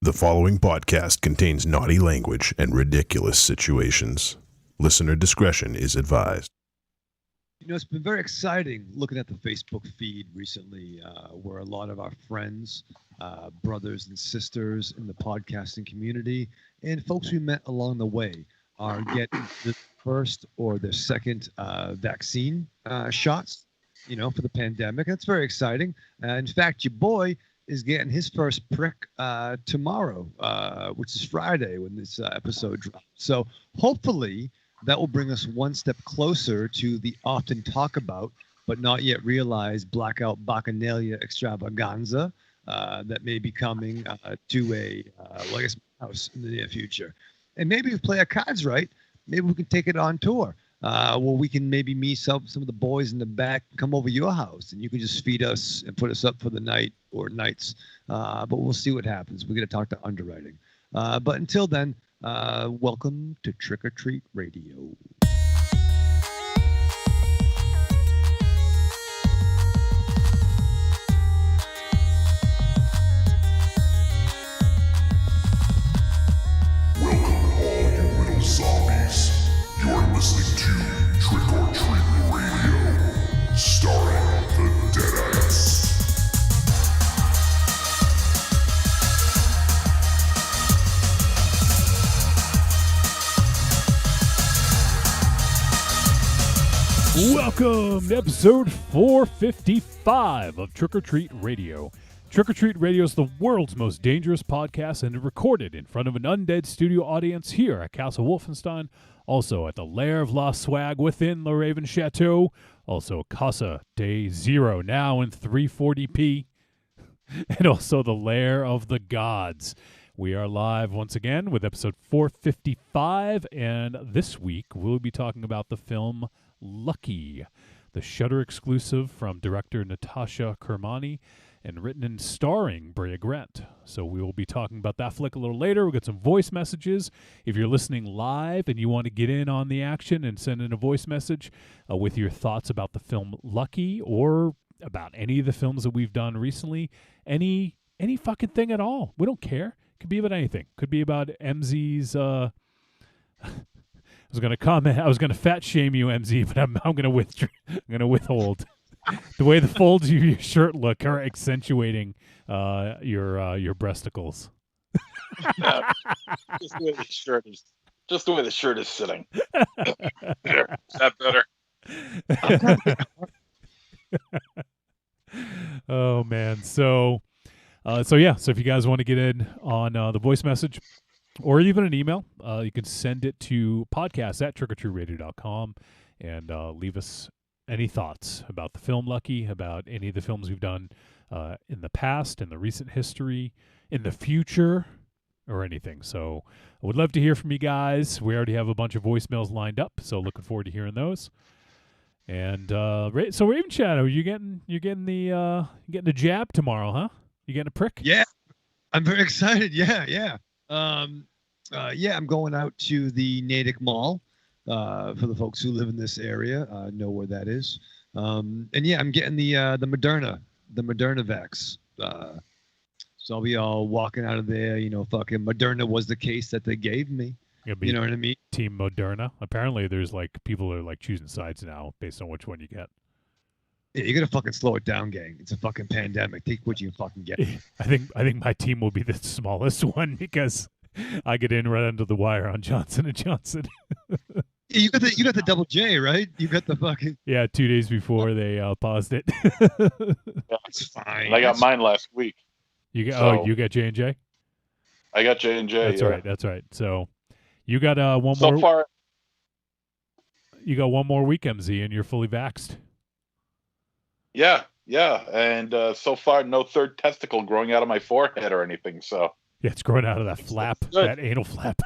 The following podcast contains naughty language and ridiculous situations. Listener discretion is advised. You know, it's been very exciting looking at the Facebook feed recently, where a lot of our friends, brothers and sisters in the podcasting community, and folks we met along the way are getting the first or the second vaccine shots, you know, for the pandemic. That's very exciting. In fact, your boy is getting his first prick tomorrow, which is Friday when this episode drops. So hopefully that will bring us one step closer to the often talk about, but not yet realized blackout bacchanalia extravaganza that may be coming to a, well, I guess, house in the near future. And maybe if we play our cards right, maybe we can take it on tour. Well, we can maybe meet some of the boys in the back, come over your house, and you can just feed us and put us up for the night or nights. But we'll see what happens. We're going to talk to underwriting. But until then, welcome to Trick or Treat Radio. Welcome all you little zombies. You're listening to Trick or Treat Radio, starring the Deadites. Welcome to episode 455 of Trick or Treat Radio. Trick or Treat Radio is the world's most dangerous podcast and recorded in front of an undead studio audience here at Castle Wolfenstein, also at the Lair of La Swag within the Raven Chateau, also Casa Day Zero now in 340p, and also the Lair of the Gods. We are live once again with episode 455, and this week we'll be talking about the film Lucky, the Shudder exclusive from director Natasha Kermani and written and starring Brea Grant. So we will be talking about that flick a little later. We'll get some voice messages. If you're listening live and you want to get in on the action and send in a voice message with your thoughts about the film Lucky or about any of the films that we've done recently, any fucking thing at all. We don't care. Could be about anything. Could be about MZ's I was going to comment. I was going to fat shame you, MZ, but I'm going to withhold. The way the folds of your shirt look are accentuating your breasticles. Yeah, just the way the shirt is sitting. There, is that better? Oh man, so if you guys want to get in on the voice message or even an email, you can send it to podcast@trickortreatradio.com and leave us any thoughts about the film Lucky, about any of the films we've done in the past, in the recent history, in the future, or anything. So I would love to hear from you guys. We already have a bunch of voicemails lined up, so looking forward to hearing those. And so Raven Shadow, you getting the jab tomorrow, huh? You getting a prick? Yeah, I'm very excited. Yeah. I'm going out to the Natick Mall. For the folks who live in this area, know where that is. I'm getting the Moderna vax. So I'll be all walking out of there, fucking Moderna was the case that they gave me. You know what I mean? Team Moderna. Apparently there's people are choosing sides now based on which one you get. Yeah, you're gonna fucking slow it down, gang. It's a fucking pandemic. Take what you can fucking get. I think my team will be the smallest one because I get in right under the wire on Johnson & Johnson. You got the double J, right? You got the fucking 2 days before they paused it. It's fine. I got mine last week. You got J&J? I got J&J. That's right. So you got one so more. Far, you got one more week, MZ, and you're fully vaxxed. Yeah, and so far no third testicle growing out of my forehead or anything. So yeah, it's growing out of that flap, that anal flap.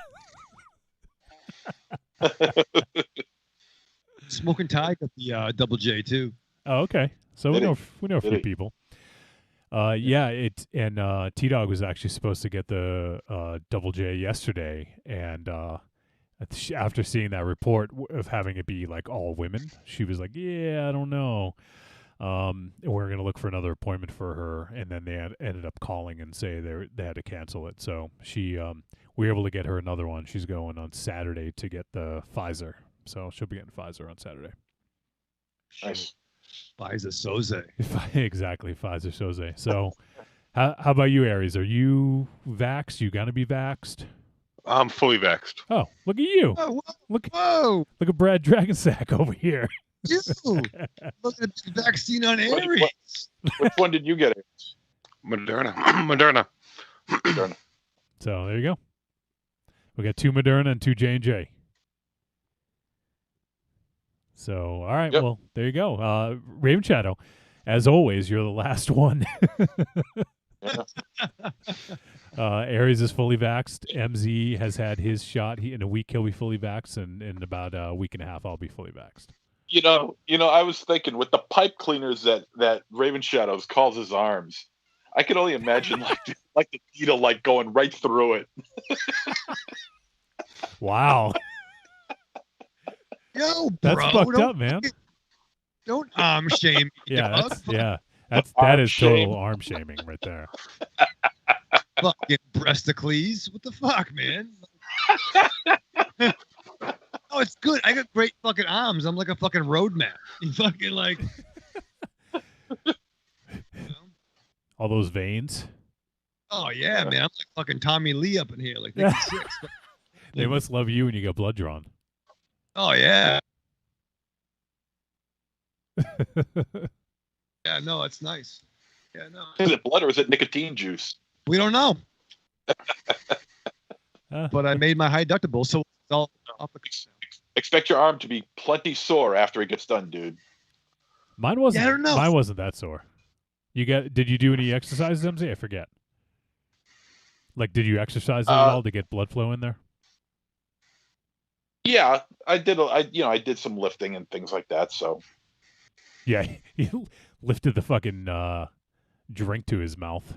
Smoking Tide got the double J too. Oh, okay. So we know a few people. Tdog was actually supposed to get the double J yesterday, and after seeing that report of having it be all women, she was like, "Yeah, I don't know." We're going to look for another appointment for her, and then they ended up calling and say they had to cancel it. So we were able to get her another one. She's going on Saturday to get the Pfizer. So she'll be getting Pfizer on Saturday. Nice. Pfizer Soze. Exactly, Pfizer Soze. So how about you, Aries? Are you vaxxed? You going to be vaxxed? I'm fully vaxxed. Oh, look at you. Oh, Look whoa! at Brad Dragonsack over here. You look at the vaccine on Aries. Which one did you get? Moderna. Moderna. Moderna. So there you go. We got 2 Moderna and 2 J&J. So, all right, Yep. well, there you go. Raven Shadow, as always, you're the last one. Aries is fully vaxxed. MZ has had his shot. In a week, he'll be fully vaxxed, and in about a week and a half, I'll be fully vaxxed. You know, I was thinking with the pipe cleaners that Raven Shadows calls his arms, I could only imagine like the needle like going right through it. Wow. Yo, That's bro, fucked don't up, man. Don't arm shame me, Yeah, dog. that Arm is shame. total arm shaming right there. Fucking breasticles. What the fuck, man? Oh, it's good. I got great fucking arms. I'm like a fucking roadman. You fucking like. You know? All those veins. Oh yeah, man. I'm like fucking Tommy Lee up in here, like 56. They must love you when you get blood drawn. Oh yeah. Yeah, no, it's nice. Yeah, no. Is it blood or is it nicotine juice? We don't know. But I made my high deductible, so it's all up. Expect your arm to be plenty sore after it gets done, dude. Mine wasn't. Yeah, I don't know. Mine wasn't that sore. Did you do any exercises, MZ? I forget. Like, did you exercise at all to get blood flow in there? Yeah, I did. I did some lifting and things like that. So Yeah, he lifted the fucking drink to his mouth.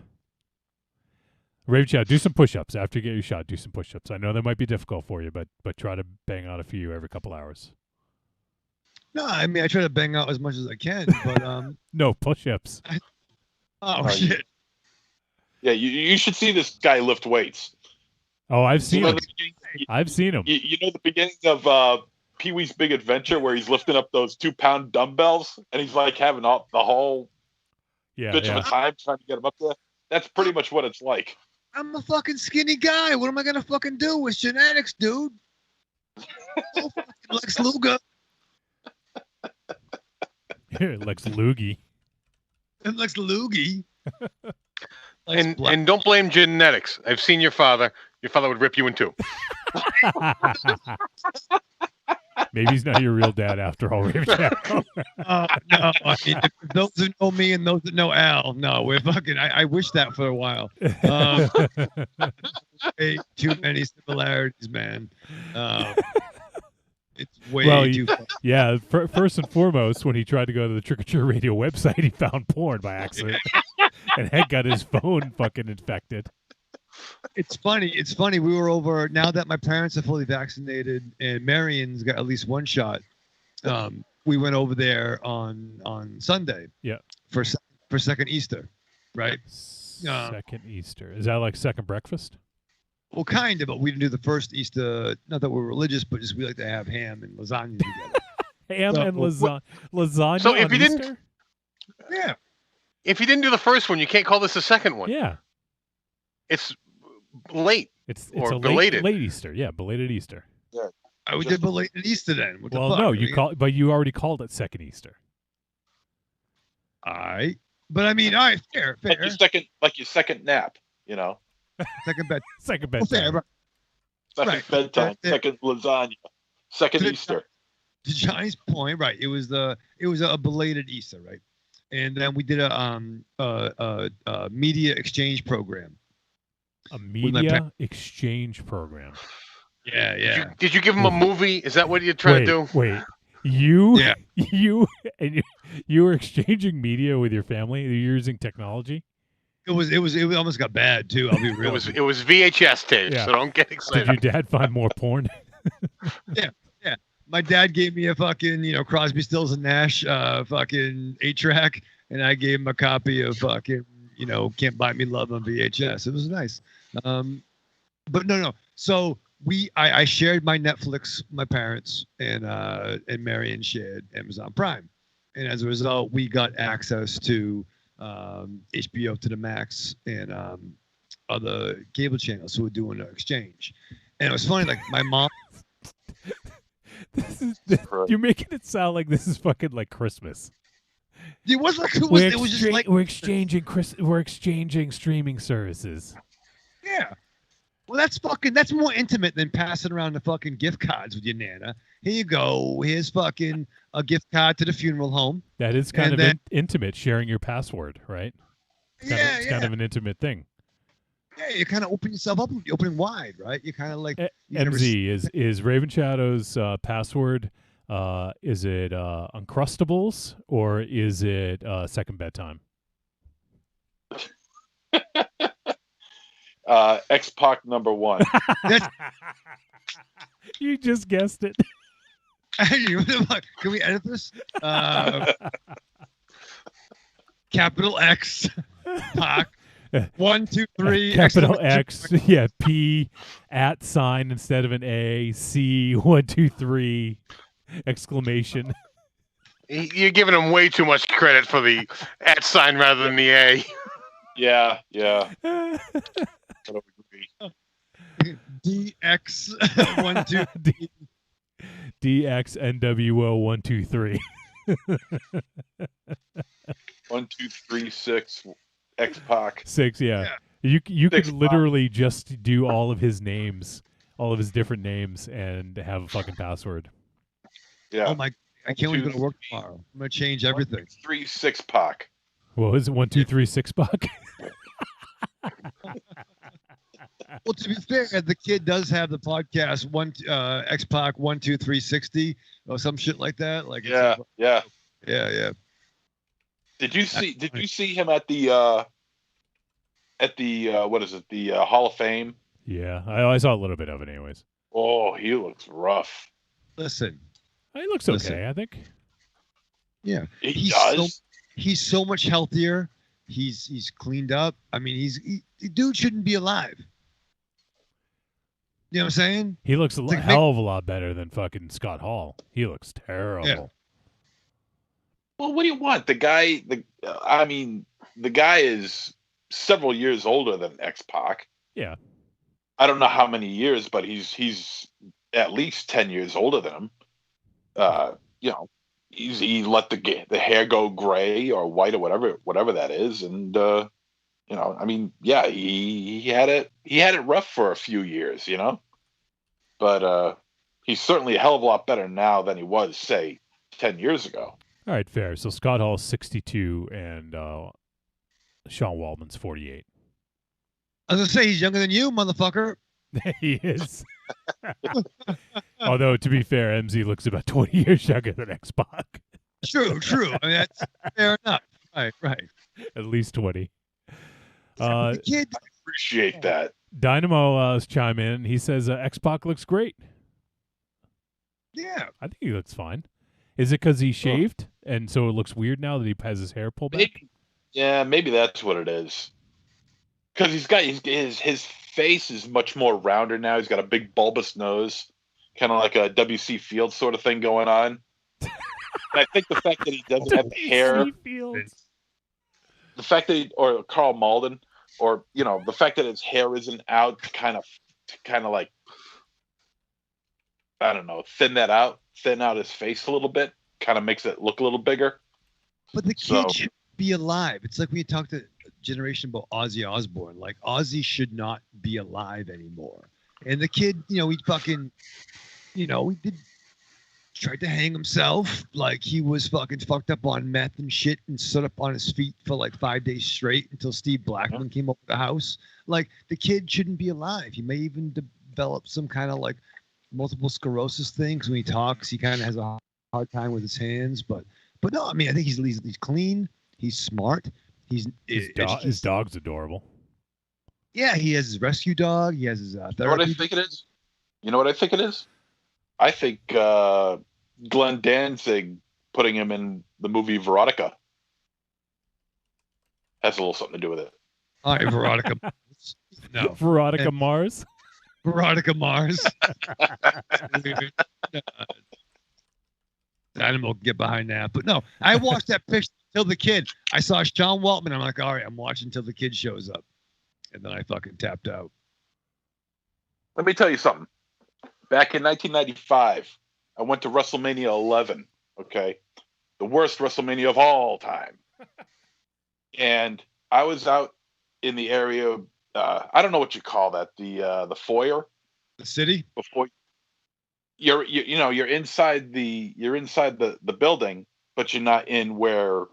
Raven Chat, do some push-ups after you get your shot. Do some push-ups. I know that might be difficult for you, but try to bang out a few every couple hours. No, I mean I try to bang out as much as I can, but No push-ups. oh shit. yeah, you should see this guy lift weights. Oh, I've seen You know him. the beginning- I've seen him. You know the beginning of Pee-wee's Big Adventure where he's lifting up those 2-pound dumbbells and he's like having the whole Yeah, bitch yeah. of a time trying to get him up there. That's pretty much what it's like. I'm a fucking skinny guy. What am I gonna fucking do? It's genetics, dude. Oh, fucking Lex Luger Lex Loogie. and Lex Loogie. And don't blame genetics. I've seen your father. Your father would rip you in two. Maybe he's not your real dad after all, Raven Chat. No, I mean, those who know me and those that know Al, no, we're fucking. I wish that for a while. Way too many similarities, man. It's way too. Yeah, first and foremost, when he tried to go to the Trick or Treat Radio website, he found porn by accident. And Hank got his phone fucking infected. It's funny. It's funny. We were over now that my parents are fully vaccinated and Marion's got at least one shot. We went over there on Sunday. Yeah. For second Easter, right? Second Easter. Is that like second breakfast? Well, kind of, but we didn't do the first Easter. Not that we're religious, but just we like to have ham and lasagna together. Ham and lasagna. So if on you didn't- Easter? Yeah. If you didn't do the first one, you can't call this the second one. Yeah. It's late. It's Or a belated. late Easter. Yeah, belated Easter. We did belated Easter then. What the Well, fuck? no, but you already called it second Easter. All right. But I mean, all right, fair. Like your second nap, you know. Second bet. Second Well, fair, bedtime. right. Second Right. bedtime, Yeah. second lasagna, second Good. Easter. To Johnny's point, right? It was a belated Easter, right? And then we did a media exchange program. A my media exchange program. Yeah, Did you give him a movie? Is that what you're trying to do? Wait. You Yeah. you were exchanging media with your family? You're using technology? It almost got bad too. I'll be real. It was VHS tapes, Yeah. so don't get Did excited. your dad find more porn? my dad gave me a fucking, Crosby, Stills and Nash fucking 8-track, and I gave him a copy of fucking, Can't Buy Me Love on VHS. It was nice. But no. So I shared my Netflix, my parents, and Marion shared Amazon Prime. And as a result, we got access to HBO to the max and other cable channels. So we're doing an exchange. And it was funny, like my mom. You're making it sound like this is fucking like Christmas. It was like We're exchanging streaming services. Yeah. Well, that's more intimate than passing around the fucking gift cards with your nana. Here you go. Here's fucking a gift card to the funeral home. That is kind of intimate, sharing your password, right? It's kind of an intimate thing. Yeah, you kind of open yourself up. You open wide, right? You kind of like. MZ is Raven Shadow's password. Is it Uncrustables or is it Second Bedtime? X-Pac number 1. You just guessed it. Can we edit this? Capital X, Pac. 1, 2, 3. Capital X, yeah. P @ sign instead of an A. C 1, 2, 3 exclamation. You're giving him way too much credit for the @ sign rather than the A. Yeah. DX 1, 2, 3. DX NWO 1, 2, 3. 1, 2, 3, 6. X-Pac. 6, yeah. You could literally just do all of his names, all of his different names, and have a fucking password. Yeah. Oh my! I can't wait to go to work tomorrow. I'm gonna change everything. 1, 2, 3, 6-Pac. What was it? 1, 2, 3, 6-Pac? Well, to be fair, the kid does have the podcast X-Pac 1, 2, 3, 60 or some shit like that. Like yeah. Did you see him at the what is it? The Hall of Fame? Yeah, I saw a little bit of it, anyways. Oh, he looks rough. Listen, he looks okay, I think. Yeah, he does. He's so much healthier. He's cleaned up. I mean, the dude shouldn't be alive. You know what I'm saying? He looks a hell of a lot better than fucking Scott Hall. He looks terrible. Yeah. Well, what do you want? The guy is several years older than X-Pac. Yeah. I don't know how many years, but he's at least 10 years older than him. He let the hair go gray or white or whatever that is, and he had it rough for a few years, but he's certainly a hell of a lot better now than he was, say, 10 years ago. All right, fair. So Scott Hall's 62 and Sean Waltman's 48. I was gonna say he's younger than you, motherfucker. He is. Although, to be fair, MZ looks about 20 years younger than X-Pac. True. I mean, that's fair enough. Right. At least 20. The kid. I appreciate that. Dynamo chime in. He says X-Pac looks great. Yeah. I think he looks fine. Is it because he shaved and so it looks weird now that he has his hair pulled back? Maybe that's what it is. Because he's got his face is much more rounder now. He's got a big bulbous nose, kind of like a W.C. Fields sort of thing going on. And I think the fact that he doesn't have the hair, the fact that or Carl Malden, or the fact that his hair isn't out, kind of like, I don't know, thin out his face a little bit, kind of makes it look a little bigger. But the kid should be alive. It's like we talked to generation about Ozzy Osbourne. Like Ozzy should not be alive anymore. And the kid, he fucking, he tried to hang himself. Like he was fucking fucked up on meth and shit and stood up on his feet for like 5 days straight until Steve Blackman came up with the house. Like the kid shouldn't be alive. He may even develop some kind of like multiple sclerosis thing, because when he talks, he kind of has a hard time with his hands. But no, I mean, I think he's clean. He's smart. His dog's adorable. Yeah, he has his rescue dog. He has his therapy. You know what I think it is? I think Glenn Danzig putting him in the movie Veronica has a little something to do with it. All right, Veronica. No. Veronica Mars. Veronica Mars. Animal, get behind that. But no, I watched that picture till the kid. I saw Sean Waltman. I'm like, all right, I'm watching till the kid shows up. And then I fucking tapped out. Let me tell you something. Back in 1995, I went to WrestleMania 11. Okay, the worst WrestleMania of all time. And I was out in the area. I don't know what you call that. The foyer. The city. Before you're inside the building, but you're not in where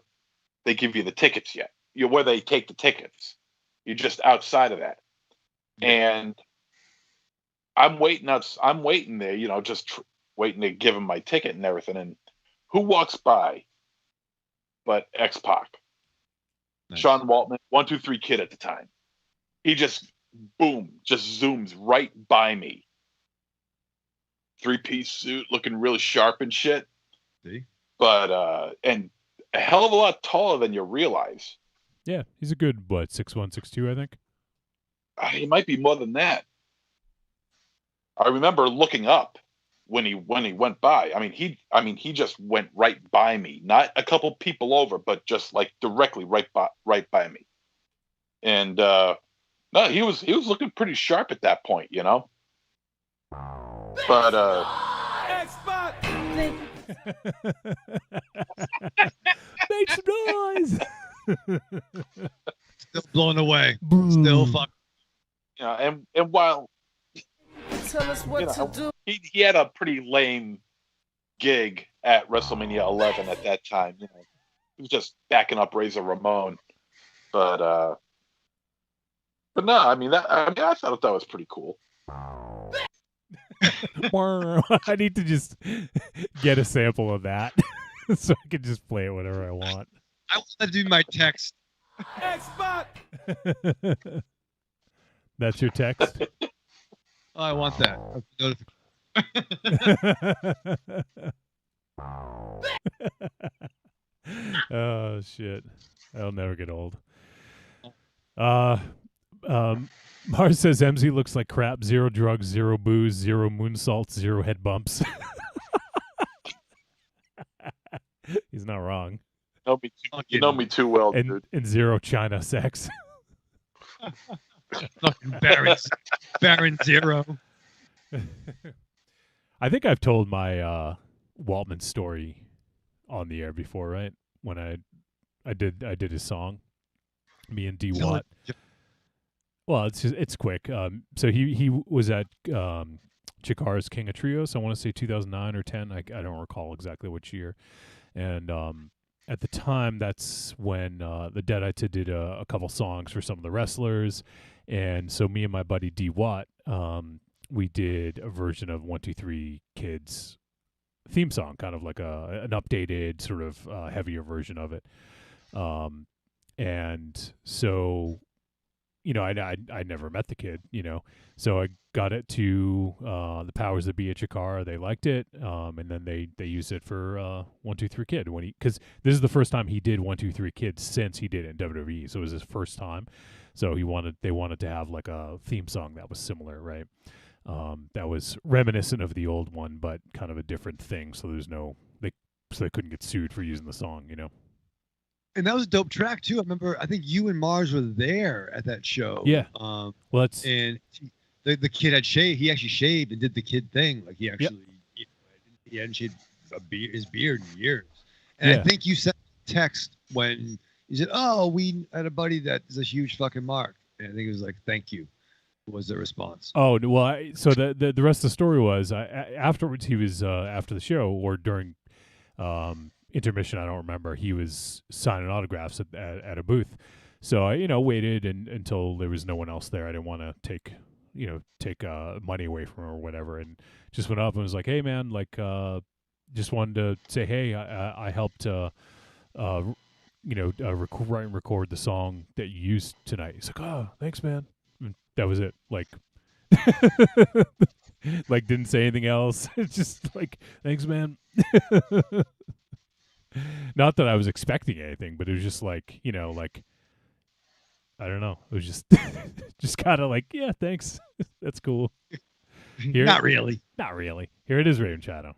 they give you the tickets yet. You're where they take the tickets. You're just outside of that. And I'm waiting there, just waiting to give him my ticket and everything. And who walks by but X-Pac? Nice. Sean Waltman, 1-2-3 Kid at the time. He just zooms right by me. 3-piece suit, looking really sharp and shit. See? But and a hell of a lot taller than you realize. Yeah, he's a good 6'1", 6'2", I think. He might be more than that. I remember looking up when he went by. I mean, he just went right by me, not a couple people over, but just like directly right by me. And no, he was looking pretty sharp at that point, But make some noise. Still blown away. Still fucking. And while tell us what to do, he had a pretty lame gig at WrestleMania 11 at that time. He was just backing up Razor Ramon, but no, I thought that was pretty cool. I need to just get a sample of that so I can just play it whenever I want. I want to do my text. That's your text? Oh, I want that. Oh, shit. I'll never get old. Mars says MZ looks like crap. 0 drugs, 0 booze, 0 moonsaults, 0 head bumps. He's not wrong. You know me too well, dude. And 0 China sex. Fucking Baron Zero. I think I've told my Waltman story on the air before, right? When I did his song, me and D Watt. Well, it's quick. So he was at Chikara's King of Trios. I want to say 2009 or 10. I don't recall exactly which year. And at the time, that's when the Deadites did a couple songs for some of the wrestlers. And so me and my buddy D Watt, we did a version of 1-2-3 Kids theme song, kind of like an updated sort of heavier version of it. And so, I never met the kid, so I got it to the powers that be at Chikara. They liked it, and then they used it for 1-2-3 Kid because this is the first time he did 1-2-3 Kid since he did it in WWE. So it was his first time. So they wanted to have like a theme song that was similar, right? That was reminiscent of the old one, but kind of a different thing. So they couldn't get sued for using the song, And that was a dope track too. I think you and Mars were there at that show. Yeah. And the kid had shaved. He actually shaved and did the kid thing. Like he actually, he hadn't shaved his beard in years. And I think you sent a text when you said, "Oh, we had a buddy that is a huge fucking mark." And I think it was like, "Thank you." Was the response? Oh well, so the rest of the story was afterwards he was after the show or during intermission, I don't remember. He was signing autographs at a booth, so I waited until there was no one else there. I didn't want to take money away from him or whatever, and just went up and was like, "Hey man, like just wanted to say hey, I helped record the song that you used tonight." He's like, "Oh, thanks man." And that was it. Like like didn't say anything else. It's just like, thanks, man. Not that I was expecting anything, but it was just like, like, I don't know. It was just just kind of like, yeah, thanks. That's cool. Here, Not really. Not really. Here it is, Raven Shadow.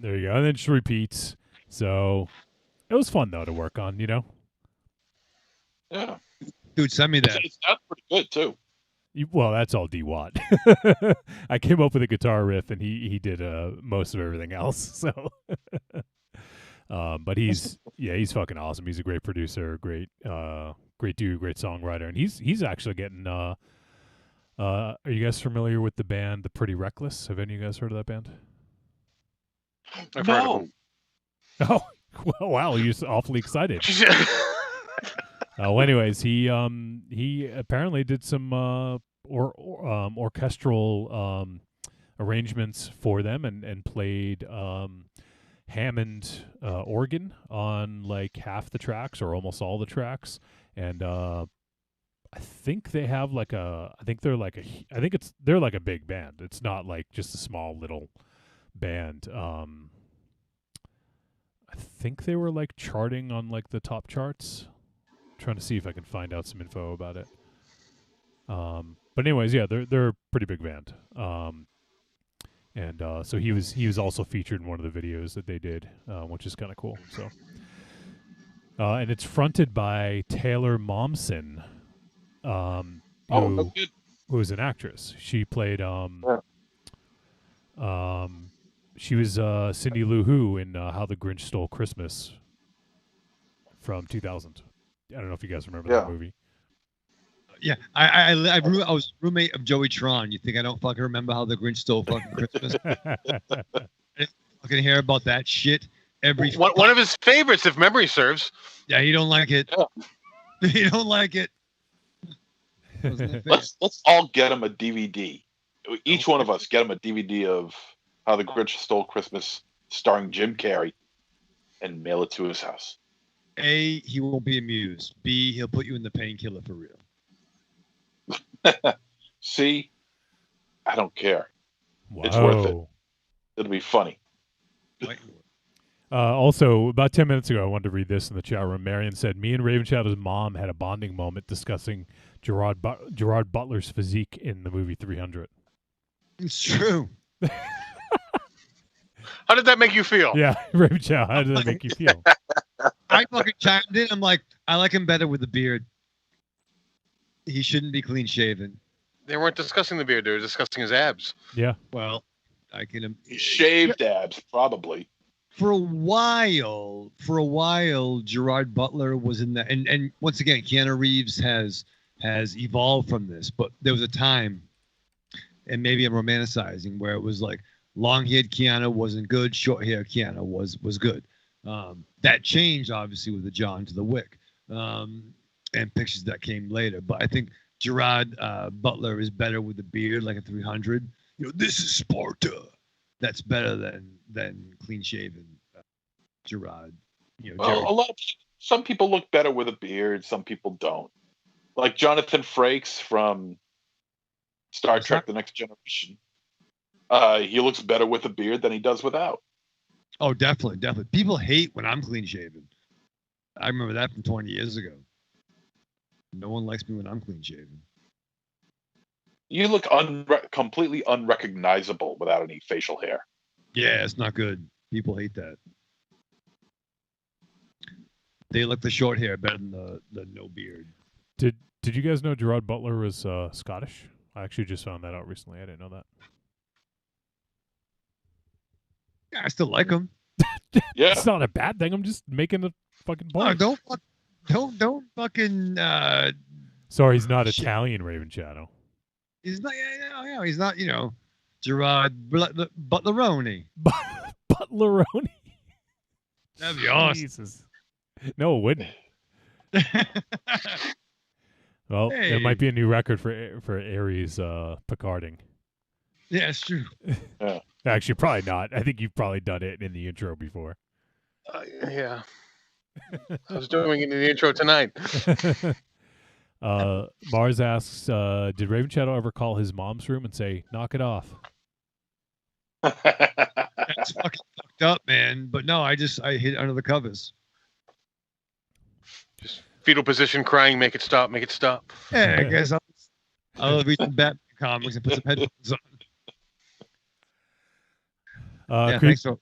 There you go. And then just repeats. So it was fun, though, to work on, Yeah. Dude, send me that. It sounds pretty good, too. Well, that's all D-Watt. I came up with a guitar riff, and he did most of everything else. So, but he's fucking awesome. He's a great producer, great dude, great songwriter, and he's actually getting. Are you guys familiar with the band The Pretty Reckless? Have any of you guys heard of that band? I've heard of him. Oh, well, wow! You're awfully excited. Well, anyways, he apparently did some orchestral arrangements for them and played Hammond organ on like half the tracks or almost all the tracks, and I think they have they're like a big band. It's not like just a small little band. I think they were like charting on like the top charts. Trying to see if I can find out some info about it. But anyways, yeah, they're a pretty big band. And so he was also featured in one of the videos that they did, which is kind of cool. So, and it's fronted by Taylor Momsen, who's an actress. She played she was Cindy Lou Who in How the Grinch Stole Christmas from 2000. I don't know if you guys remember that movie. Yeah, I was roommate of Joey Tron. You think I don't fucking remember How the Grinch Stole fucking Christmas? I fucking hear about that shit every. One of his favorites, if memory serves. Yeah, he don't like it. Yeah. He don't like it. Let's all get him a DVD. Each one of us get him a DVD of How the Grinch Stole Christmas, starring Jim Carrey, and mail it to his house. A, he won't be amused. B, he'll put you in the painkiller for real. See, I don't care. Wow. It's worth it. It'll be funny. Also, about 10 minutes ago, I wanted to read this in the chat room. Marion said, "Me and Raven Shadow's mom had a bonding moment discussing Gerard Butler's physique in the movie 300." It's true. How did that make you feel? Yeah, Raven Shadow, how did that make you feel? I fucking chimed in. I'm like, I like him better with the beard. He shouldn't be clean shaven. They weren't discussing the beard; they were discussing his abs. Yeah. Well, I can. Shaved abs, probably. For a while, Gerard Butler was in that, and once again, Keanu Reeves has evolved from this. But there was a time, and maybe I'm romanticizing, where it was like long-haired Keanu wasn't good, short-haired Keanu was good. That changed obviously with the John to the Wick, and pictures that came later. But I think Gerard Butler is better with the beard, like a 300. This is Sparta. That's better than clean shaven Gerard. Well, some people look better with a beard. Some people don't. Like Jonathan Frakes from Star Trek: The Next Generation. He looks better with a beard than he does without. Oh, definitely. People hate when I'm clean shaven. I remember that from 20 years ago. No one likes me when I'm clean shaven. You look completely unrecognizable without any facial hair. Yeah, it's not good. People hate that. They like the short hair better than the no beard. Did you guys know Gerard Butler was Scottish I actually just found that out recently. I didn't know that. Yeah, I still like him. Yeah. It's not a bad thing. I'm just making a fucking point. Don't fucking. Sorry, he's not shit. Italian, Raven Shadow. He's not. Yeah, he's not. Gerard Butleroni. Butleroni. That'd be awesome. Jesus. No, it wouldn't. Well, Hey. it might be a new record for Aries Picarding. Yeah, it's true. Actually, probably not. I think you've probably done it in the intro before. Yeah. I was doing it in the intro tonight. Mars asks, did Raven Shadow ever call his mom's room and say, knock it off? That's fucking fucked up, man. But no, I hid under the covers. Just fetal position, crying, make it stop, make it stop. Yeah, I guess I'll read some Batman comics and put some headphones on. Thanks for.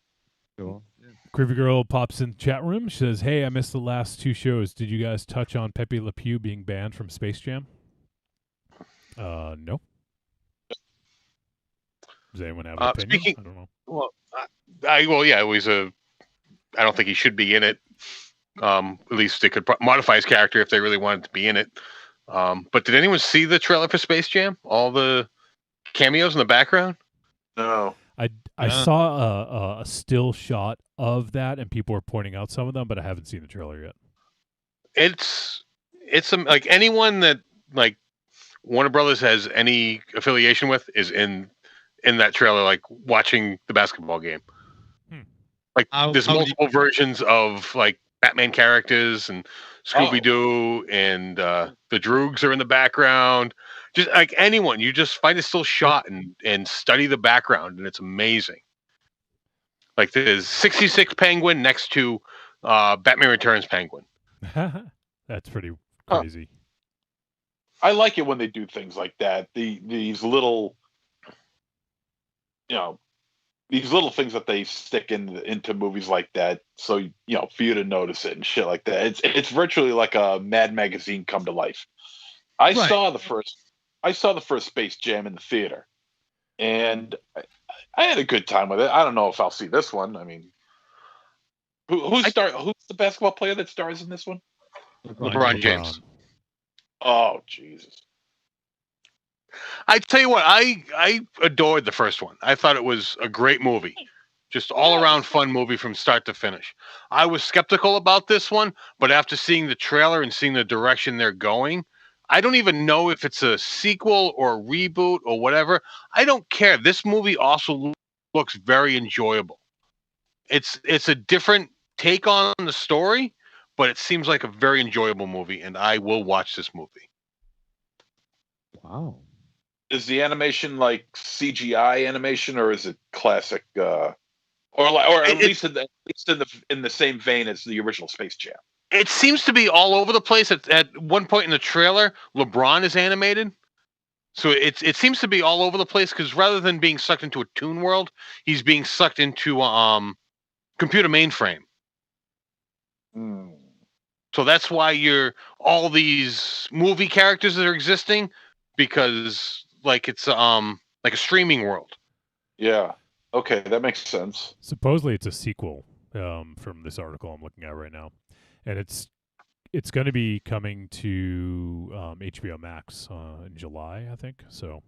Cool. Yeah. Creepy Girl pops in the chat room. She says, hey, I missed the last 2 shows. Did you guys touch on Pepe Le Pew being banned from Space Jam? No. Does anyone have an opinion? I don't know. Well, yeah, it was I don't think he should be in it. At least they could modify his character if they really wanted to be in it. But did anyone see the trailer for Space Jam? All the cameos in the background? No. I saw a still shot of that, and people were pointing out some of them, but I haven't seen the trailer yet. It's like anyone that like Warner Brothers has any affiliation with is in that trailer, like watching the basketball game. Like there's multiple versions of like Batman characters and Scooby-Doo and the Droogs are in the background. Just like anyone, you just find a still shot and study the background, and it's amazing. Like there's 66 Penguin next to Batman Returns Penguin. That's pretty crazy. I like it when they do things like that. These little, these little things that they stick into movies like that, so for you to notice it and shit like that. It's virtually like a Mad Magazine come to life. I saw the first Space Jam in the theater, and I had a good time with it. I don't know if I'll see this one. I mean, who's the basketball player that stars in this one? LeBron James. Oh, Jesus. I tell you what, I adored the first one. I thought it was a great movie. Just all-around fun movie from start to finish. I was skeptical about this one, but after seeing the trailer and seeing the direction they're going, I don't even know if it's a sequel or a reboot or whatever. I don't care. This movie also looks very enjoyable. It's a different take on the story, but it seems like a very enjoyable movie, and I will watch this movie. Wow. Is the animation like CGI animation, or is it classic, or at least in the same vein as the original Space Jam? It seems to be all over the place. At one point in the trailer, LeBron is animated, so it seems to be all over the place. Because rather than being sucked into a Toon World, he's being sucked into computer mainframe. So that's why all these movie characters that are existing, because like it's like a streaming world. Yeah. Okay, that makes sense. Supposedly it's a sequel from this article I'm looking at right now, and it's going to be coming to HBO Max in July, I think. So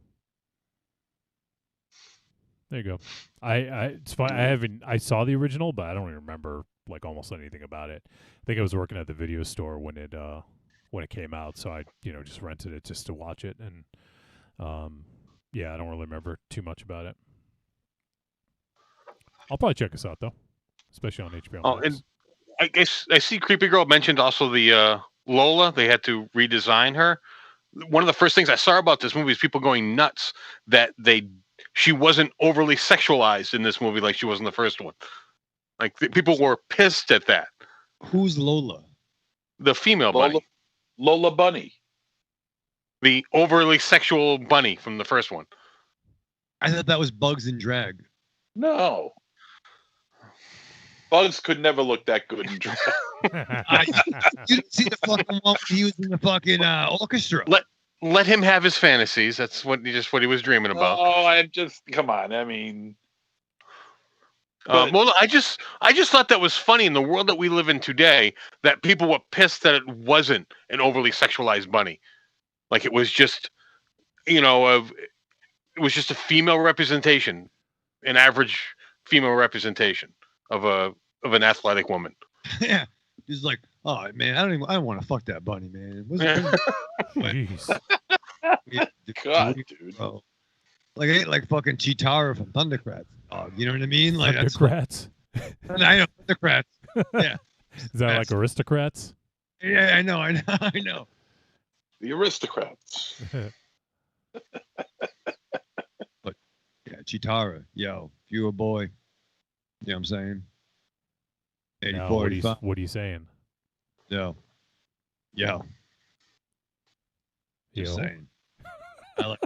there you go. It's fine. I saw the original, but I don't even remember like almost anything about it. I think I was working at the video store when it came out, so I just rented it just to watch it, and I don't really remember too much about it. I'll probably check this out though, especially on HBO Max. And I guess I see Creepy Girl mentioned also the Lola. They had to redesign her. One of the first things I saw about this movie is people going nuts that she wasn't overly sexualized in this movie like she was in the first one. Like people were pissed at that. Who's Lola? The female bunny. Lola Bunny. The overly sexual bunny from the first one. I thought that was Bugs in drag. No. Bugs could never look that good in drag. You didn't see the fucking one he was in the fucking orchestra. let him have his fantasies. That's what he was dreaming about. Oh, I just come on. I mean, but- well, I just thought that was funny in the world that we live in today. That people were pissed that it wasn't an overly sexualized bunny, like it was just, it was just a female representation, an average female representation of an athletic woman. Yeah, he's like, oh man, I don't want to fuck that bunny, man. Jeez. God, dude. Bro. Like it ain't like fucking Chitara from Thundercats, dog. You know what I mean? Like Thundercrats? I know Thundercats. Yeah. Is that like aristocrats? Yeah, I know. The aristocrats. But yeah, Chitara, yo, if you were a boy, you know what I'm saying? 84, No, 85. what are you saying? Yo. Just saying. I like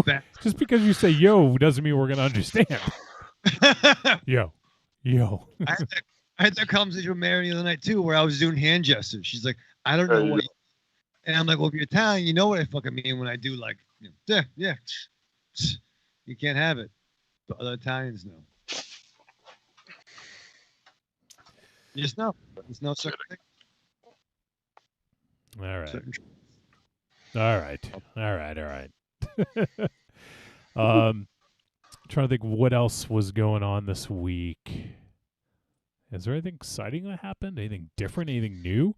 that. Just because you say yo doesn't mean we're gonna understand. Yo. I had that conversation with Mary the other night too, where I was doing hand gestures. She's like, I don't know what. And I'm like, well, if you're Italian, you know what I fucking mean when I do like, yeah. You can't have it, but other Italians know. You just know. There's no certain thing. All right. Certain All right. Trying to think what else was going on this week. Is there anything exciting that happened? Anything different? Anything new?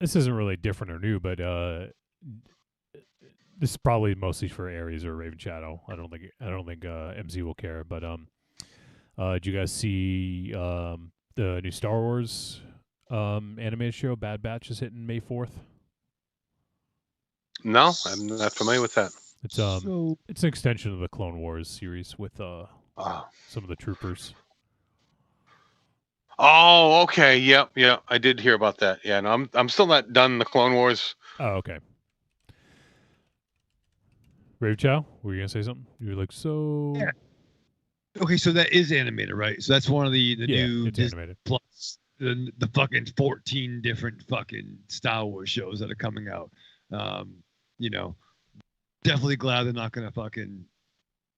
This isn't really different or new, but this is probably mostly for Aries or Raven Shadow. I don't think MZ will care. But did you guys see the new Star Wars animated show Bad Batch is hitting May 4th? No, I'm not familiar with that. It's it's an extension of the Clone Wars series with some of the troopers. Oh, okay. Yep. I did hear about that. Yeah, no, I'm still not done the Clone Wars. Oh, okay. Rave Chow, were you gonna say something? You were like, so. Yeah. Okay, so that is animated, right? So that's one of the new it's Disney animated. Plus the fucking 14 different fucking Star Wars shows that are coming out. Definitely glad they're not gonna fucking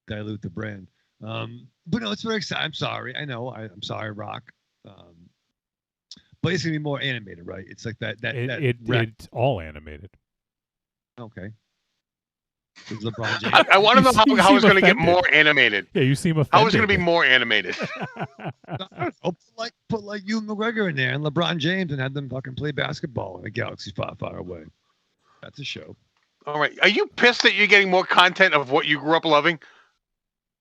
dilute the brand. But no, it's very exciting. I'm sorry. I know. I'm sorry, Rock. But it's gonna be more animated, right? It's like that. It's all animated. Okay. Is LeBron James? I want to know how it's going to get more animated. Yeah, you seem offended. How is it going to be more animated? Put like you and McGregor in there and LeBron James and have them fucking play basketball in a galaxy far, far away. That's a show. All right. Are you pissed that you're getting more content of what you grew up loving?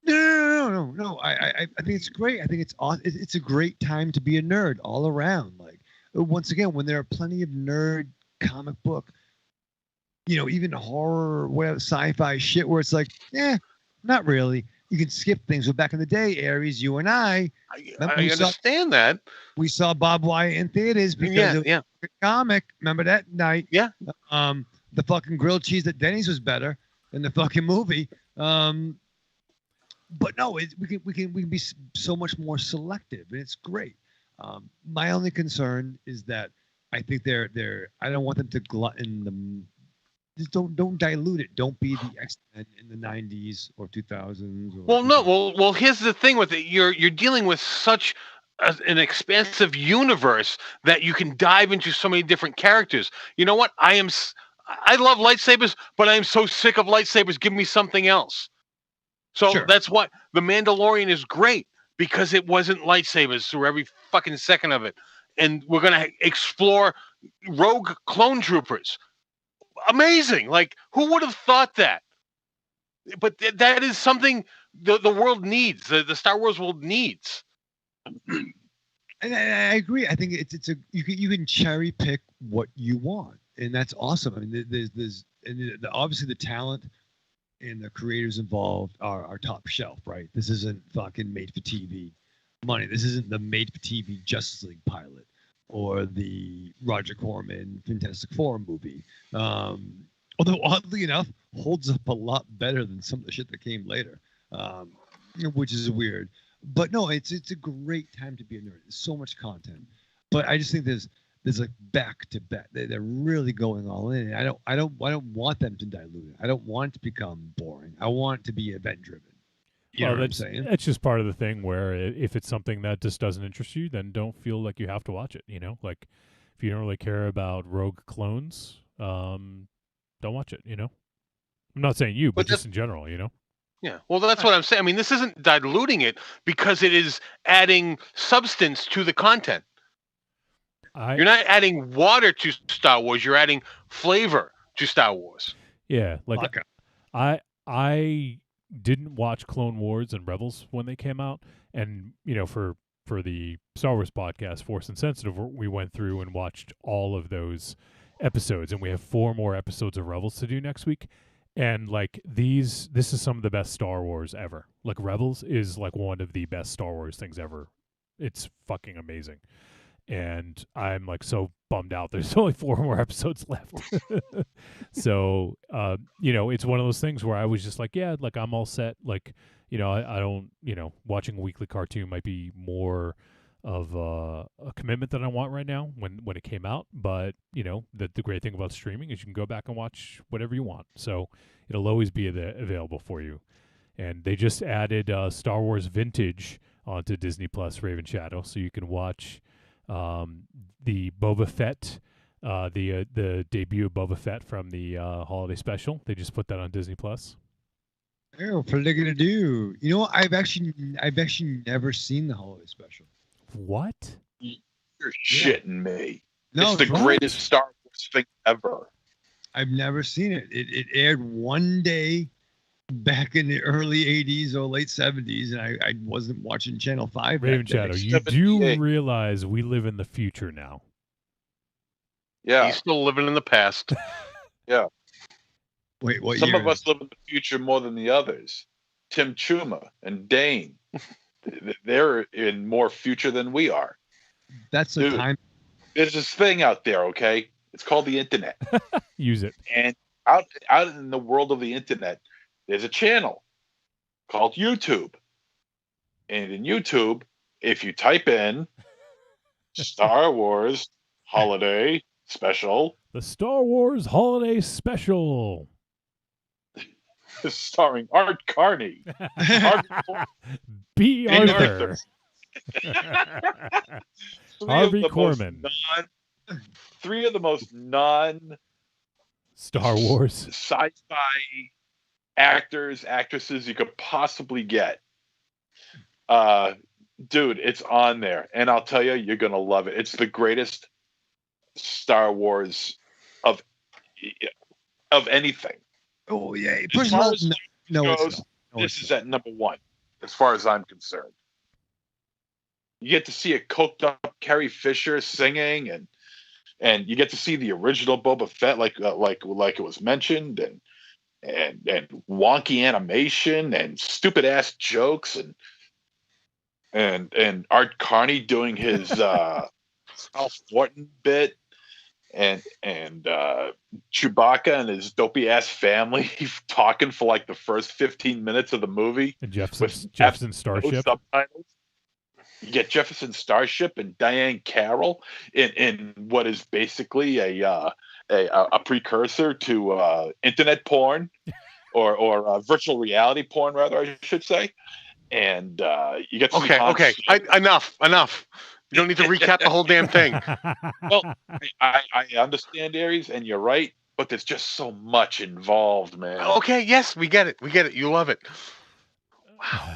No. I think it's great. I think it's awesome. It's a great time to be a nerd all around. Like, once again, when there are plenty of nerd comic book, even horror, whatever, sci-fi shit where it's like, not really. You can skip things. But back in the day, Aries, you and I understand that. We saw Bob Wyatt in theaters because of the comic. Remember that night? Yeah. The fucking grilled cheese at Denny's was better than the fucking movie. But no, we can be so much more selective, and it's great. My only concern is that I think I don't want them to glutton them. Just don't dilute it. Don't be the X-Men in the 90s or 2000s. Well, here's the thing with it. You're dealing with such an expansive universe that you can dive into so many different characters. You know what? I love lightsabers, but I am so sick of lightsabers. Give me something else. So That's what The Mandalorian is great, because it wasn't lightsabers through every fucking second of it. And we're going to explore rogue clone troopers. Amazing. Like, who would have thought that? But that is something the world needs. The Star Wars world needs. And I agree. I think you can cherry pick what you want, and that's awesome. I mean, there's obviously the talent and the creators involved are top shelf, right? This isn't fucking made for TV money. This isn't the made for TV Justice League pilot or the Roger Corman Fantastic Four movie. Although oddly enough, holds up a lot better than some of the shit that came later, which is weird. But no, it's a great time to be a nerd. There's so much content. But I just think there's like back to back. They're really going all in. I don't want them to dilute it. I don't want it to become boring. I want it to be event driven. You know what I'm saying? That's just part of the thing where if it's something that just doesn't interest you, then don't feel like you have to watch it. You know, like if you don't really care about rogue clones, don't watch it. You know, I'm not saying you, but just in general. You know. Yeah, well, that's what I'm saying. I mean, this isn't diluting it because it is adding substance to the content. You're not adding water to Star Wars. You're adding flavor to Star Wars. Yeah, like I didn't watch Clone Wars and Rebels when they came out, and you know, for the Star Wars podcast, Force Insensitive, we went through and watched all of those episodes, and we have 4 more episodes of Rebels to do next week. And like this is some of the best Star Wars ever. Like Rebels is like one of the best Star Wars things ever. It's fucking amazing. And I'm like so bummed out. There's only 4 more episodes left. So, you know, it's one of those things where I was just like, yeah, like I'm all set. Like, you know, I don't, you know, watching a weekly cartoon might be more of a commitment that I want right now when it came out. But, you know, the great thing about streaming is you can go back and watch whatever you want. So it'll always be available for you. And they just added Star Wars Vintage onto Disney Plus Raven Shadow. So you can watch the Boba Fett, the debut of Boba Fett from the holiday special. They just put that on Disney Plus. Oh, what are they gonna do? You know what? I've actually never seen the holiday special. What? You're shitting me. No, it's the greatest Star Wars thing ever. I've never seen it. It aired one day back in the early 80s or late 70s, and I wasn't watching Channel 5. Raven Shadow, you do realize we live in the future now. Yeah. He's still living in the past. Yeah. Wait, what Some year of us live in the future more than the others. Tim Chuma and Dane. They're in more future than we are. That's the time. There's this thing out there, okay? It's called the internet. Use it. And out in the world of the internet, there's a channel called YouTube. And in YouTube, if you type in Star Wars Holiday Special. The Star Wars Holiday Special. Starring Art Carney. B. Arthur. Harvey Korman. 3 of the most Star Wars sci-fi actors, actresses you could possibly get. Dude, it's on there. And I'll tell you, you're going to love it. It's the greatest Star Wars of anything. Oh, yeah. As far as this is at number 1, as far as I'm concerned. You get to see a coked up Carrie Fisher singing, and you get to see the original Boba Fett, like it was mentioned, and wonky animation and stupid ass jokes, and Art Carney doing his Ralph Morton bit, and Chewbacca and his dopey ass family talking for like the first 15 minutes of the movie. And Jefferson Starship. Subtitles. You get Jefferson Starship and Diane Carroll in what is basically a precursor to internet porn or virtual reality porn, rather, I should say. And you get to see enough. You don't need to recap the whole damn thing. Well, I understand, Aries, and you're right, but there's just so much involved, man. Okay, yes, we get it. You love it. Wow.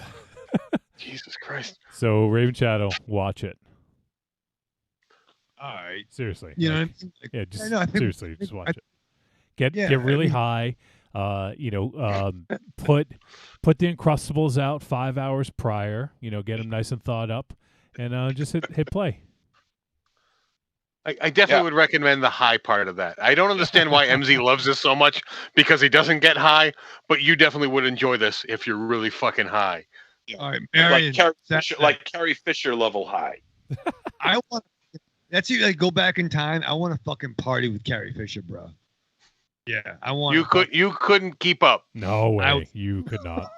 Jesus Christ. So, Raven Shadow, watch it. All right. Seriously. You know like, what I mean? Like, yeah, just I know, I think, seriously, just watch it. Get really high. You know, put the Uncrustables out 5 hours prior. You know, get them nice and thawed up, and just hit play. I definitely would recommend the high part of that. I don't understand why MZ loves this so much because he doesn't get high, but you definitely would enjoy this if you're really fucking high. All right, Marion, like Carrie Fisher level high. I want. That's you. Like, go back in time. I want to fucking party with Carrie Fisher, bro. Yeah, I want. You couldn't keep up. No way. You could not.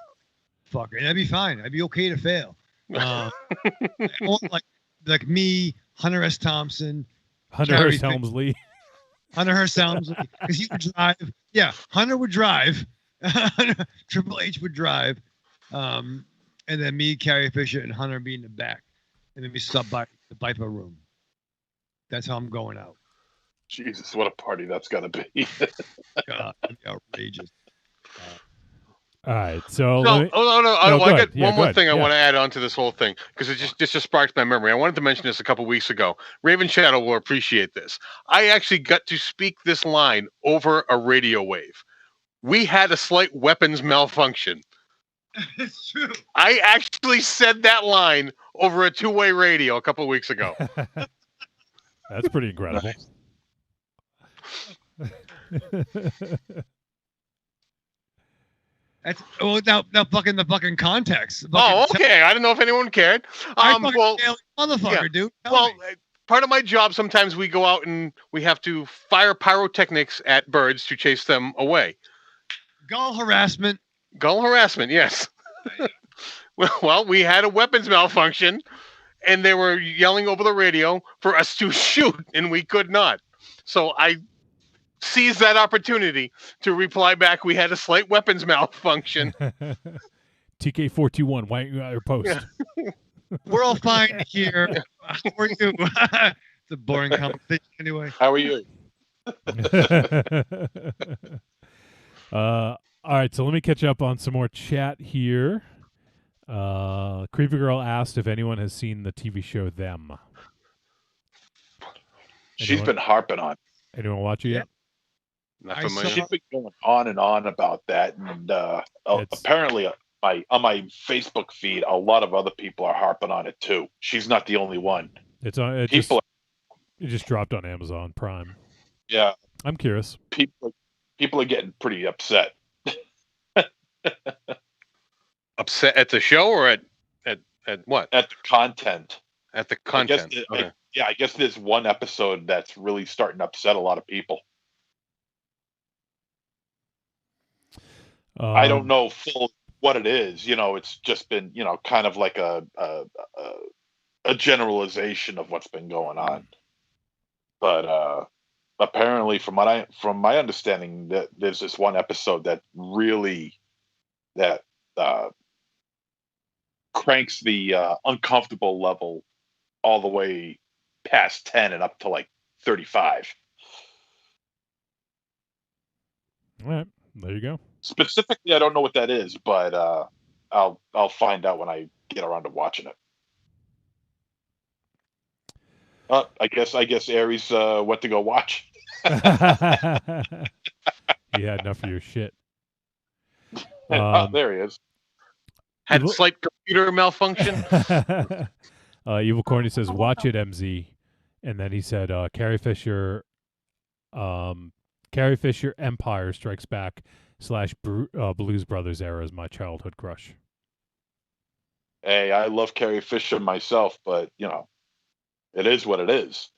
Fuck it. That'd be fine. I'd be okay to fail. I want, like me, Hunter S. Thompson, Hunter Hearst Helmsley. Hunter Hearst Helmsley, because he would drive. Yeah, Hunter would drive. Triple H would drive, and then me, Carrie Fisher, and Hunter be in the back, and then we stop by the Viper room. That's how I'm going out. Jesus, what a party that's gonna be. God, that'd be outrageous. All right, so No, let me- I got Yeah, one go more ahead. thing I Yeah. want to add on to this whole thing because it just sparked my memory. I wanted to mention this a couple weeks ago. Raven Shadow will appreciate this. I actually got to speak this line over a radio wave. We had a slight weapons malfunction. It's true. I actually said that line over a two-way radio a couple of weeks ago. That's pretty incredible. That's now fucking the fucking context. Oh, okay. I don't know if anyone cared. Well, motherfucker, yeah. dude. Tell Well, me. part of my job, sometimes we go out and we have to fire pyrotechnics at birds to chase them away. Gull harassment. Gull harassment, yes. Well, we had a weapons malfunction, and they were yelling over the radio for us to shoot, and we could not. So I seized that opportunity to reply back, we had a slight weapons malfunction. TK421, why don't you your post? Yeah. We're all fine here. How are you? It's a boring conversation anyway. How are you? All right, so let me catch up on some more chat here. Creepy Girl asked if anyone has seen the TV show Them. She's been harping on. Anyone watch it yet? Not I familiar. saw- She's been going on and on about that, and It's- apparently, on my Facebook feed, a lot of other people are harping on it too. She's not the only one. It's on. It just dropped on Amazon Prime. Yeah, I'm curious. people are getting pretty upset. Upset at the show or at what? At the content. At the I guess content. Okay. I guess there's one episode that's really starting to upset a lot of people. I don't know full what it is. It's just been, kind of like a generalization of what's been going on. But apparently, from my understanding, that there's this one episode that really cranks the uncomfortable level all the way past 10 and up to like 35. All right, there you go. Specifically, I don't know what that is, but I'll find out when I get around to watching it. I guess Aries went to go watch. You had enough of your shit. There he is. Had a slight computer malfunction. Evil Corny says, "Watch it, MZ," and then he said, "Carrie Fisher Empire Strikes Back / Blues Brothers era is my childhood crush." Hey, I love Carrie Fisher myself, but it is what it is.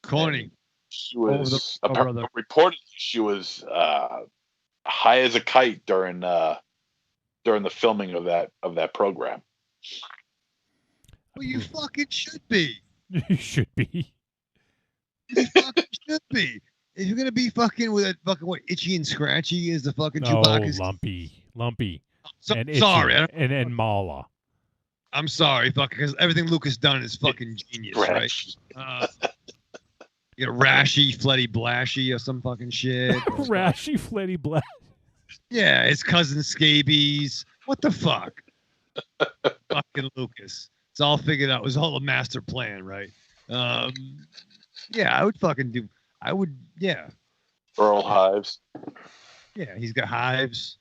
Corny. And she was brother. reportedly she was high as a kite during the filming of that program. Well, you fucking should be. You should be. You fucking should be. If you're gonna be fucking with that fucking what Itchy and Scratchy is the fucking Chewbacca's. Lumpy, and Itchy, Sorry, and Mala. I'm sorry, fucking, because everything Luke has done is fucking genius, right? You got Rashy, Fletty, Blashy, or some fucking shit. Rashy, Fletty, Black. Yeah, his cousin Scabies. What the fuck? Fucking Lucas. It's all figured out. It was all a master plan, right? Yeah, I would fucking do. I would, yeah. Earl Hives. Yeah, he's got hives.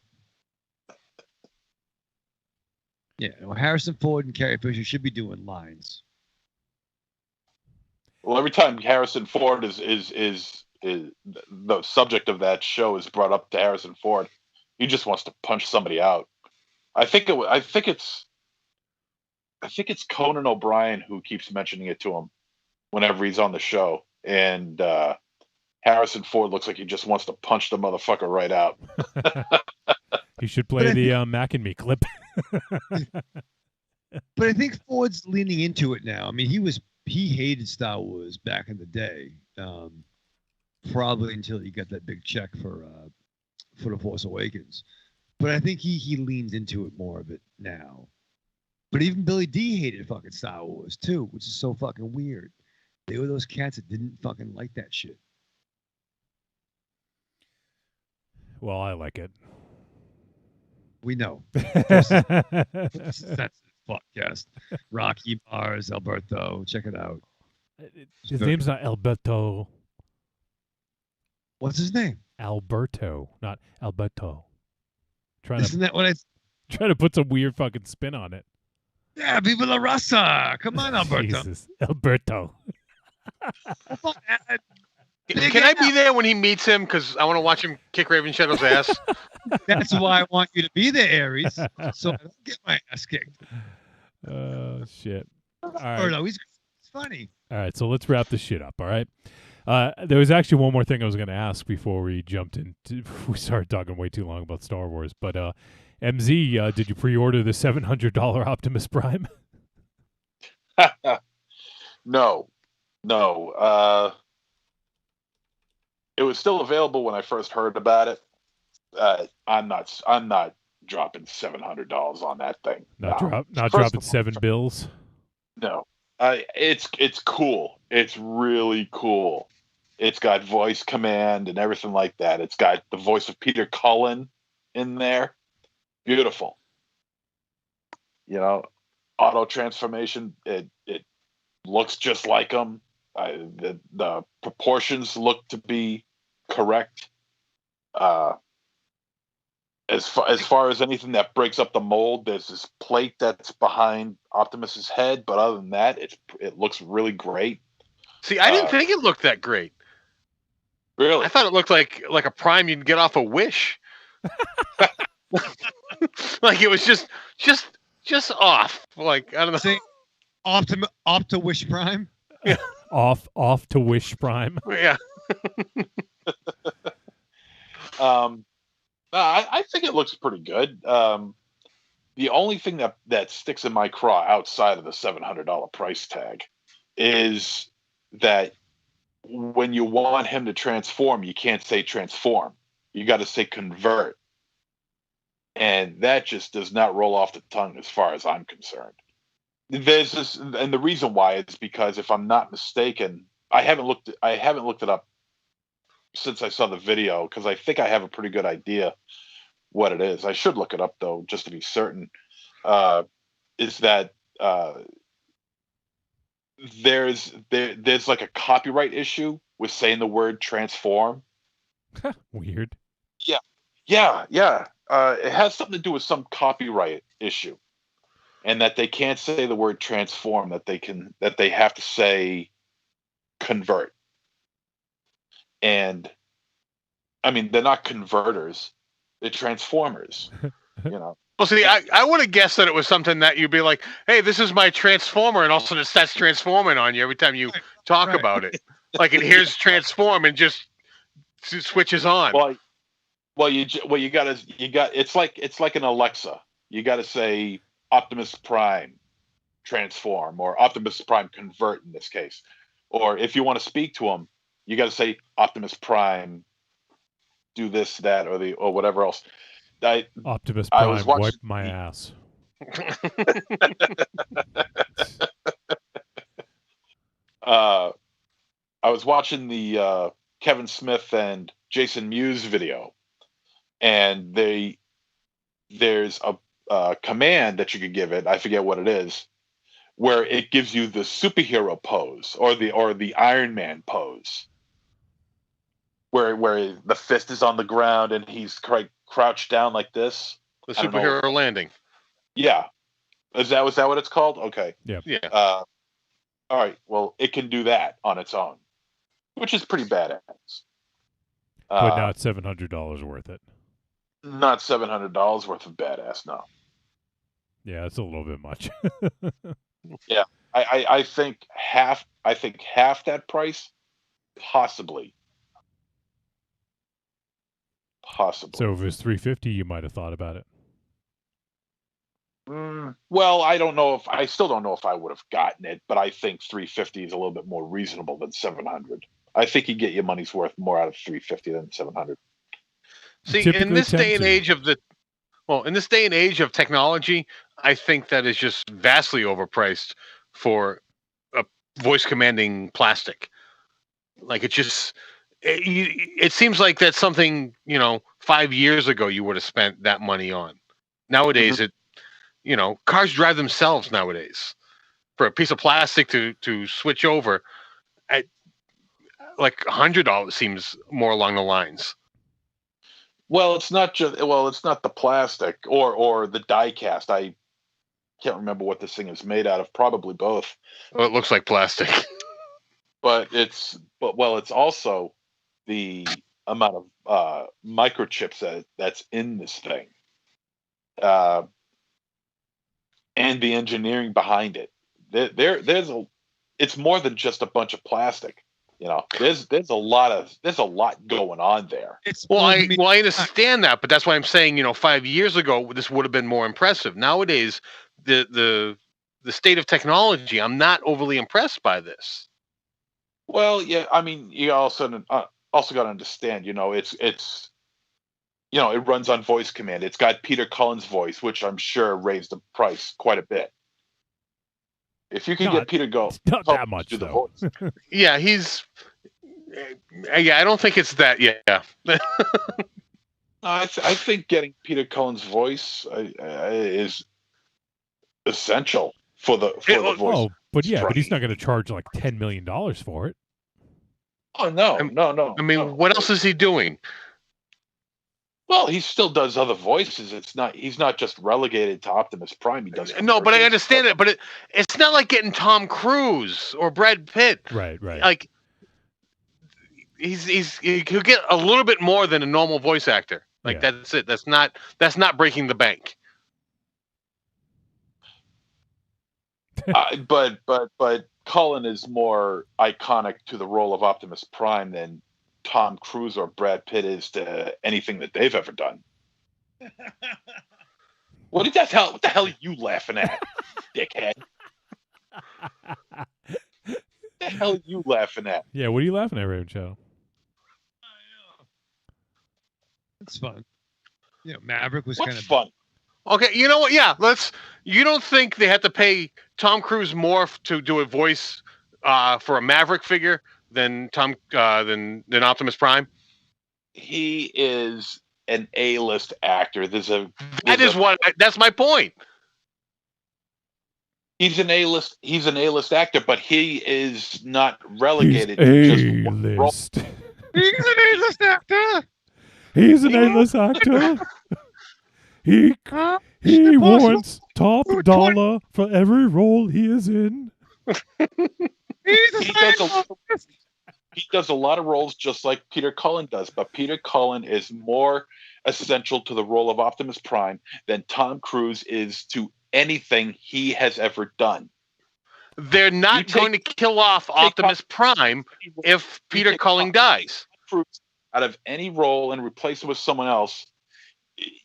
Yeah, well, Harrison Ford and Carrie Fisher should be doing lines. Well, every time Harrison Ford is the subject of that show is brought up to Harrison Ford, he just wants to punch somebody out. I think it's Conan O'Brien who keeps mentioning it to him whenever he's on the show, and Harrison Ford looks like he just wants to punch the motherfucker right out. He should play the Mac and Me clip. But I think Ford's leaning into it now. I mean, he hated Star Wars back in the day, probably until he got that big check for The Force Awakens. But I think he leans into it more of it now. But even Billy D hated fucking Star Wars too, which is so fucking weird. They were those cats that didn't fucking like that shit. Well, I like it. We know. That's the podcast. Rocky Mars, Alberto. Check it out. His name's not Alberto. What's his name? Alberto, not Alberto. Isn't that what I... Trying to put some weird fucking spin on it. Yeah, Viva la Raza. Come on, Alberto. Jesus. Alberto. Come on, Can I be there when he meets him? Because I want to watch him kick Raven Shadow's ass. That's why I want you to be there, Aries, so I don't get my ass kicked. Oh, shit. All right. Alberto, he's funny. All right, so let's wrap this shit up, all right? There was actually one more thing I was going to ask before we we started talking way too long about Star Wars. But MZ, did you pre-order the $700 Optimus Prime? No. It was still available when I first heard about it. I'm not dropping $700 on that thing. Not First dropping of all, $7 bills. No. It's cool. It's really cool. It's got voice command and everything like that. It's got the voice of Peter Cullen in there. Beautiful. You know, auto transformation. It looks just like him. The proportions look to be correct. As far as anything that breaks up the mold, there's this plate that's behind Optimus's head, but other than that, it looks really great. See, I didn't think it looked that great. Really? I thought it looked like a Prime you'd get off a Wish. Like it was just off. Like I don't know. Say Opto Wish Prime. Yeah. Off to Wish Prime. Yeah. I think it looks pretty good. The only thing that sticks in my craw outside of the $700 price tag is that when you want him to transform, you can't say transform. You got to say convert. And that just does not roll off the tongue as far as I'm concerned. There's this, and the reason why is because if I'm not mistaken, I haven't looked it up since I saw the video because I think I have a pretty good idea what it is. I should look it up though, just to be certain. Is that there's like a copyright issue with saying the word transform. Weird. Yeah. It has something to do with some copyright issue, and that they can't say the word transform. That they have to say convert. And I mean, they're not converters; they're transformers. You know. Well, see, I would have guessed that it was something that you'd be like, "Hey, this is my transformer," and all of a sudden it starts transforming on you every time you talk about it. Like it hears transform and just switches on. Well, you got it's like an Alexa. You got to say Optimus Prime transform or Optimus Prime convert in this case. Or if you want to speak to him, you got to say Optimus Prime do this, that, or whatever else. Optimus Prime wipe my ass. I was watching the Kevin Smith and Jason Mewes video, and there's a command that you could give it. I forget what it is, where it gives you the superhero pose or the Iron Man pose, where the fist is on the ground and he's crouched down like this. The superhero landing. Yeah, was that what it's called? Okay. Yeah. All right. Well, it can do that on its own, which is pretty badass. But not $700 worth it. Not $700 worth of badass. No. Yeah, it's a little bit much. Yeah, I think half that price, possibly. So if it was $350, you might have thought about it. Well, I still don't know if I would have gotten it, but I think $350 is a little bit more reasonable than $700. I think you get your money's worth more out of 350 than 700. See, in Typically this day tend and to. age of in this day and age of technology, I think that is just vastly overpriced for a voice commanding plastic. Like it seems like that's something 5 years ago you would have spent that money on. Nowadays, cars drive themselves nowadays. For a piece of plastic to switch over, at like $100 seems more along the lines. Well, it's not the plastic or the die cast. I can't remember what this thing is made out of. Probably both. Well, it looks like plastic. But it's also the amount of microchips that's in this thing, and the engineering behind it. It's more than just a bunch of plastic. There's a lot going on there. I understand that, but that's why I'm saying 5 years ago this would have been more impressive. Nowadays, the state of technology, I'm not overly impressed by this. Well, yeah, I mean, you also got to understand, it runs on voice command. It's got Peter Cullen's voice, which I'm sure raised the price quite a bit. If you can get Peter not that much to the though. voice. Yeah, I don't think it's that. Yeah. I think getting Peter Cullen's voice is essential for the voice. Oh, but he's not going to charge like $10 million for it. Oh no, no. I mean, what else is he doing? Well, he still does other voices. He's not just relegated to Optimus Prime. He does. No, but I understand it. But it's not like getting Tom Cruise or Brad Pitt. Right. Like he'll get a little bit more than a normal voice actor. Like that's it. That's not breaking the bank. But Cullen is more iconic to the role of Optimus Prime than Tom Cruise or Brad Pitt is to anything that they've ever done. What the hell are you laughing at, dickhead? What the hell are you laughing at? Yeah, what are you laughing at, Raven Shadow? It's fun. Maverick was What's kind of fun? Okay, you know what? Yeah, you don't think they had to pay Tom Cruise more to do a voice for a Maverick figure than than Optimus Prime? He is an A-list actor. That's my point. He's an A-list actor, but he is not relegated to just one role. He's an A-list actor. He's an A-list actor. He wants top dollar for every role he is in. He does a lot of roles just like Peter Cullen does, but Peter Cullen is more essential to the role of Optimus Prime than Tom Cruise is to anything he has ever done. They're not going to kill off Optimus Prime if Peter Cullen dies. Out of any role and replace it with someone else,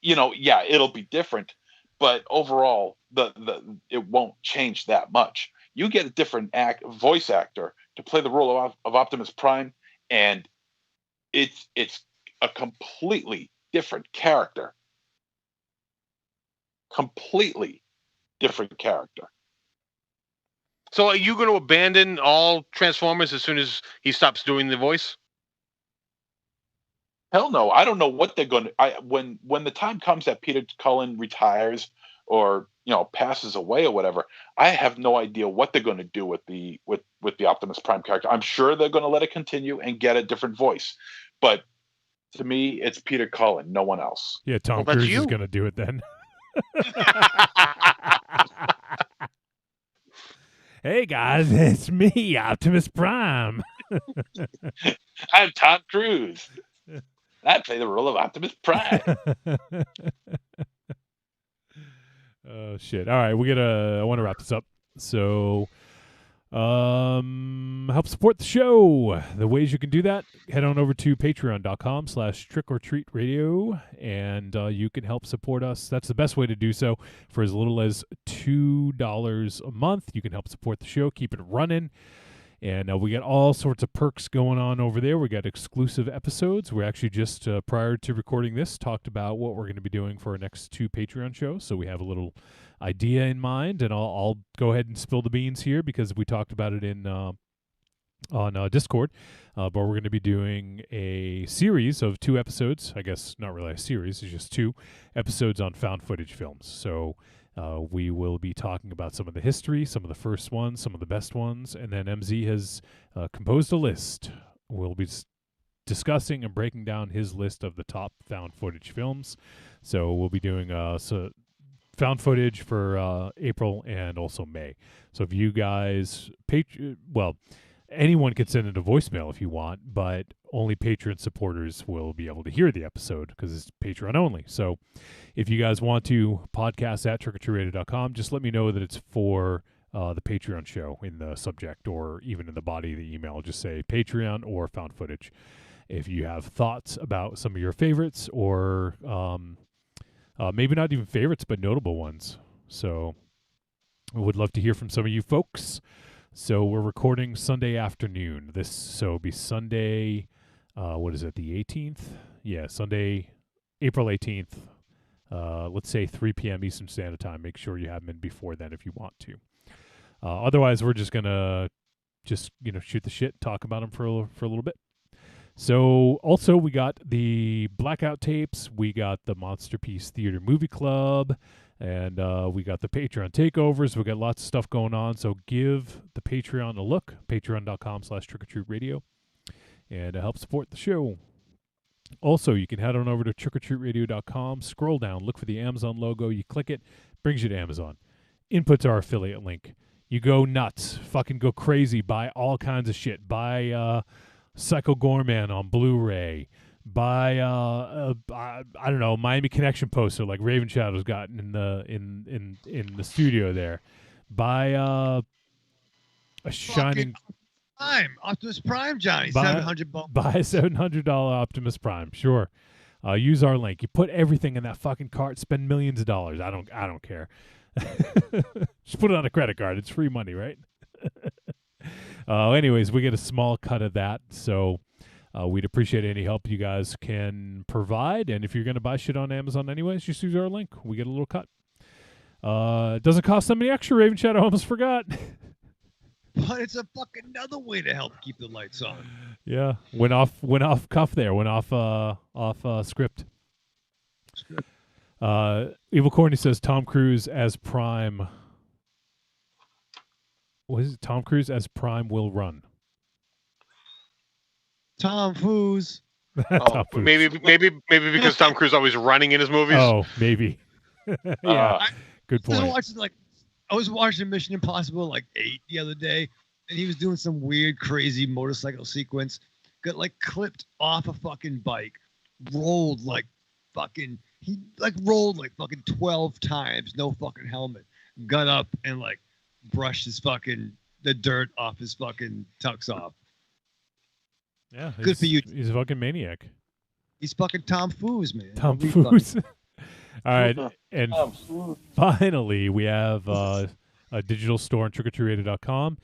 it'll be different, but overall, it won't change that much. You get a different voice actor to play the role of Optimus Prime, and it's a completely different character. Completely different character. So are you going to abandon all Transformers as soon as he stops doing the voice? Hell no. I don't know what they're going to... When the time comes that Peter Cullen retires or passes away or whatever, I have no idea what they're going to do with the Optimus Prime character. I'm sure they're going to let it continue and get a different voice, but to me, it's Peter Cullen, no one else. Yeah, Tom Cruise is going to do it then. Hey guys, it's me, Optimus Prime. I'm Tom Cruise. I play the role of Optimus Prime. Oh shit! All right, I want to wrap this up. So, help support the show. The ways you can do that: head on over to patreon.com/trickortreatradio, and you can help support us. That's the best way to do so. For as little as $2 a month, you can help support the show, keep it running. And we got all sorts of perks going on over there. We got exclusive episodes. We're actually just, prior to recording this, talked about what we're going to be doing for our next 2 Patreon shows. So we have a little idea in mind, and I'll go ahead and spill the beans here because we talked about it on Discord. But we're going to be doing a series of 2 episodes. I guess not really a series. It's just 2 episodes on found footage films. So we will be talking about some of the history, some of the first ones, some of the best ones, and then MZ has composed a list. We'll be discussing and breaking down his list of the top found footage films. So we'll be doing found footage for April and also May. So if you guys, anyone can send in a voicemail if you want, but only Patreon supporters will be able to hear the episode because it's Patreon only. So if you guys want to podcast at trickortreatradio.com, just let me know that it's for the Patreon show in the subject or even in the body of the email. Just say Patreon or found footage. If you have thoughts about some of your favorites or maybe not even favorites, but notable ones. So I would love to hear from some of you folks. So we're recording Sunday afternoon. So it'll be Sunday, what is it, the 18th? Yeah, Sunday, April 18th. Let's say 3 p.m. Eastern Standard Time. Make sure you have them in before then if you want to. Otherwise, we're just going to shoot the shit, talk about them for a little bit. So also we got the Blackout tapes. We got the Monster Piece Theater Movie Club. And we got the Patreon takeovers. We got lots of stuff going on. So give the Patreon a look. Patreon.com/trickortreatradio. And help support the show. Also, you can head on over to trickortreatradio.com. Scroll down. Look for the Amazon logo. You click it. Brings you to Amazon. Input's our affiliate link. You go nuts. Fucking go crazy. Buy all kinds of shit. Buy Psycho Gorman on Blu-ray. Buy I don't know, Miami Connection poster like Raven Shadow's gotten in the studio there. Buy a Shining Optimus Prime, Johnny. Buy $700. Buy a $700 Optimus Prime. Sure. Use our link. You put everything in that fucking cart. Spend millions of dollars. I don't care. Just put it on a credit card. It's free money, right? Anyways, we get a small cut of that. So we'd appreciate any help you guys can provide. And if you're going to buy shit on Amazon anyways, just use our link. We get a little cut. It doesn't cost them any extra. Raven Shadow almost forgot. But it's a fucking another way to help keep the lights on. Yeah, went off cuff there. Went off script. Evil Corny says Tom Cruise as Prime. What is it? Tom Cruise as Prime will run. Tom Foos. Tom Foos. Maybe because Tom Cruise always running in his movies. Oh, maybe. Yeah, good point. I was watching Mission Impossible 8 the other day, and he was doing some weird, crazy motorcycle sequence. Got clipped off a fucking bike, rolled he rolled 12 times, no fucking helmet. Got up and brushed the dirt off his fucking tux off. Yeah, good for you. He's a fucking maniac. He's fucking Tom Foos, man. Tom Foos. All right, and finally, we have a digital store on trickortreatradio.com.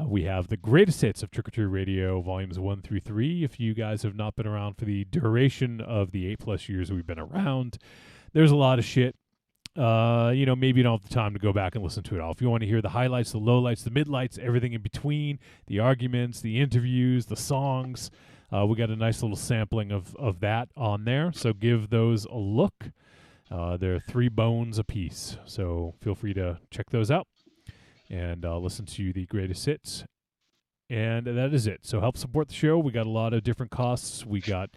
We have the greatest hits of Trick or Treat Radio, volumes 1 through 3. If you guys have not been around for the duration of the 8+ years we've been around, there's a lot of shit. Maybe you don't have the time to go back and listen to it all. If you want to hear the highlights, the lowlights, the midlights, everything in between, the arguments, the interviews, the songs, we got a nice little sampling of that on there. So give those a look. They're $3 a piece, so feel free to check those out and listen to the greatest hits. And that is it. So help support the show. We got a lot of different costs. We got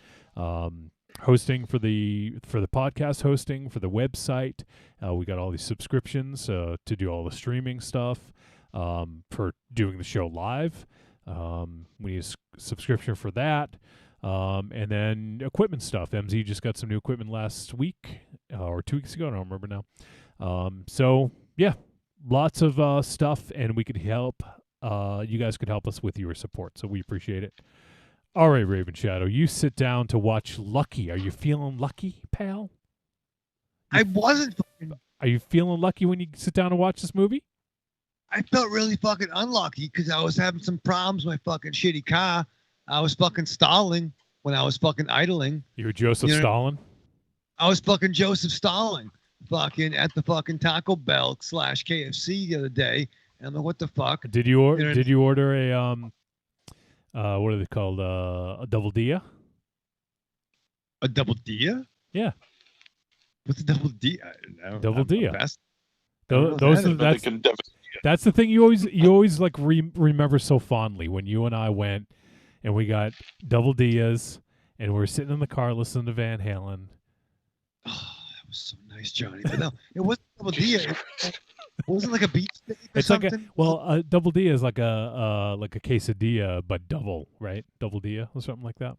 hosting for the podcast hosting for the website. We got all these subscriptions to do all the streaming stuff for doing the show live. We use subscription for that. And then equipment stuff. MZ just got some new equipment last week or 2 weeks ago. I don't remember now. So yeah, lots of stuff, and we could help. You guys could help us with your support, so we appreciate it. All right, Raven Shadow, you sit down to watch Lucky. Are you feeling lucky, pal? I wasn't. Are you feeling lucky when you sit down to watch this movie? I felt really fucking unlucky because I was having some problems with my fucking shitty car. I was fucking stalling when I was fucking idling. You were Joseph You know- Stalin? I was fucking Joseph Stalin, fucking at the fucking Taco Bell / KFC the other day. And I'm like, what the fuck? Did you You know- did you order a what are they called? A double dia? A double dia? Yeah. What's a double dia? Double dia. Best. Those are, They can definitely- that's the thing you always like remember so fondly when you and I went and we got double dias and we were sitting in the car listening to Van Halen. Oh, that was so nice, Johnny. But no, it wasn't double dia. It wasn't like a beef steak or It's like something. a double dia is like a quesadilla but double, right? Double dia or something like that.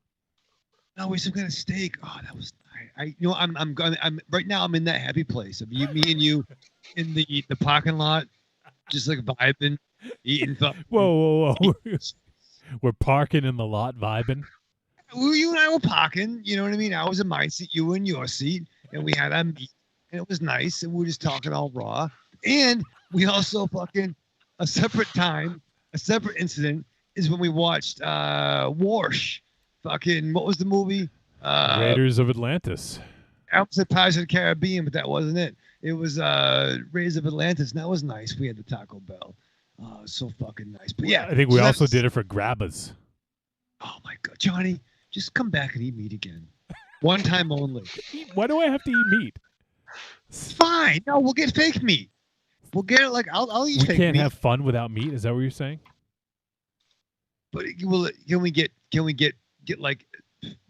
No, we some kind of steak. Oh, that was. I'm right now. I'm in that happy place of me and you in the parking lot, just like vibing, eating. Whoa. We're parking in the lot vibing. You and I were parking. You know what I mean? I was in my seat, you were in your seat, and we had our meat, and it was nice, and we were just talking all raw. And we also fucking a separate incident is when we watched Warsh. Fucking what was the movie? Raiders of Atlantis. I almost said Pirates of the Caribbean, but that wasn't it. It was Raiders of Atlantis, and that was nice. We had the Taco Bell. Oh, so fucking nice. But yeah, I think we so also that's- did it for Grabbas. Oh my god, Johnny, just come back and eat meat again. One time only. Why do I have to eat meat? Fine. No, we'll get fake meat. We'll get it like I'll eat We fake can't meat. have fun without meat. Is that what you're saying? But can we get like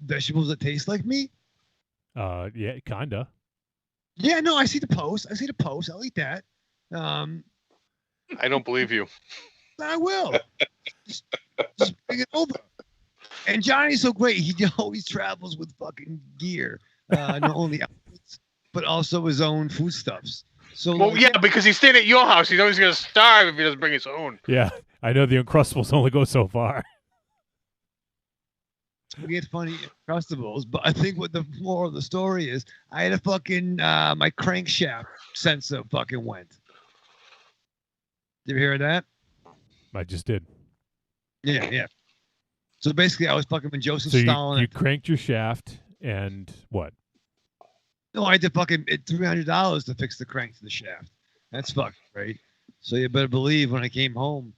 vegetables that taste like meat? Yeah, kinda. Yeah, no, I see the post. I'll eat that. I don't believe you. I will. just bring it over. And Johnny's so great. He always travels with fucking gear, not only outfits, but also his own foodstuffs. So, Well, like, yeah, because he's staying at your house. He's always going to starve if he doesn't bring his own. Yeah, I know the Uncrustables only go so far. we get funny Uncrustables, but I think what the moral of the story is, I had a fucking my crankshaft sensor fucking went. Did you hear that? I just did. Yeah. So basically, I was fucking with Joseph So Stalin. you cranked your shaft and what? No, I had to fucking $300 to fix the crank to the shaft. That's fucking great. So you better believe when I came home,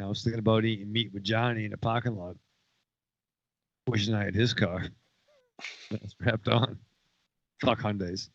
I was thinking about eating meat with Johnny in the parking lot. Wishing I had his car. That's strapped on. Fuck Hyundais.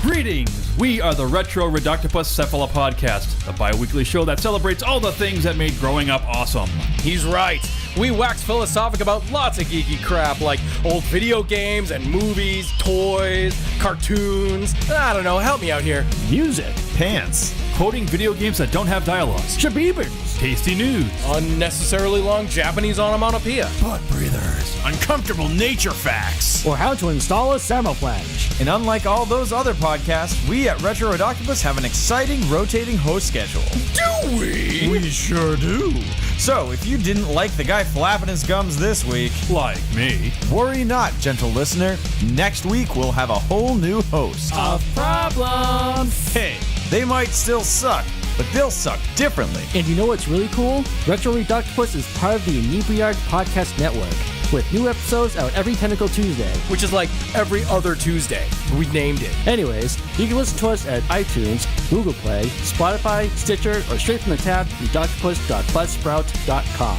Greetings! We are the Retro Reductopus Cephala Podcast, a bi-weekly show that celebrates all the things that made growing up awesome. He's right. We wax philosophic about lots of geeky crap like old video games and movies, toys, cartoons. I don't know, help me out here. Music, pants, quoting video games that don't have dialogues, shabibers, tasty news, Unnecessarily long Japanese onomatopoeia. butt breathers, uncomfortable nature facts. or how to install a thermoflange. And unlike all those other podcasts, we at Retro Redoctopus have an exciting rotating host schedule. Do we? We sure do. So, if you didn't like the guy flapping his gums this week, Like me. worry not, gentle listener. Next week we'll have a whole new host. Of problems. Hey, they might still suck, but they'll suck differently. And you know what's really cool? Retro Reductopus is part of the Inebriard Podcast Network, with new episodes out every Tentacle Tuesday. Which is like every other Tuesday. We named it. Anyways, you can listen to us at iTunes, Google Play, Spotify, Stitcher, or straight from the tab reductopus.buzzsprout.com.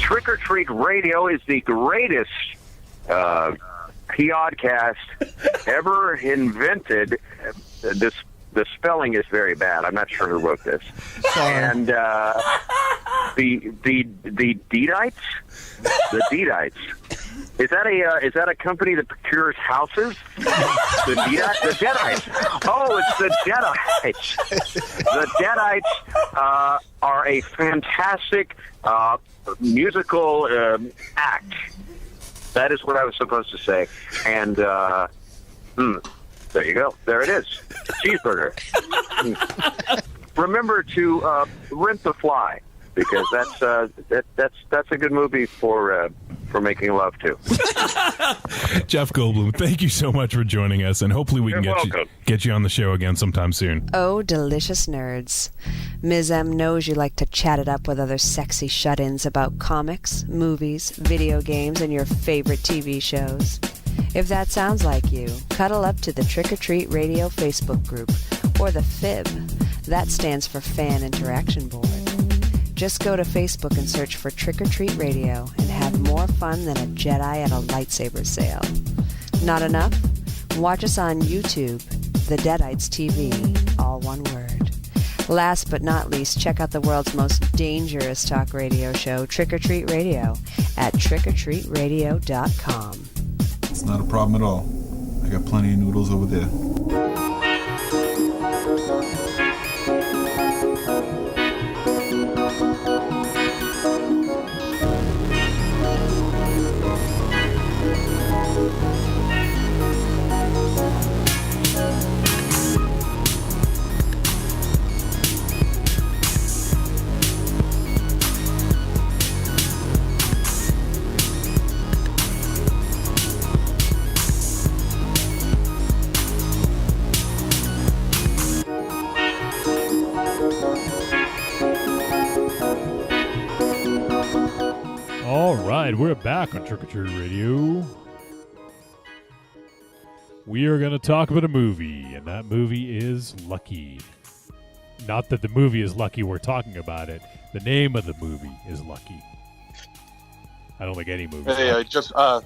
Trick or Treat Radio is the greatest podcast ever invented. The spelling is very bad. I'm not sure who wrote this. And the Deedites, is that a company that procures houses? The Deadites. Oh, it's the Deadites. The Deadites are a fantastic musical act. That is what I was supposed to say. And there you go. There it is. Cheeseburger. Remember to rent The Fly, because that's a good movie for for making love to. Jeff Goldblum, thank you so much for joining us, and hopefully we can get you on the show again sometime soon. Oh, delicious nerds. Ms. M knows you like to chat it up with other sexy shut-ins about comics, movies, video games, and your favorite TV shows. If that sounds like you, cuddle up to the Trick or Treat Radio Facebook group, or the FIB. That stands for Fan Interaction Board. Just go to Facebook and search for Trick or Treat Radio and have more fun than a Jedi at a lightsaber sale. Not enough? Watch us on YouTube, The Deadites TV, all one word. Last but not least, check out the world's most dangerous talk radio show, Trick or Treat Radio, at trickortreatradio.com. It's not a problem at all. I got plenty of noodles over there. All right, we're back on Trick or Treat Radio. We are going to talk about a movie, and that movie is Lucky. Not that the movie is Lucky, we're talking about it. The name of the movie is Lucky. I don't think any movie. Hey, I just want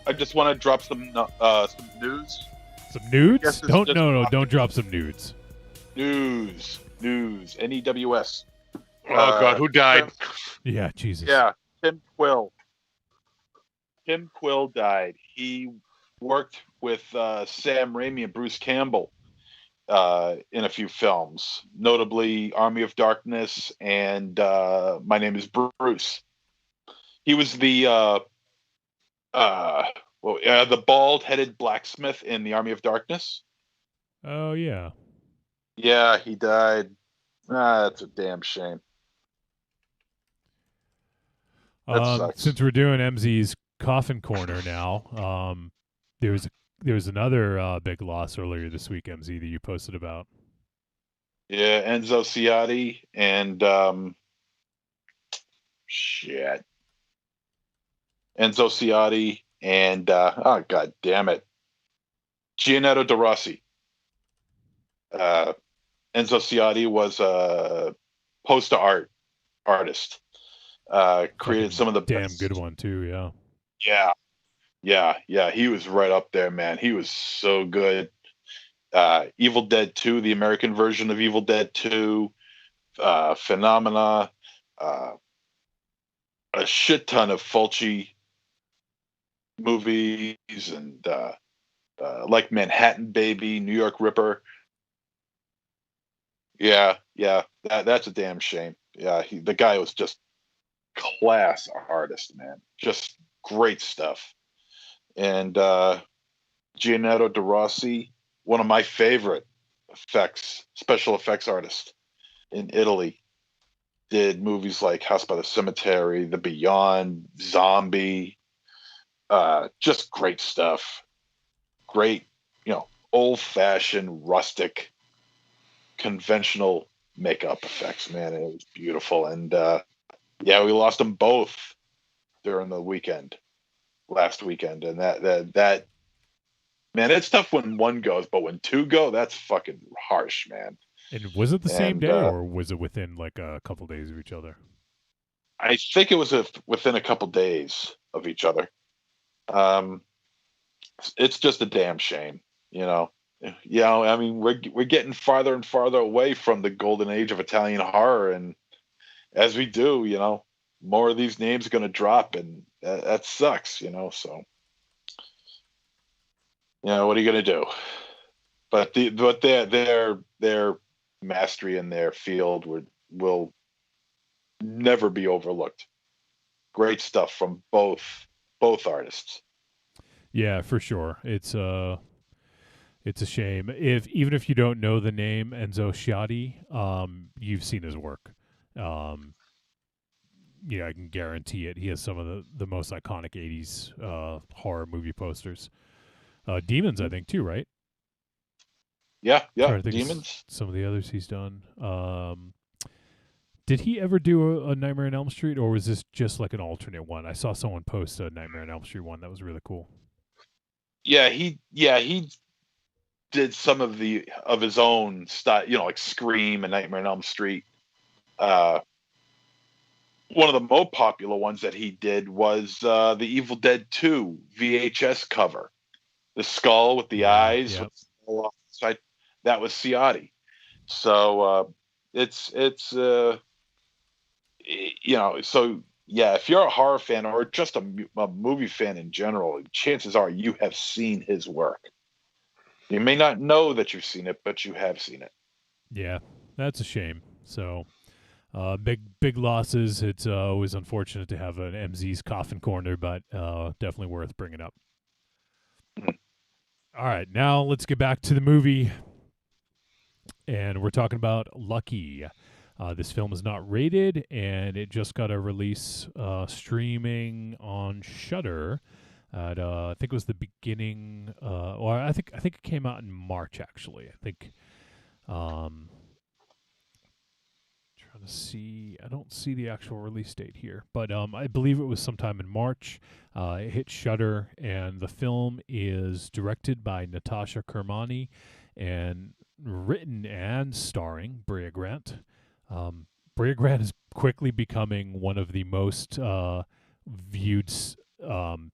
to drop some news. Some nudes? Don't drop some nudes. News. NEWS. Oh God, who died? Yeah, Jesus. Yeah, Tim Quill. Tim Quill died. He worked with Sam Raimi and Bruce Campbell in a few films, notably Army of Darkness and My Name is Bruce. He was the bald-headed blacksmith in the Army of Darkness. Oh, yeah. Yeah, he died. That's a damn shame. That sucks. Since we're doing MZ's Coffin Corner now, there was another big loss earlier this week, MZ, that you posted about. Yeah, Enzo Ciotti and Enzo Ciotti and oh god damn it, Gianetto De Rossi. Enzo Ciotti was a poster artist. Created some of the damn best. Good one too. Yeah. He was right up there, man. He was so good. Evil Dead 2, the American version of Evil Dead 2, Phenomena, a shit ton of Fulci movies, and like Manhattan Baby, New York Ripper. Yeah, that's a damn shame. Yeah, the guy was just class artist, man. Just great stuff. And Gianetto De Rossi, one of my favorite special effects artists in Italy, did movies like House by the Cemetery, The Beyond, Zombie. Just great stuff. Great, old-fashioned, rustic, conventional makeup effects, man. It was beautiful. And we lost them both during the last weekend. And that man, it's tough when one goes, but when two go, that's fucking harsh, man. And was it the same day, or was it within like a couple days of each other? I think it was within a couple days of each other. It's just a damn shame, I mean, we're getting farther and farther away from the golden age of Italian horror, and as we do, more of these names are going to drop, and that sucks, So, what are you going to do? But their mastery in their field will never be overlooked. Great stuff from both artists. Yeah, for sure. It's a shame. Even if you don't know the name Enzo Ciotti, you've seen his work. I can guarantee it. He has some of the most iconic 80s horror movie posters. Demons, I think, too, right? Yeah, Trying to think Demons. some of the others he's done. Did he ever do a Nightmare on Elm Street, or was this just like an alternate one? I saw someone post a Nightmare on Elm Street one that was really cool. Yeah, he did some of his own style, like Scream and Nightmare on Elm Street. One of the most popular ones that he did was the Evil Dead 2 VHS cover. The skull with the eyes. Yep. With the skull off the side. That was Ciotti. So it's so yeah, if you're a horror fan or just a movie fan in general, chances are you have seen his work. You may not know that you've seen it, but you have seen it. Yeah, that's a shame. So, big losses. It's always unfortunate to have an MZ's coffin corner, but definitely worth bringing up. All right, now let's get back to the movie, and we're talking about Lucky. This film is not rated, and it just got a release streaming on Shudder. At I think it was the beginning, or I think it came out in March. Actually, I think. Trying to see, I don't see the actual release date here, but I believe it was sometime in March. It hit Shudder, and the film is directed by Natasha Kermani, and written and starring Brea Grant. Brea Grant is quickly becoming one of the most viewed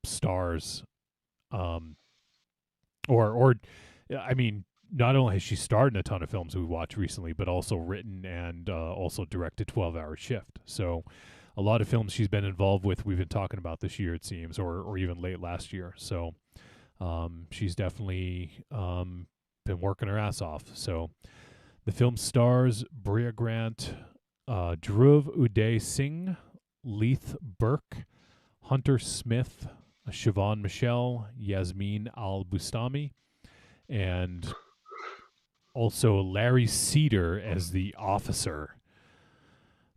stars, I mean, not only has she starred in a ton of films we watched recently, but also written and also directed 12-Hour Shift. So a lot of films she's been involved with, we've been talking about this year, it seems, or even late last year. So she's definitely been working her ass off. So the film stars Brea Grant, Dhruv Uday Singh, Leith Burke, Hunter Smith, Siobhan Michelle, Yasmin Al-Bustami, and also Larry Cedar as the officer.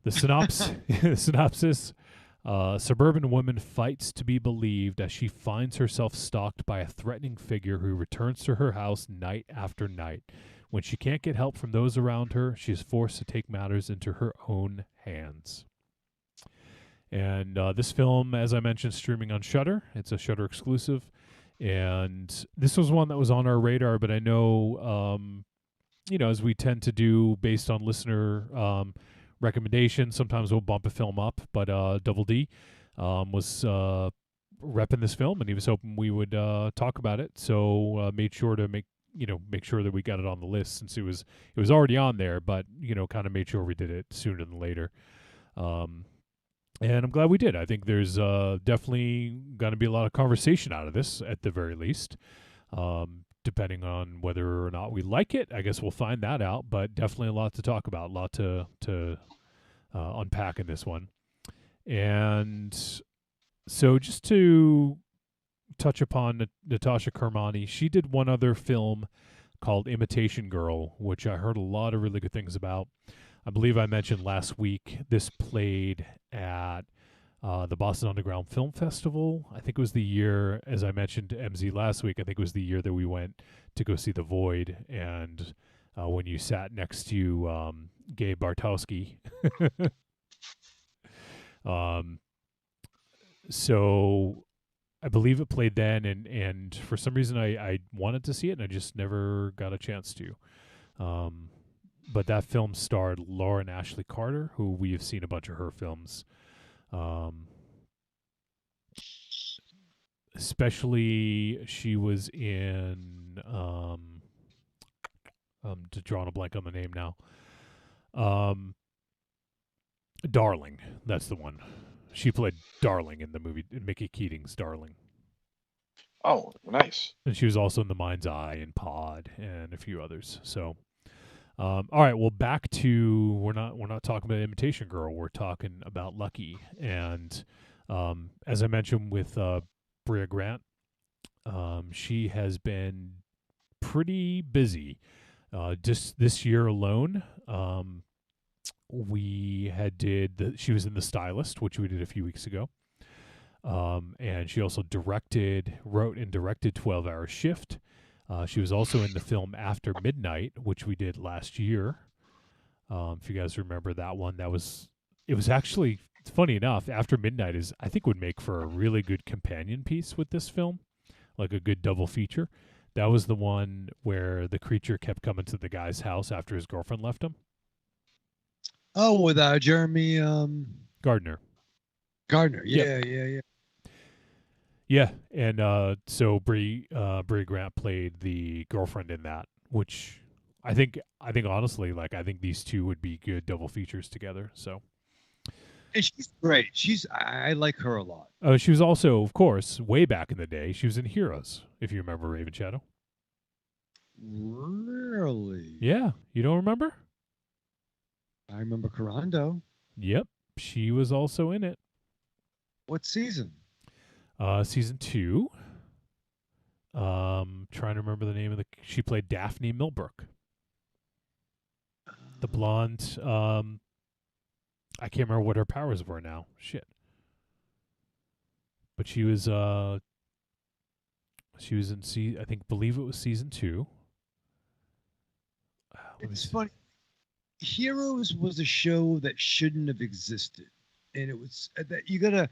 The synopsis, suburban woman fights to be believed as she finds herself stalked by a threatening figure who returns to her house night after night. When she can't get help from those around her, she is forced to take matters into her own hands. And this film, as I mentioned, streaming on Shudder. It's a Shudder exclusive. And this was one that was on our radar, but I know, as we tend to do based on listener recommendations, sometimes we'll bump a film up. But Double D was repping this film, and he was hoping we would talk about it. So made sure to make sure that we got it on the list, since it was already on there, but kind of made sure we did it sooner than later. And I'm glad we did. I think there's definitely going to be a lot of conversation out of this, at the very least. Depending on whether or not we like it, I guess we'll find that out. But definitely a lot to talk about, a lot to unpack in this one. And so just to touch upon Natasha Kermani, she did one other film called Imitation Girl, which I heard a lot of really good things about. I believe I mentioned last week this played at the Boston Underground Film Festival. I think it was the year, as I mentioned to MZ last week, I think it was the year that we went to go see The Void, and when you sat next to Gabe Bartowski. So I believe it played then, and for some reason I wanted to see it, and I just never got a chance to. But that film starred Lauren Ashley Carter, who we have seen a bunch of her films. Especially, she was in, to draw a blank on the name now. Darling, that's the one. She played Darling in the movie, in Mickey Keating's Darling. Oh, nice. And she was also in The Mind's Eye and Pod and a few others. So, all right, well, back to we're not talking about Imitation Girl. We're talking about Lucky. And as I mentioned with Brea Grant, she has been pretty busy just this year alone. she was in The Stylist, which we did a few weeks ago. And she also wrote and directed 12-Hour Shift. She was also in the film After Midnight, which we did last year. If you guys remember that one, it was actually, funny enough, After Midnight I think would make for a really good companion piece with this film, like a good double feature. That was the one where the creature kept coming to the guy's house after his girlfriend left him. Oh, with Jeremy Gardner. Yeah. Yeah, and so Bree Grant played the girlfriend in that, which I think honestly, like, I think these two would be good double features together. So, and she's great. I like her a lot. She was also, of course, way back in the day, she was in Heroes, if you remember Raven Shadow. Really? Yeah, you don't remember? I remember Corando. Yep, she was also in it. What season? Season 2. Trying to remember the name of she played Daphne Milbrook. The blonde, I can't remember what her powers were now. Shit. But she was in believe it was season 2. It's funny. Heroes was a show that shouldn't have existed. And it was that you gotta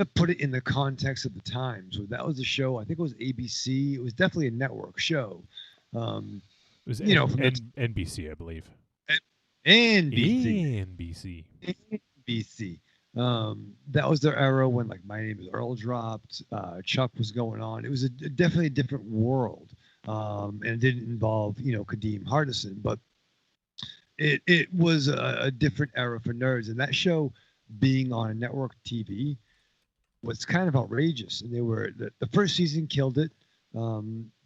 put it in the context of the times. That was a show. I think it was ABC. It was definitely a network show. It was NBC, I believe. NBC. That was their era when, like, My Name Is Earl dropped. Chuck was going on. It was definitely a different world, and it didn't involve Kadeem Hardison, but it was a different era for nerds. And that show, being on network TV, was kind of outrageous. And the first season killed it,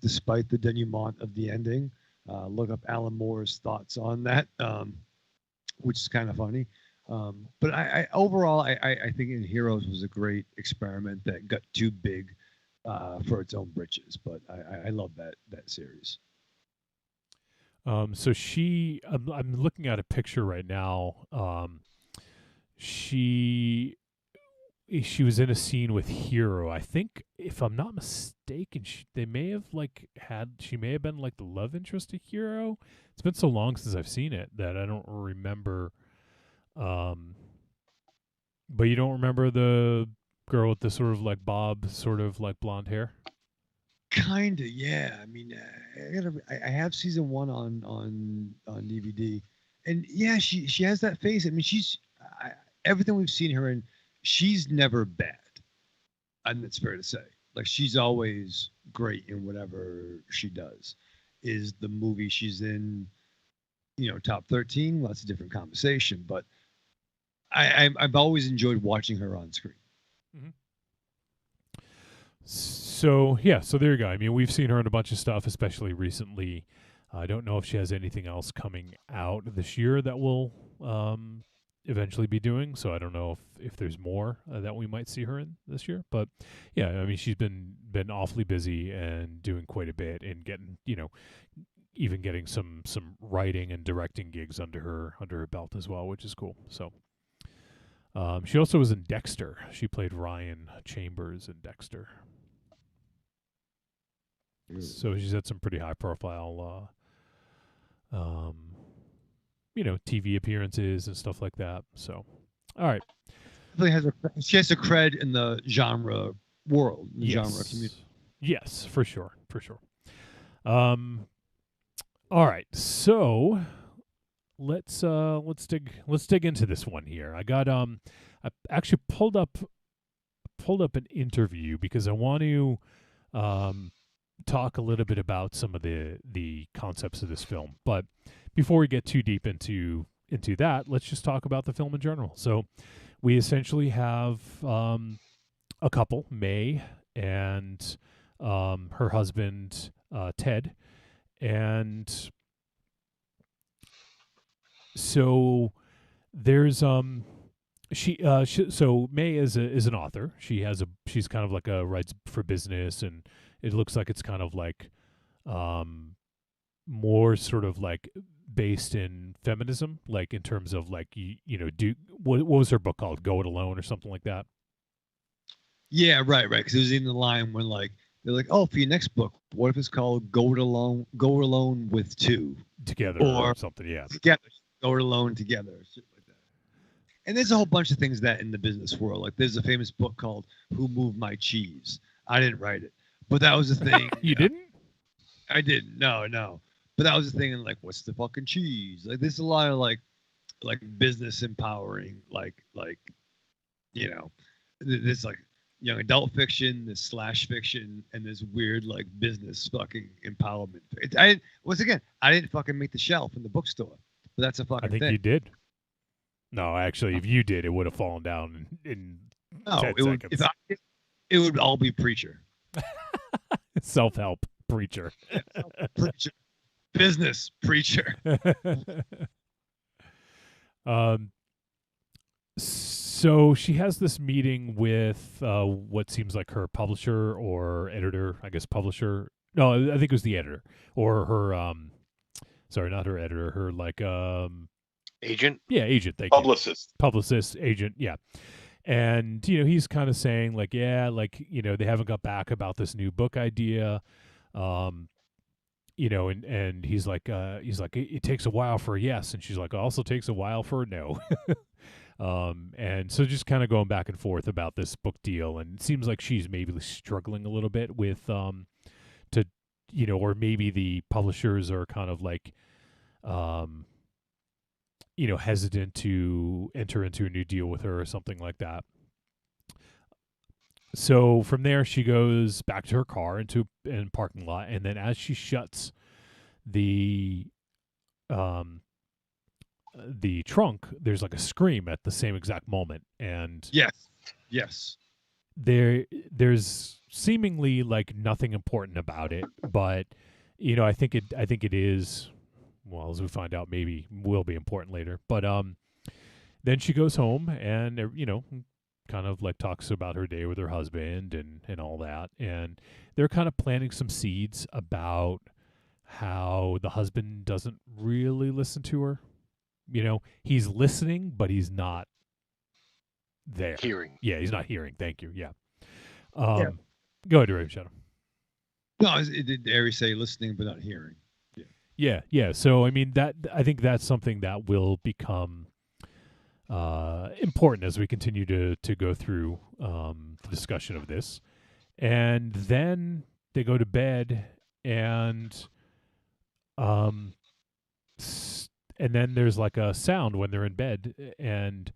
despite the denouement of the ending. Look up Alan Moore's thoughts on that, which is kind of funny. But I overall think In Heroes was a great experiment that got too big for its own britches. But I love that series. So I'm looking at a picture right now. She was in a scene with Hero. I think, if I'm not mistaken, she may have been like the love interest of Hero. It's been so long since I've seen it that I don't remember. But you don't remember the girl with the sort of like bob, sort of like blonde hair? Kinda, yeah. I mean, I have season 1 on DVD, and yeah, she has that face. I mean, everything we've seen her in, she's never bad, and it's fair to say. Like, she's always great in whatever she does. Is the movie she's in, top 13? Well, that's a different conversation. But I've always enjoyed watching her on screen. Mm-hmm. So there you go. I mean, we've seen her in a bunch of stuff, especially recently. I don't know if she has anything else coming out this year that we'll eventually be doing. So I don't know if there's more that we might see her in this year. But yeah, I mean, she's been awfully busy and doing quite a bit, and getting even getting some writing and directing gigs under her belt as well, which is cool. So. She also was in Dexter. She played Ryan Chambers in Dexter. So she's had some pretty high profile, TV appearances and stuff like that. So, all right. She has a cred in the genre world, genre community. Yes, for sure. All right. So let's dig into this one here. I got I actually pulled up an interview because I want to talk a little bit about some of the concepts of this film. But before we get too deep into that, let's just talk about the film in general. So we essentially have a couple, May and her husband Ted, and so there's so May is an author. She's kind of like writes for business, and it looks like it's kind of like more sort of like based in feminism, like in terms of like what was her book called? Go It Alone or something like that. Yeah, right. Because it was in the line when like they're like, oh, for your next book, what if it's called Go It Alone with two together or something? Yeah, together, Go It Alone together, shit like that. And there's a whole bunch of things that in the business world, like there's a famous book called Who Moved My Cheese. I didn't write it, but that was the thing. You didn't? I didn't. No. But that was the thing. And like, what's the fucking cheese? Like, there's a lot of like business empowering, there's like young adult fiction, there's slash fiction, and there's weird like business fucking empowerment. I didn't fucking make the shelf in the bookstore, but that's a fucking I think thing. you did. No, actually, if you did, it would have fallen down in 10 seconds. It would all be preacher. Self-help preacher. Preacher. Business preacher. So she has this meeting with what seems like her publisher or editor, I guess publisher. No, I think it was the editor or her. Sorry, not her editor. Her like agent. Yeah, agent. Publicist, agent. Yeah. And he's kind of saying like, yeah, like they haven't got back about this new book idea. And he's like it takes a while for a yes, and she's like, it also takes a while for a no. And so just kind of going back and forth about this book deal, and it seems like she's maybe struggling a little bit with or maybe the publishers are kind of like hesitant to enter into a new deal with her or something like that. So from there, she goes back to her car in parking lot, and then as she shuts the trunk, there's like a scream at the same exact moment, and yes, there's seemingly like nothing important about it, but I think it is. Well, as we find out, maybe will be important later. But then she goes home and kind of like talks about her day with her husband and all that, and they're kind of planting some seeds about how the husband doesn't really listen to her. He's listening, but he's not there. Hearing. Yeah, he's not hearing. Thank you. Yeah. Go ahead, Raven Shadow. No, did Aries say listening but not hearing? Yeah. So I mean I think that's something that will become important as we continue to go through the discussion of this. And then they go to bed, and then there's like a sound when they're in bed, and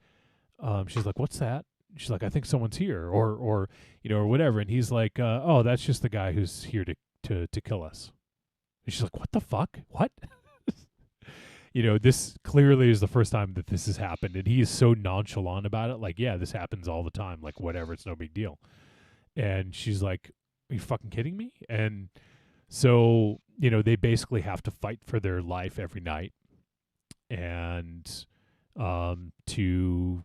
she's like, "What's that?" She's like, "I think someone's here," or whatever. And he's like, "Oh, that's just the guy who's here to kill us." And she's like, "What the fuck? What?" This clearly is the first time that this has happened, and he is so nonchalant about it. Like, yeah, this happens all the time. Like, whatever, it's no big deal. And she's like, "Are you fucking kidding me?" And so, they basically have to fight for their life every night, and to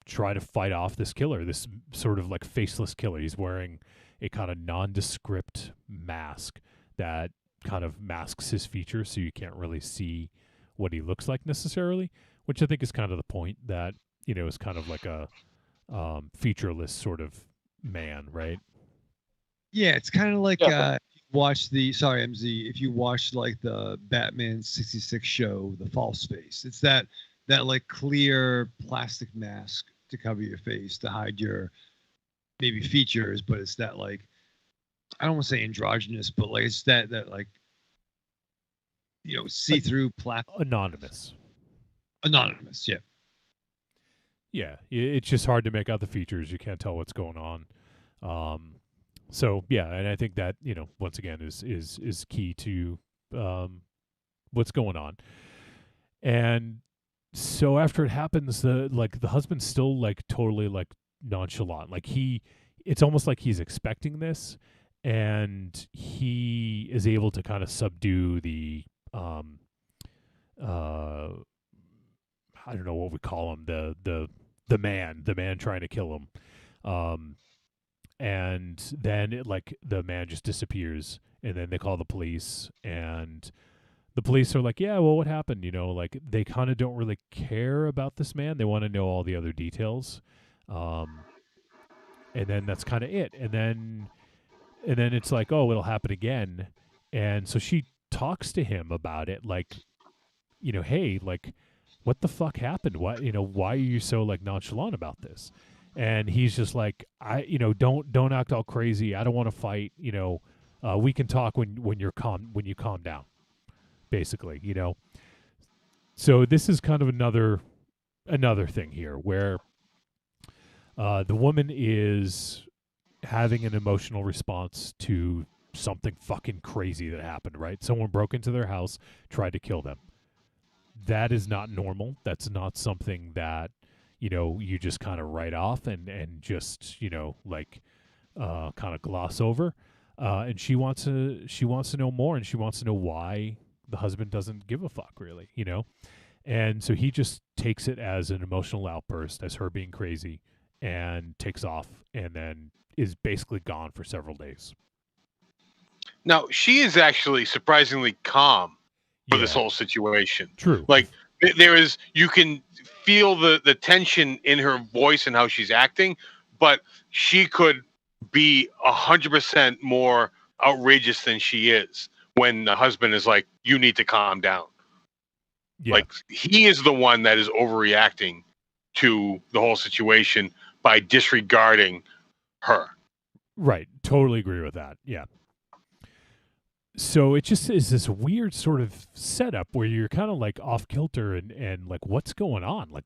try to fight off this killer, this sort of like faceless killer. He's wearing a kind of nondescript mask that kind of masks his features, so you can't really see what he looks like necessarily, which I think is kind of the point, that is kind of like a featureless sort of man, right? Yeah, it's kind of like if you watch like the Batman 66 show, The False Face, it's that like clear plastic mask to cover your face to hide your maybe features, but it's that like, I don't want to say androgynous, but like it's that like see-through plastic. Anonymous, yeah. Yeah, it's just hard to make out the features. You can't tell what's going on. So yeah, and I think that once again is key to what's going on. And so after it happens, the husband's still like totally like nonchalant. Like it's almost like he's expecting this, and he is able to kind of subdue the I don't know what we call him, the man trying to kill him. And then the man just disappears, and then they call the police, and the police are like, yeah, well, what happened? You know, like they kind of don't really care about this man. They want to know all the other details. And then that's kind of it. And then it's like, oh, it'll happen again. And so she talks to him about it, like, you know, hey, like, what the fuck happened? Why are you so like nonchalant about this? And he's just like, don't act all crazy. I don't want to fight. You know, we can talk when you calm down, basically, you know. So this is kind of another thing here where the woman is having an emotional response to something fucking crazy that happened, right? Someone broke into their house, tried to kill them. That is not normal. That's not something that, you know, you just kind of write off and just, you know, like kind of gloss over. And she wants to know more, and she wants to know why the husband doesn't give a fuck, really, you know? And so he just takes it as an emotional outburst, as her being crazy, and takes off, and then is basically gone for several days. Now, she is actually surprisingly calm for this whole situation. True. Like, you can feel the tension in her voice and how she's acting, but she could be 100% more outrageous than she is when the husband is like, you need to calm down. Yeah. Like, he is the one that is overreacting to the whole situation by disregarding her. Right. Totally agree with that. Yeah. So it just is this weird sort of setup where you're kind of like off kilter and like, what's going on? Like,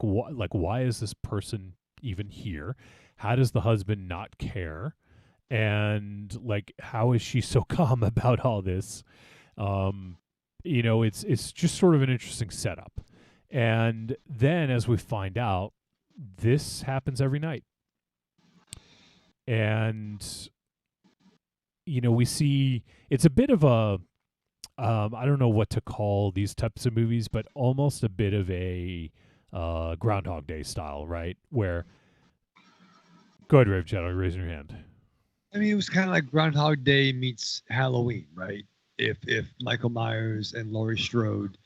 why is this person even here? How does the husband not care? And like, how is she so calm about all this? You know, it's just sort of an interesting setup. And then as we find out, this happens every night. And, you know, we see it's a bit of a, I don't know what to call these types of movies, but almost a bit of a Groundhog Day style, right? Where, go ahead, Rave Shadow, raise your hand. I mean, it was kind of like Groundhog Day meets Halloween, right? If Michael Myers and Laurie Strode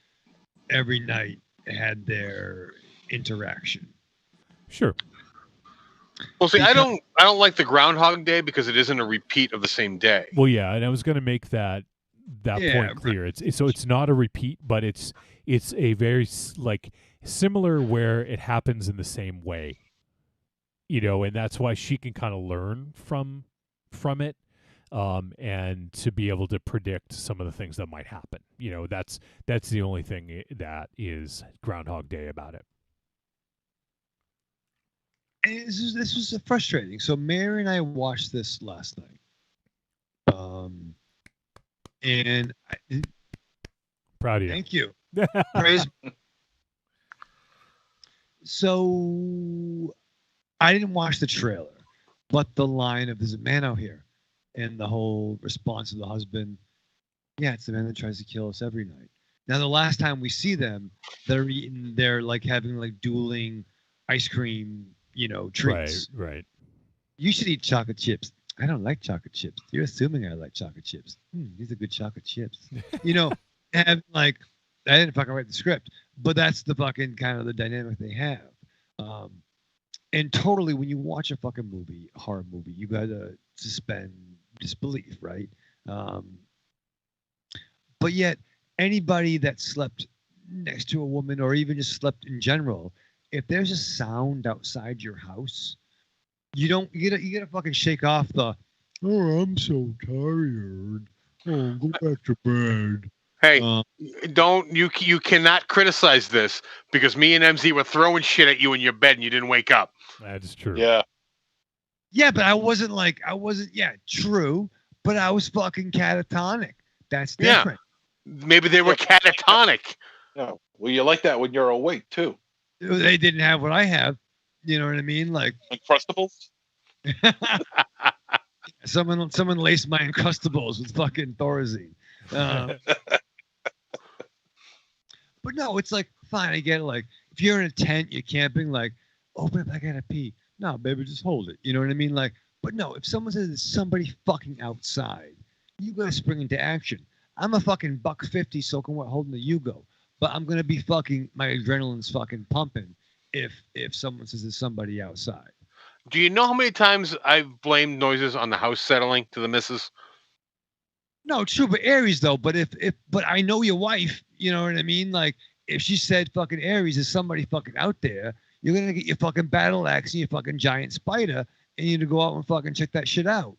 every night had their interaction. Sure. Well, see, I don't like the Groundhog Day because it isn't a repeat of the same day. Well, yeah, and I was going to make that point clear. It's not a repeat, but it's a very like similar where it happens in the same way, you know, and that's why she can kind of learn from it, and to be able to predict some of the things that might happen. You know, that's the only thing that is Groundhog Day about it. This was frustrating. So Mary and I watched this last night. And proud of you. Thank you. Praise. So I didn't watch the trailer, but the line of "There's a man out here," and the whole response of the husband, yeah, it's the man that tries to kill us every night. Now, the last time we see them, they're like having like dueling ice cream, you know, treats. Right. You should eat chocolate chips. I don't like chocolate chips. You're assuming I like chocolate chips. These are good chocolate chips. You know, and like, I didn't fucking write the script, but that's the fucking kind of the dynamic they have. And totally, when you watch a fucking movie, a horror movie, you gotta suspend disbelief, right? But yet, anybody that slept next to a woman or even just slept in general, if there's a sound outside your house, you gotta fucking shake off the, oh, I'm so tired. Oh, go back to bed. Hey, you cannot criticize this because me and MZ were throwing shit at you in your bed and you didn't wake up. That is true. Yeah. Yeah, but I wasn't, true, but I was fucking catatonic. That's different. Yeah. Maybe they were catatonic. Yeah. Well, you like that when you're awake too. They didn't have what I have. You know what I mean? Like Uncrustables? Someone laced my Uncrustables with fucking Thorazine. But no, it's like, fine, I get it. Like, if you're in a tent, you're camping, like, oh, babe, I gotta pee. No, baby, just hold it. You know what I mean? Like, but no, if someone says there's somebody fucking outside, you gotta spring into action. I'm a fucking $150 soaking wet holding the Yugo, but I'm gonna be fucking, my adrenaline's fucking pumping if someone says there's somebody outside. Do you know how many times I've blamed noises on the house settling to the missus? No, true, but Aries though. But but I know your wife. You know what I mean? Like if she said fucking Aries, there's somebody fucking out there. You're gonna get your fucking battle axe and your fucking giant spider, and you're gonna go out and fucking check that shit out.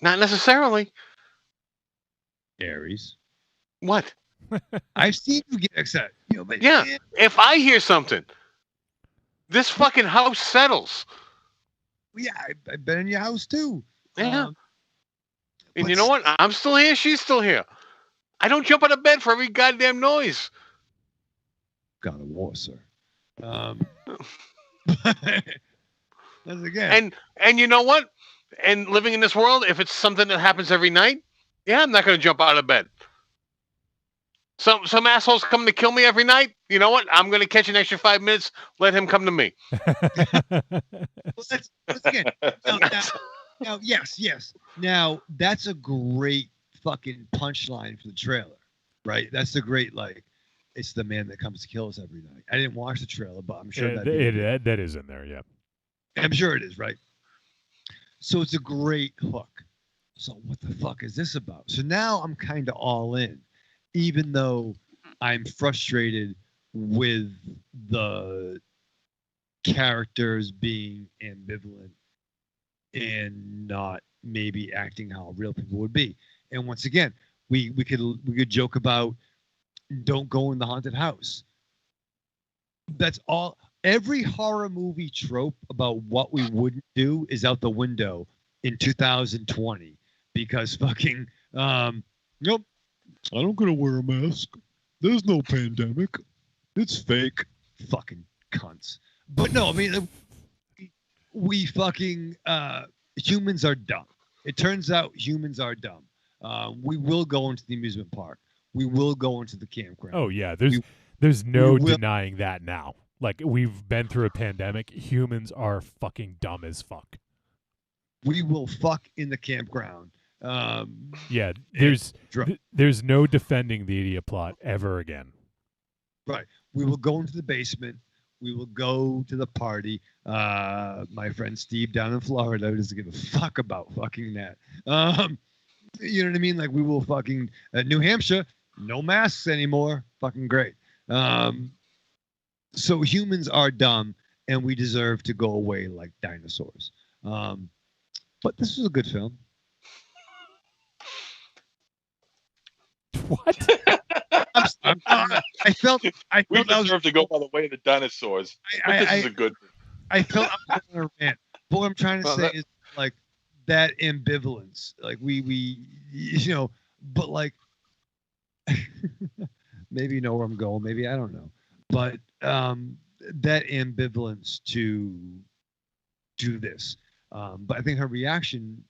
Not necessarily. Aries. What? I've seen you get upset. You know, but Yeah. If I hear something, this fucking house settles. Yeah, I've been in your house too. Yeah. And you know what? I'm still here. She's still here. I don't jump out of bed for every goddamn noise. God of War, sir. That's again. And you know what? And living in this world, if it's something that happens every night, yeah, I'm not going to jump out of bed. Some assholes come to kill me every night. You know what? I'm going to catch an extra 5 minutes. Let him come to me. Let's again. Now, yes. Now, that's a great fucking punchline for the trailer, right? That's a great, like, it's the man that comes to kill us every night. I didn't watch the trailer, but I'm sure that is in there, yeah. I'm sure it is, right? So it's a great hook. So what the fuck is this about? So now I'm kind of all in, even though I'm frustrated with the characters being ambivalent and not maybe acting how real people would be. And once again, we could joke about don't go in the haunted house. That's all. Every horror movie trope about what we wouldn't do is out the window in 2020 because fucking nope. I don't gotta wear a mask. There's no pandemic. It's fake. Fucking cunts. But no, I mean we fucking humans are dumb. It turns out humans are dumb. We will go into the amusement park. We will go into the campground. Oh yeah, there's no denying that now. Like we've been through a pandemic. Humans are fucking dumb as fuck. We will fuck in the campground. Yeah, there's no defending the idiot plot ever again. Right. We will go into the basement. We will go to the party. My friend Steve down in Florida doesn't give a fuck about fucking that. You know what I mean? Like we will fucking New Hampshire, no masks anymore. Fucking great. So humans are dumb, and we deserve to go away like dinosaurs. But this was a good film. What? I felt we deserve to go by the way of the dinosaurs. This is a good. I felt I'm going to rant. But what I'm trying to say is like that ambivalence. Like we you know, but like maybe you know where I'm going. Maybe I don't know. But that ambivalence to do this. But I think her reaction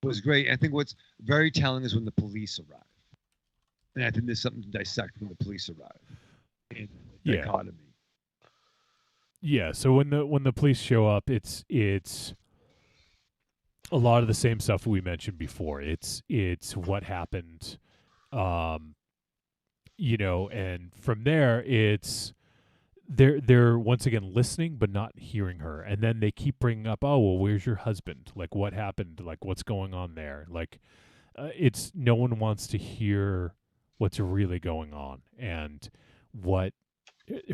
was great. I think what's very telling is when the police arrive. And I think there's something to dissect when the police arrive. In the dichotomy. Yeah, so when the police show up, it's a lot of the same stuff we mentioned before. It's what happened, you know, and from there it's they're once again listening but not hearing her, and then they keep bringing up, oh well, where's your husband? Like what happened? Like what's going on there? Like it's no one wants to hear what's really going on and what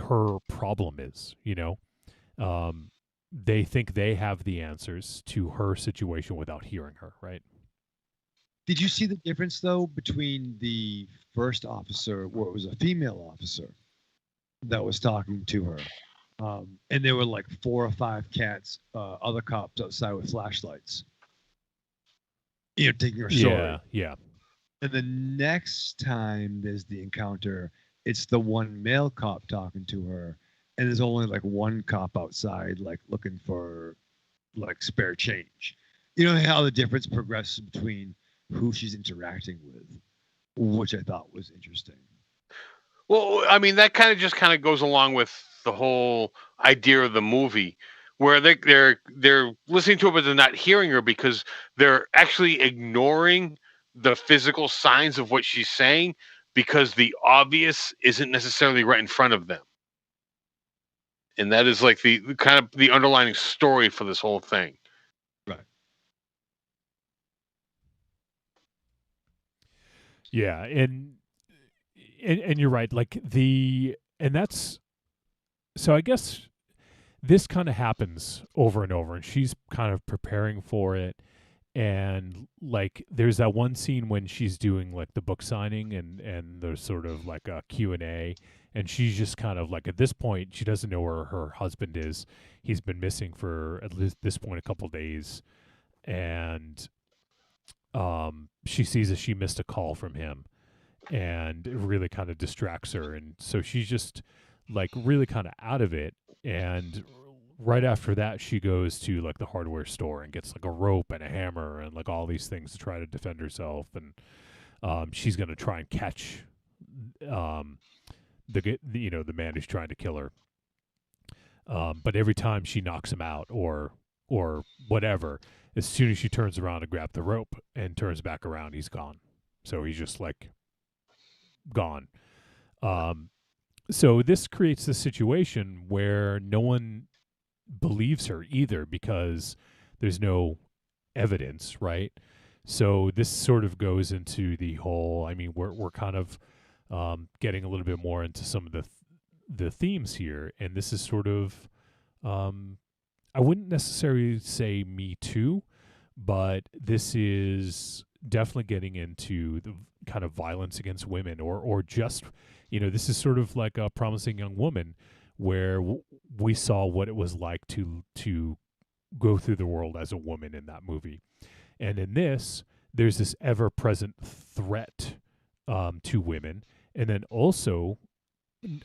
her problem is, you know. They think they have the answers to her situation without hearing her, right? Did you see the difference though between the first officer, where it was a female officer that was talking to her, and there were like 4 or 5 other cops outside with flashlights, you know, taking her story. Yeah. And the next time there's the encounter, it's the one male cop talking to her, and there's only like one cop outside, like looking for like spare change. You know how the difference progresses between who she's interacting with, which I thought was interesting. Well, I mean, that kind of goes along with the whole idea of the movie, where they're listening to her, but they're not hearing her because they're actually ignoring the physical signs of what she's saying because the obvious isn't necessarily right in front of them. And that is like the kind of the underlying story for this whole thing. Right. Yeah, and you're right. Like and that's so. I guess this kind of happens over and over, and she's kind of preparing for it. And like, there's that one scene when she's doing like the book signing, and there's sort of like a Q&A, and she's just kind of like, at this point, she doesn't know where her husband is. He's been missing for at least this point a couple days, and she sees that she missed a call from him, and it really kind of distracts her, and so she's just like really kind of out of it. And right after that, she goes to like the hardware store and gets like a rope and a hammer and like all these things to try to defend herself. And she's gonna try and catch the man who's trying to kill her. But every time she knocks him out or whatever, as soon as she turns around to grab the rope and turns back around, he's gone. So he's just like gone. So this creates this situation where no one believes her either, because there's no evidence, right? So this sort of goes into the whole, I mean, we're kind of getting a little bit more into some of the themes here, and this is sort of I wouldn't necessarily say Me Too, but this is definitely getting into the kind of violence against women, or just, this is sort of like a Promising Young Woman, where we saw what it was like to go through the world as a woman in that movie. And in this, there's this ever-present threat to women. And then also,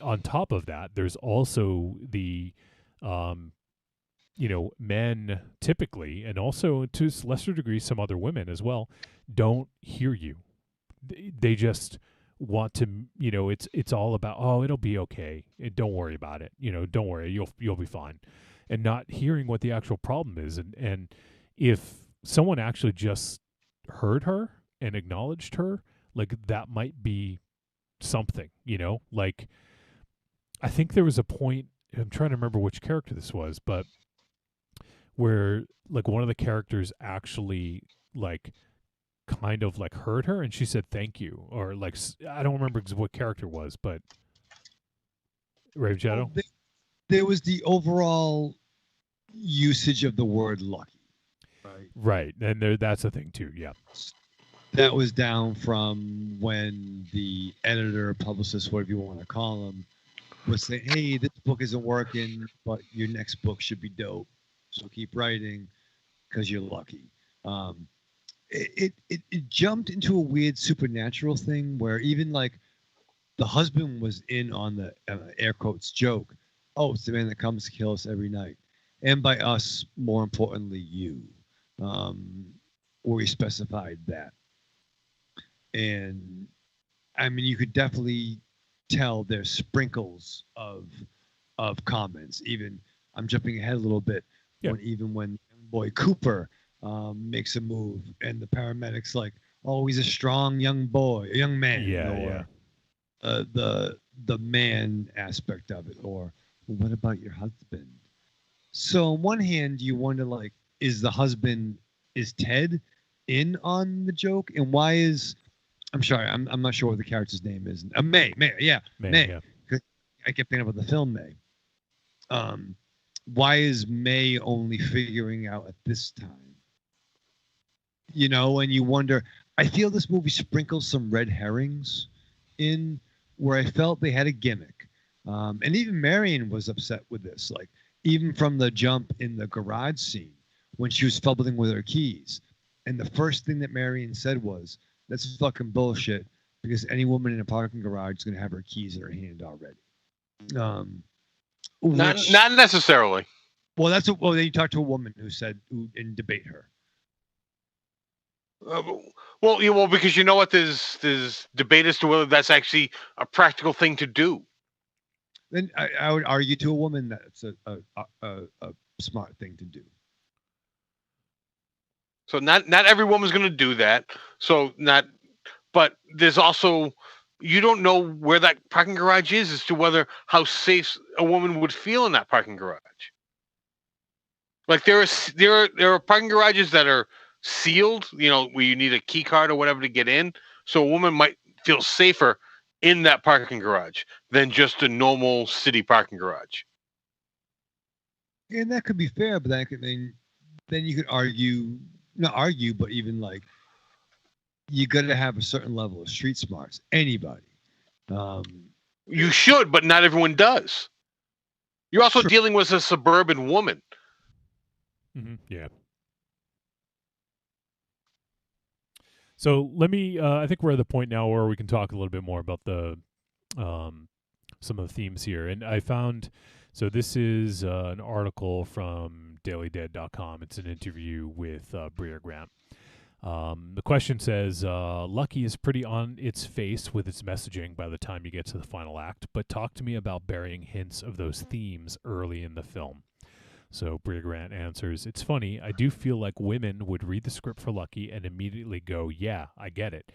on top of that, there's also the, men typically, and also to a lesser degree, some other women as well, don't hear you. They just want to, it's all about, oh, it'll be okay. Don't worry about it. Don't worry, you'll be fine. And not hearing what the actual problem is. And if someone actually just heard her and acknowledged her, like, that might be something, like, I think there was a point, I'm trying to remember which character this was, but where like one of the characters actually like kind of like heard her and she said thank you, or like, I don't remember what character it was, but Rave Shadow. There was the overall usage of the word lucky, right, and that's a thing too. Yeah, that was down from when the editor, publicist, whatever you want to call them, was saying, hey, this book isn't working, but your next book should be dope, so keep writing because you're lucky. It jumped into a weird supernatural thing where even like the husband was in on the air quotes joke. Oh, it's the man that comes to kill us every night. And by us, more importantly, you. Or he specified that. And I mean, you could definitely tell there's sprinkles of comments. Even, I'm jumping ahead a little bit, when young boy Cooper makes a move and the paramedic's like, oh, he's a strong young boy, a young man. The man aspect of it, or well, what about your husband? So on one hand, you wonder, like, is Ted in on the joke? And why is, I'm sorry, I'm not sure what the character's name is. May. May. Yeah. I kept thinking about the film May. Why is May only figuring out at this time? And you wonder, I feel this movie sprinkles some red herrings in where I felt they had a gimmick. And even Marion was upset with this. Like, even from the jump in the garage scene when she was fumbling with her keys. And the first thing that Marion said was, that's fucking bullshit, because any woman in a parking garage is going to have her keys in her hand already. Not necessarily. Well, then you talk to a woman who and debate her. Well, because you know what, there's debate as to whether that's actually a practical thing to do. Then I would argue to a woman that's a smart thing to do. So not every woman's going to do that. But there's also, you don't know where that parking garage is as to whether how safe a woman would feel in that parking garage. Like there are parking garages that are sealed, where you need a key card or whatever to get in. So a woman might feel safer in that parking garage than just a normal city parking garage. And that could be fair, but then you could argue, not argue, but even like, you got to have a certain level of street smarts. Anybody. You should, but not everyone does. You're also dealing with a suburban woman. Mm-hmm. Yeah. So let me. I think we're at the point now where we can talk a little bit more about the some of the themes here, and I found. So this is an article from DailyDead.com. It's an interview with Brea Grant. The question says, Lucky is pretty on its face with its messaging by the time you get to the final act, but talk to me about burying hints of those themes early in the film. So Brea Grant answers, it's funny, I do feel like women would read the script for Lucky and immediately go, yeah, I get it.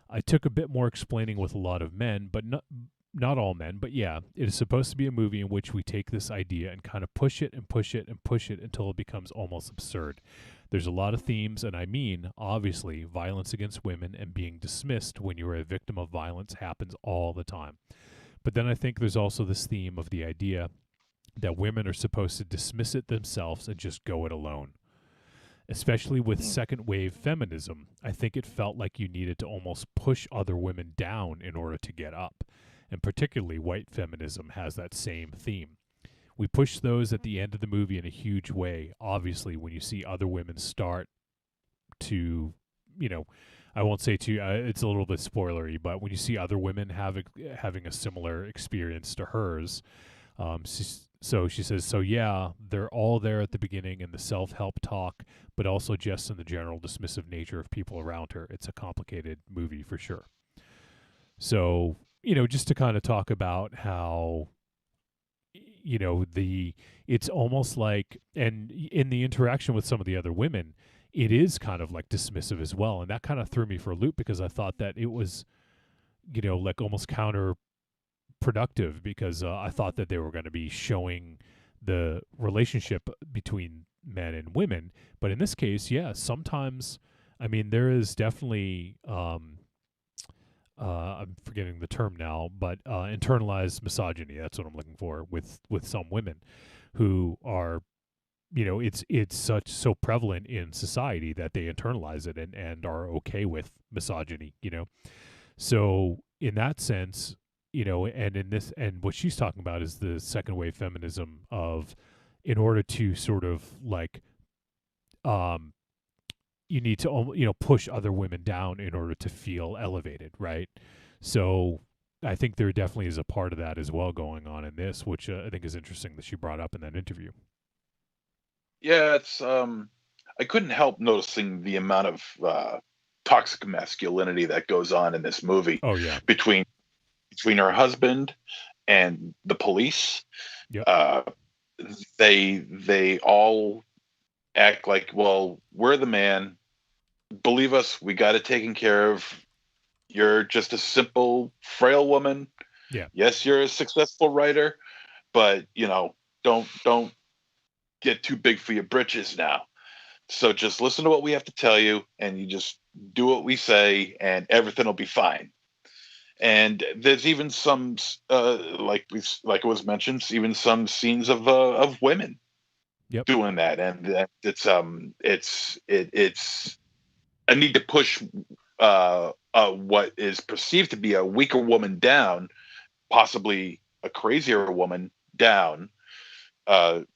I took a bit more explaining with a lot of men, but not all men, but yeah, it is supposed to be a movie in which we take this idea and kind of push it and push it and push it until it becomes almost absurd. There's a lot of themes, and I mean, obviously, violence against women and being dismissed when you're a victim of violence happens all the time. But then I think there's also this theme of the idea that women are supposed to dismiss it themselves and just go it alone. Especially with second wave feminism, I think it felt like you needed to almost push other women down in order to get up. And particularly white feminism has that same theme. We push those at the end of the movie in a huge way. Obviously, when you see other women start to, I won't say to you, it's a little bit spoilery, but when you see other women having a similar experience to hers, so she says, so yeah, they're all there at the beginning in the self-help talk, but also just in the general dismissive nature of people around her. It's a complicated movie for sure. So, just to kind of talk about how, it's almost like, and in the interaction with some of the other women, it is kind of like dismissive as well. And that kind of threw me for a loop because I thought that it was, like almost counterproductive because I thought that they were going to be showing the relationship between men and women. But in this case, yeah, sometimes, I mean, there is definitely, I'm forgetting the term now, but internalized misogyny. That's what I'm looking for with some women who are, it's so prevalent in society that they internalize it and are okay with misogyny, So in that sense, and in this, and what she's talking about is the second wave feminism of, in order to sort of like, you need to, push other women down in order to feel elevated, right? So I think there definitely is a part of that as well going on in this, which I think is interesting that she brought up in that interview. Yeah, it's I couldn't help noticing the amount of toxic masculinity that goes on in this movie. Oh yeah, between her husband and the police. Yep. They all act like, well, we're the man. Believe us, we got it taken care of. You're just a simple, frail woman. Yeah. Yes, you're a successful writer, but don't get too big for your britches now. So just listen to what we have to tell you, and you just do what we say, and everything will be fine. And there's even some, like it was mentioned, even some scenes of women doing that, and it's a need to push what is perceived to be a weaker woman down, possibly a crazier woman down, to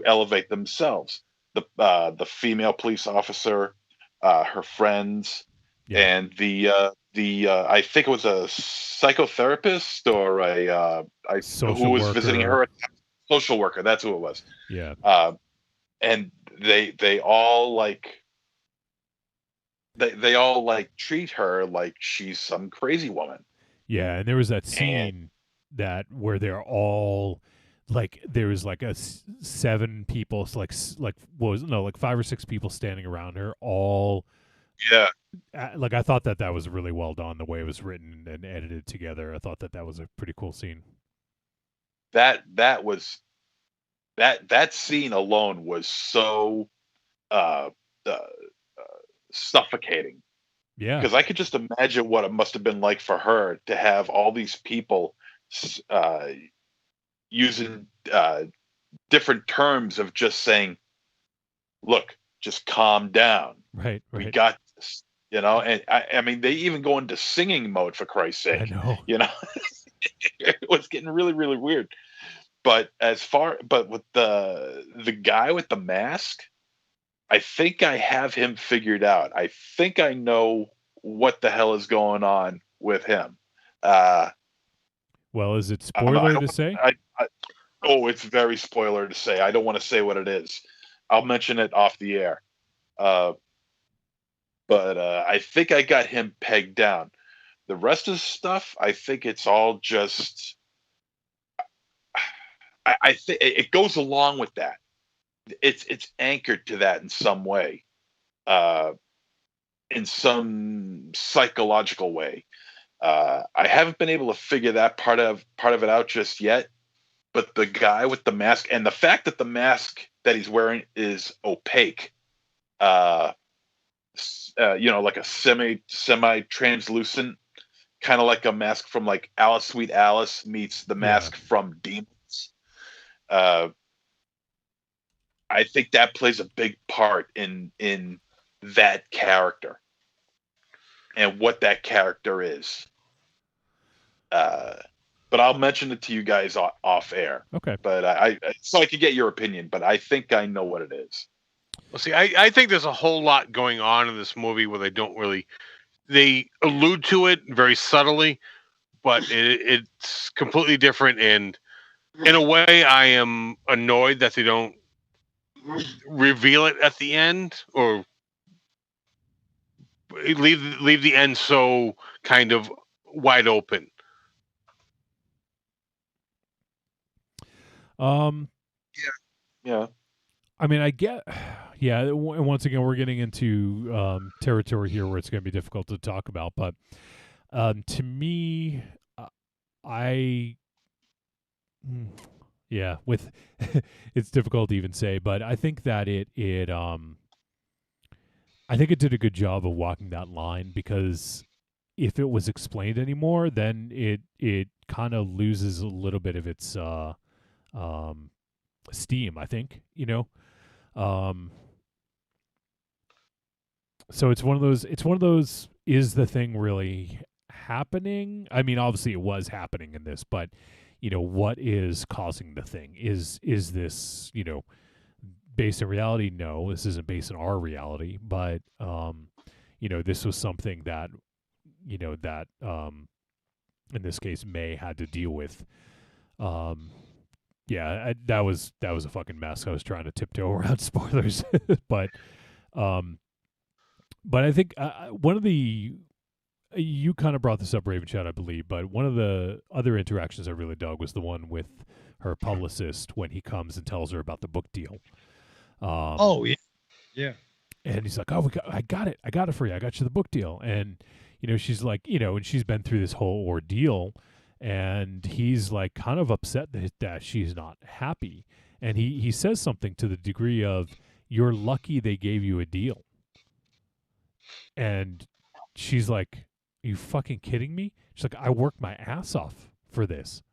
elevate themselves. The female police officer, her friends, and the I think it was a psychotherapist or who was visiting her, social worker. That's who it was. Yeah. And they all they all treat her like she's some crazy woman. Yeah, and there was that scene where they're all like there was like 7 people, like like 5 or 6 people standing around her, all. Yeah. Like I thought that was really well done, the way it was written and edited together. I thought that was a pretty cool scene. That scene alone was so suffocating. Yeah. Because I could just imagine what it must have been like for her to have all these people using different terms of just saying, look, just calm down. Right. We got this, and I mean, they even go into singing mode, for Christ's sake. I know. It was getting really, really weird. But with the guy with the mask, I think I have him figured out. I think I know what the hell is going on with him. Well, is it spoiler to say? It's very spoiler to say. I don't want to say what it is. I'll mention it off the air. But I think I got him pegged down. The rest of the stuff, I think it's all just. I think it goes along with that. It's anchored to that in some way, in some psychological way. I haven't been able to figure that part of it out just yet. But the guy with the mask, and the fact that the mask that he's wearing is opaque, like a semi translucent, kind of like a mask from like Alice Sweet Alice meets the mask from Demons. I think that plays a big part in that character and what that character is. But I'll mention it to you guys off air. Okay. But so I could get your opinion, but I think I know what it is. Well, see, I think there's a whole lot going on in this movie where they allude to it very subtly, but it's completely different. And in a way, I am annoyed that they don't reveal it at the end, or leave the end so kind of wide open. Yeah. I mean, I get. Yeah. And once again, we're getting into territory here where it's going to be difficult to talk about. But to me, with it's difficult to even say, but I think that I think it did a good job of walking that line, because if it was explained anymore, then it kind of loses a little bit of its steam, I think, so it's one of those, is the thing really happening? I mean, obviously it was happening in this, but what is causing the thing? Is this, based in reality? No, this isn't based on our reality, but this was something that that in this case May had to deal with. That was a fucking mess. I was trying to tiptoe around spoilers, but I think one of the, you kind of brought this up, Raven Chat, I believe, but one of the other interactions I really dug was the one with her publicist when he comes and tells her about the book deal. Yeah. And he's like, "Oh, I got it for you. I got you the book deal." And she's like, and she's been through this whole ordeal. And he's like kind of upset that she's not happy. And he says something to the degree of, "You're lucky they gave you a deal." And she's like, "Are you fucking kidding me?" She's like, "I worked my ass off for this.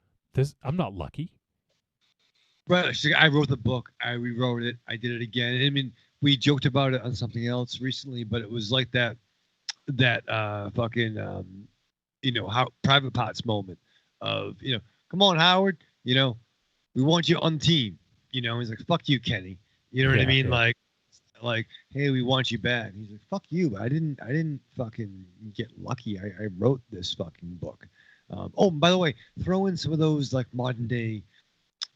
I'm not lucky." Right. She's like, "I wrote the book. I rewrote it. I did it again." I mean, we joked about it on something else recently, but it was like that fucking how Private Potts moment of, "Come on, Howard, we want you on the team." He's like, "Fuck you, Kenny." You know what I mean? Yeah. Like, "Hey, we want you back." He's like, "Fuck you. I didn't fucking get lucky. I wrote this fucking book." By the way, throw in some of those like modern day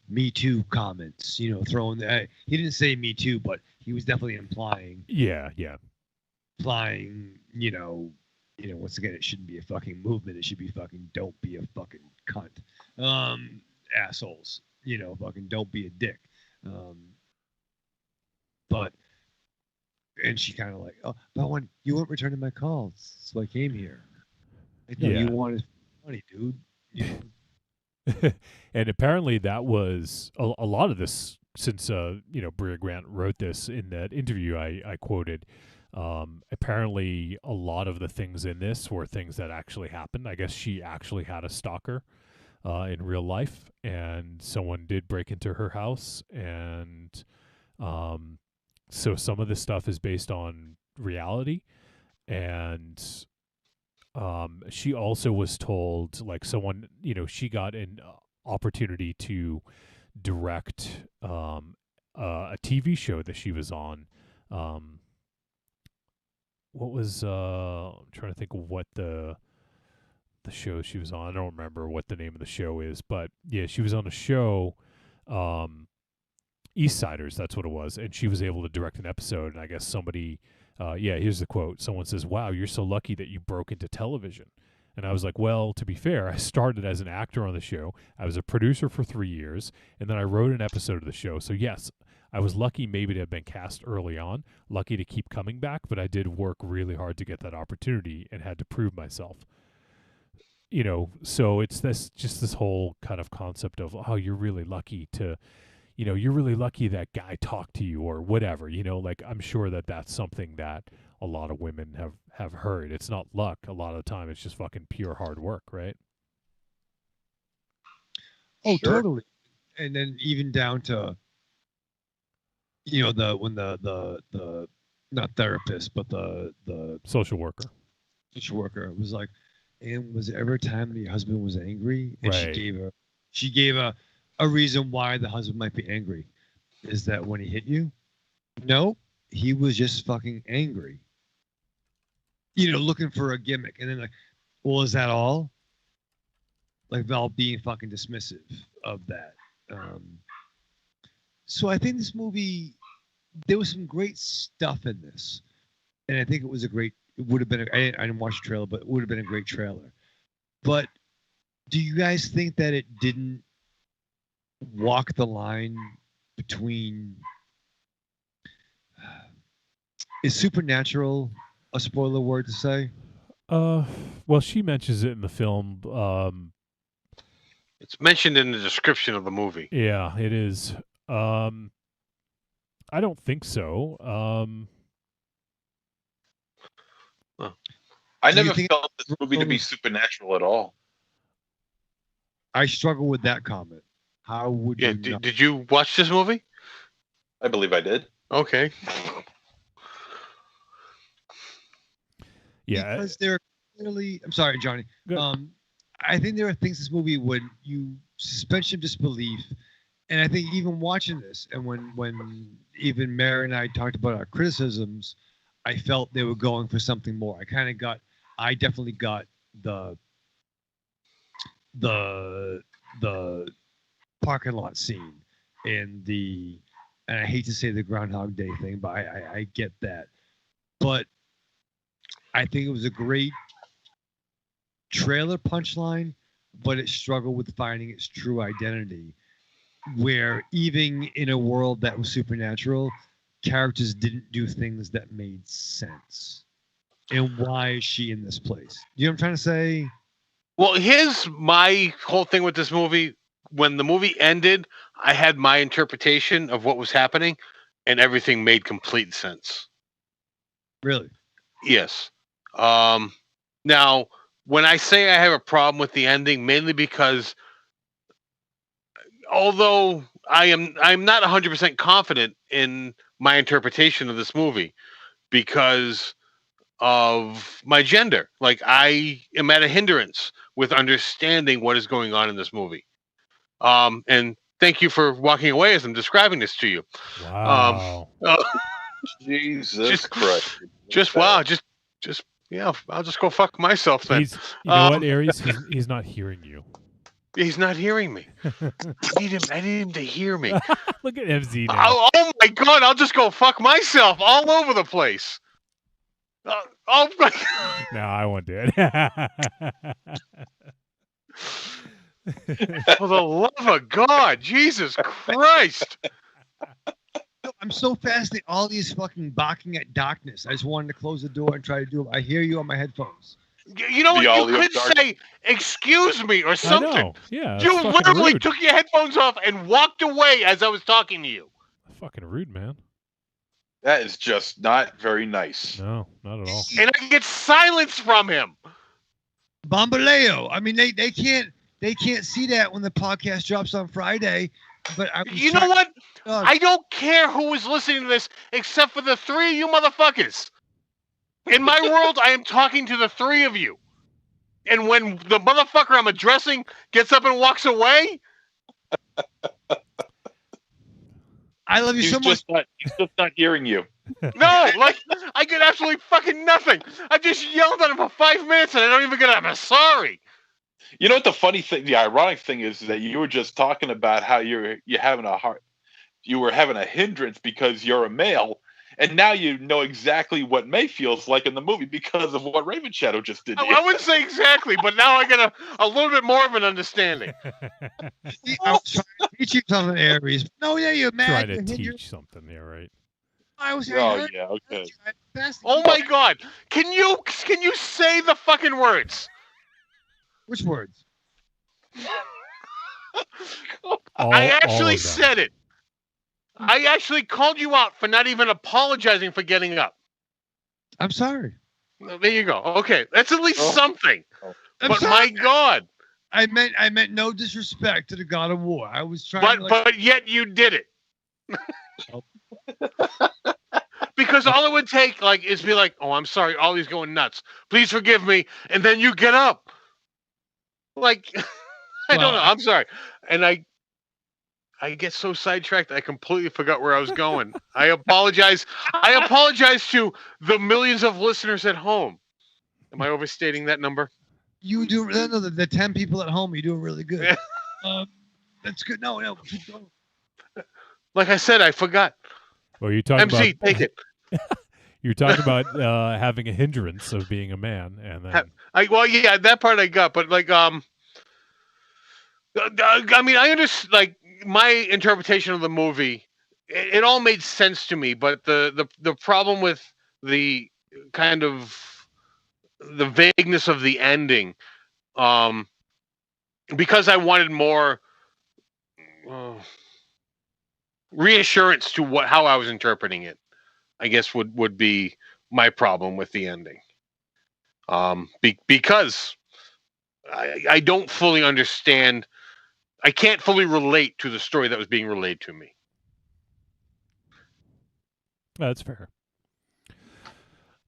Me Too comments, throwing that. He didn't say Me Too, but he was definitely implying. Yeah. Implying, once again, it shouldn't be a fucking movement. It should be fucking don't be a fucking cunt. Assholes. fucking don't be a dick. And she kind of like, oh, but when you weren't returning my calls, so I came here. Like, no, you wanted money, dude. And apparently that was a lot of this, since Bria Grant wrote this in that interview I quoted. Apparently a lot of the things in this were things that actually happened. I guess she actually had a stalker in real life, and someone did break into her house, and so some of this stuff is based on reality. And she also was told, like, someone, she got an opportunity to direct a TV show that she was on. What was I'm trying to think of what the show she was on. I don't remember what the name of the show is, but yeah, she was on a show, Eastsiders, that's what it was, and she was able to direct an episode. And I guess somebody, here's the quote. Someone says, "Wow, you're so lucky that you broke into television." And I was like, well, to be fair, I started as an actor on the show. I was a producer for 3 years, and then I wrote an episode of the show. So yes, I was lucky maybe to have been cast early on, lucky to keep coming back, but I did work really hard to get that opportunity and had to prove myself. So it's this whole kind of concept of, oh, you're really lucky to, you're really lucky that guy talked to you or whatever, like, I'm sure that that's something that a lot of women have heard. It's not luck. A lot of the time it's just fucking pure hard work, right? Oh, sure. Totally. And then even down to, the not therapist, but the social worker was like, and was there ever a time that your husband was angry? And right. she gave a reason why the husband might be angry. Is that when he hit you? No, he was just fucking angry. Looking for a gimmick. And then like, well, is that all? Like Val being fucking dismissive of that. So I think this movie, there was some great stuff in this. And I think it would have been, I didn't watch the trailer, but it would have been a great trailer. But do you guys think that it didn't walk the line between, is supernatural a spoiler word to say? Well, she mentions it in the film. It's mentioned in the description of the movie. Yeah, it is. I don't think so. I never felt this movie to be supernatural at all. I struggle with that comment. How would you? Did you watch this movie? I believe I did. Okay. Yeah. Because there are clearly, I'm sorry, Johnny. I think there are things in this movie when you suspension of disbelief, and I think even watching this, and when even Mary and I talked about our criticisms, I felt they were going for something more. I definitely got the parking lot scene and I hate to say the Groundhog Day thing, but I get that. But I think it was a great trailer punchline, but it struggled with finding its true identity, where even in a world that was supernatural, characters didn't do things that made sense. And why is she in this place? You know what I'm trying to say? Well, here's my whole thing with this movie. When the movie ended, I had my interpretation of what was happening, and everything made complete sense. Really? Yes. Now, when I say I have a problem with the ending, mainly because although I'm not 100% confident in my interpretation of this movie because of my gender. Like, I am at a hindrance with understanding what is going on in this movie. And thank you for walking away as I'm describing this to you. Wow. Jesus Christ. Wow. Yeah, I'll just go fuck myself then. You know what, Aries? He's not hearing you. He's not hearing me. I need him to hear me. Look at MZ now. Oh my God, I'll just go fuck myself all over the place. Oh my God. No, I won't do it. For the love of God, Jesus Christ! I'm so fascinated. All these fucking barking at darkness. I just wanted to close the door and try to do it. I hear you on my headphones. You know what? You could say, "Excuse me" or something. I know. Yeah, you it's fucking literally rude. took your headphones off and walked away as I was talking to you. Fucking rude, man. That is just not very nice. No, not at all. And I get silence from him. Bombaleo. I mean, they can't see that when the podcast drops on Friday. But you know what? I don't care who is listening to this except for the three of you motherfuckers. In my world, I am talking to the three of you. And when the motherfucker I'm addressing gets up and walks away, I love you so much. He's just not hearing you. No, like I get absolutely fucking nothing. I just yelled at him for 5 minutes and I don't even get I'm sorry. You know what the funny thing, the ironic thing is that you were just talking about how you were having a hindrance because you're a male, and now you know exactly what May feels like in the movie because of what Raven Shadow just did. I wouldn't say exactly, but now I get a little bit more of an understanding. I was trying to teach you something, Aries. No, yeah, you're mad. Trying to teach something there, right? I was. Oh yeah, okay. Oh my God! Can you say the fucking words? Which words? I actually said it. I actually called you out for not even apologizing for getting up. I'm sorry. Well, there you go. Okay, that's at least something. But sorry. my God, I meant no disrespect to the God of War. I was trying. But yet you did it. Because all it would take is be like, "Oh, I'm sorry, Ollie's going nuts. Please forgive me," and then you get up. I don't know. I'm sorry, and I get so sidetracked. I completely forgot where I was going. I apologize. I apologize to the millions of listeners at home. Am I overstating that number? You do. No, the 10 people at home. You're doing really good. That's good. No, keep going. Like I said, I forgot. Well, you talking MC, about take it. You're talking about having a hindrance of being a man, and then yeah, that part I got, but I mean, I understand. My interpretation of the movie, it all made sense to me, but the problem with the kind of the vagueness of the ending, because I wanted more reassurance to how I was interpreting it, I guess would be my problem with the ending. Because I don't fully understand. I can't fully relate to the story that was being relayed to me. That's fair.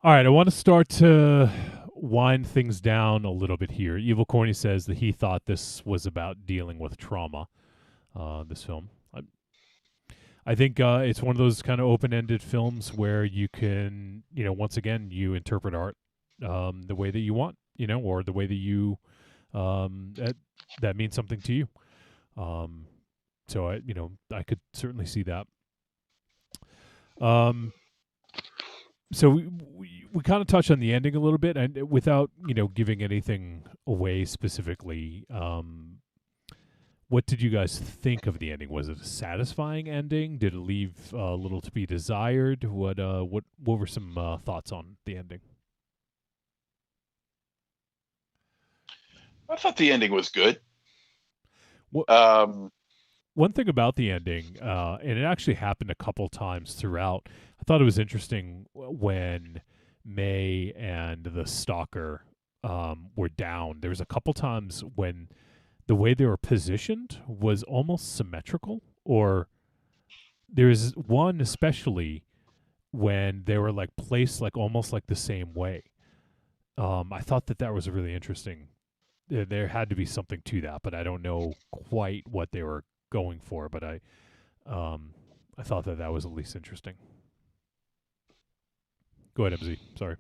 All right, I want to start to wind things down a little bit here. Evil Corny says that he thought this was about dealing with trauma, this film. I think it's one of those kind of open-ended films where you can, once again, you interpret art the way that you want, or the way that you that means something to you. So I could certainly see that. So we kind of touched on the ending a little bit, and without giving anything away specifically. What did you guys think of the ending? Was it a satisfying ending? Did it leave a little to be desired? What were some thoughts on the ending? I thought the ending was good. One thing about the ending, and it actually happened a couple times throughout, I thought it was interesting when May and the stalker were down. There was a couple times when the way they were positioned was almost symmetrical, or there's one especially when they were placed almost the same way. I thought that was really interesting. There had to be something to that, but I don't know quite what they were going for. But I thought that was at least interesting. Go ahead, MZ. Sorry.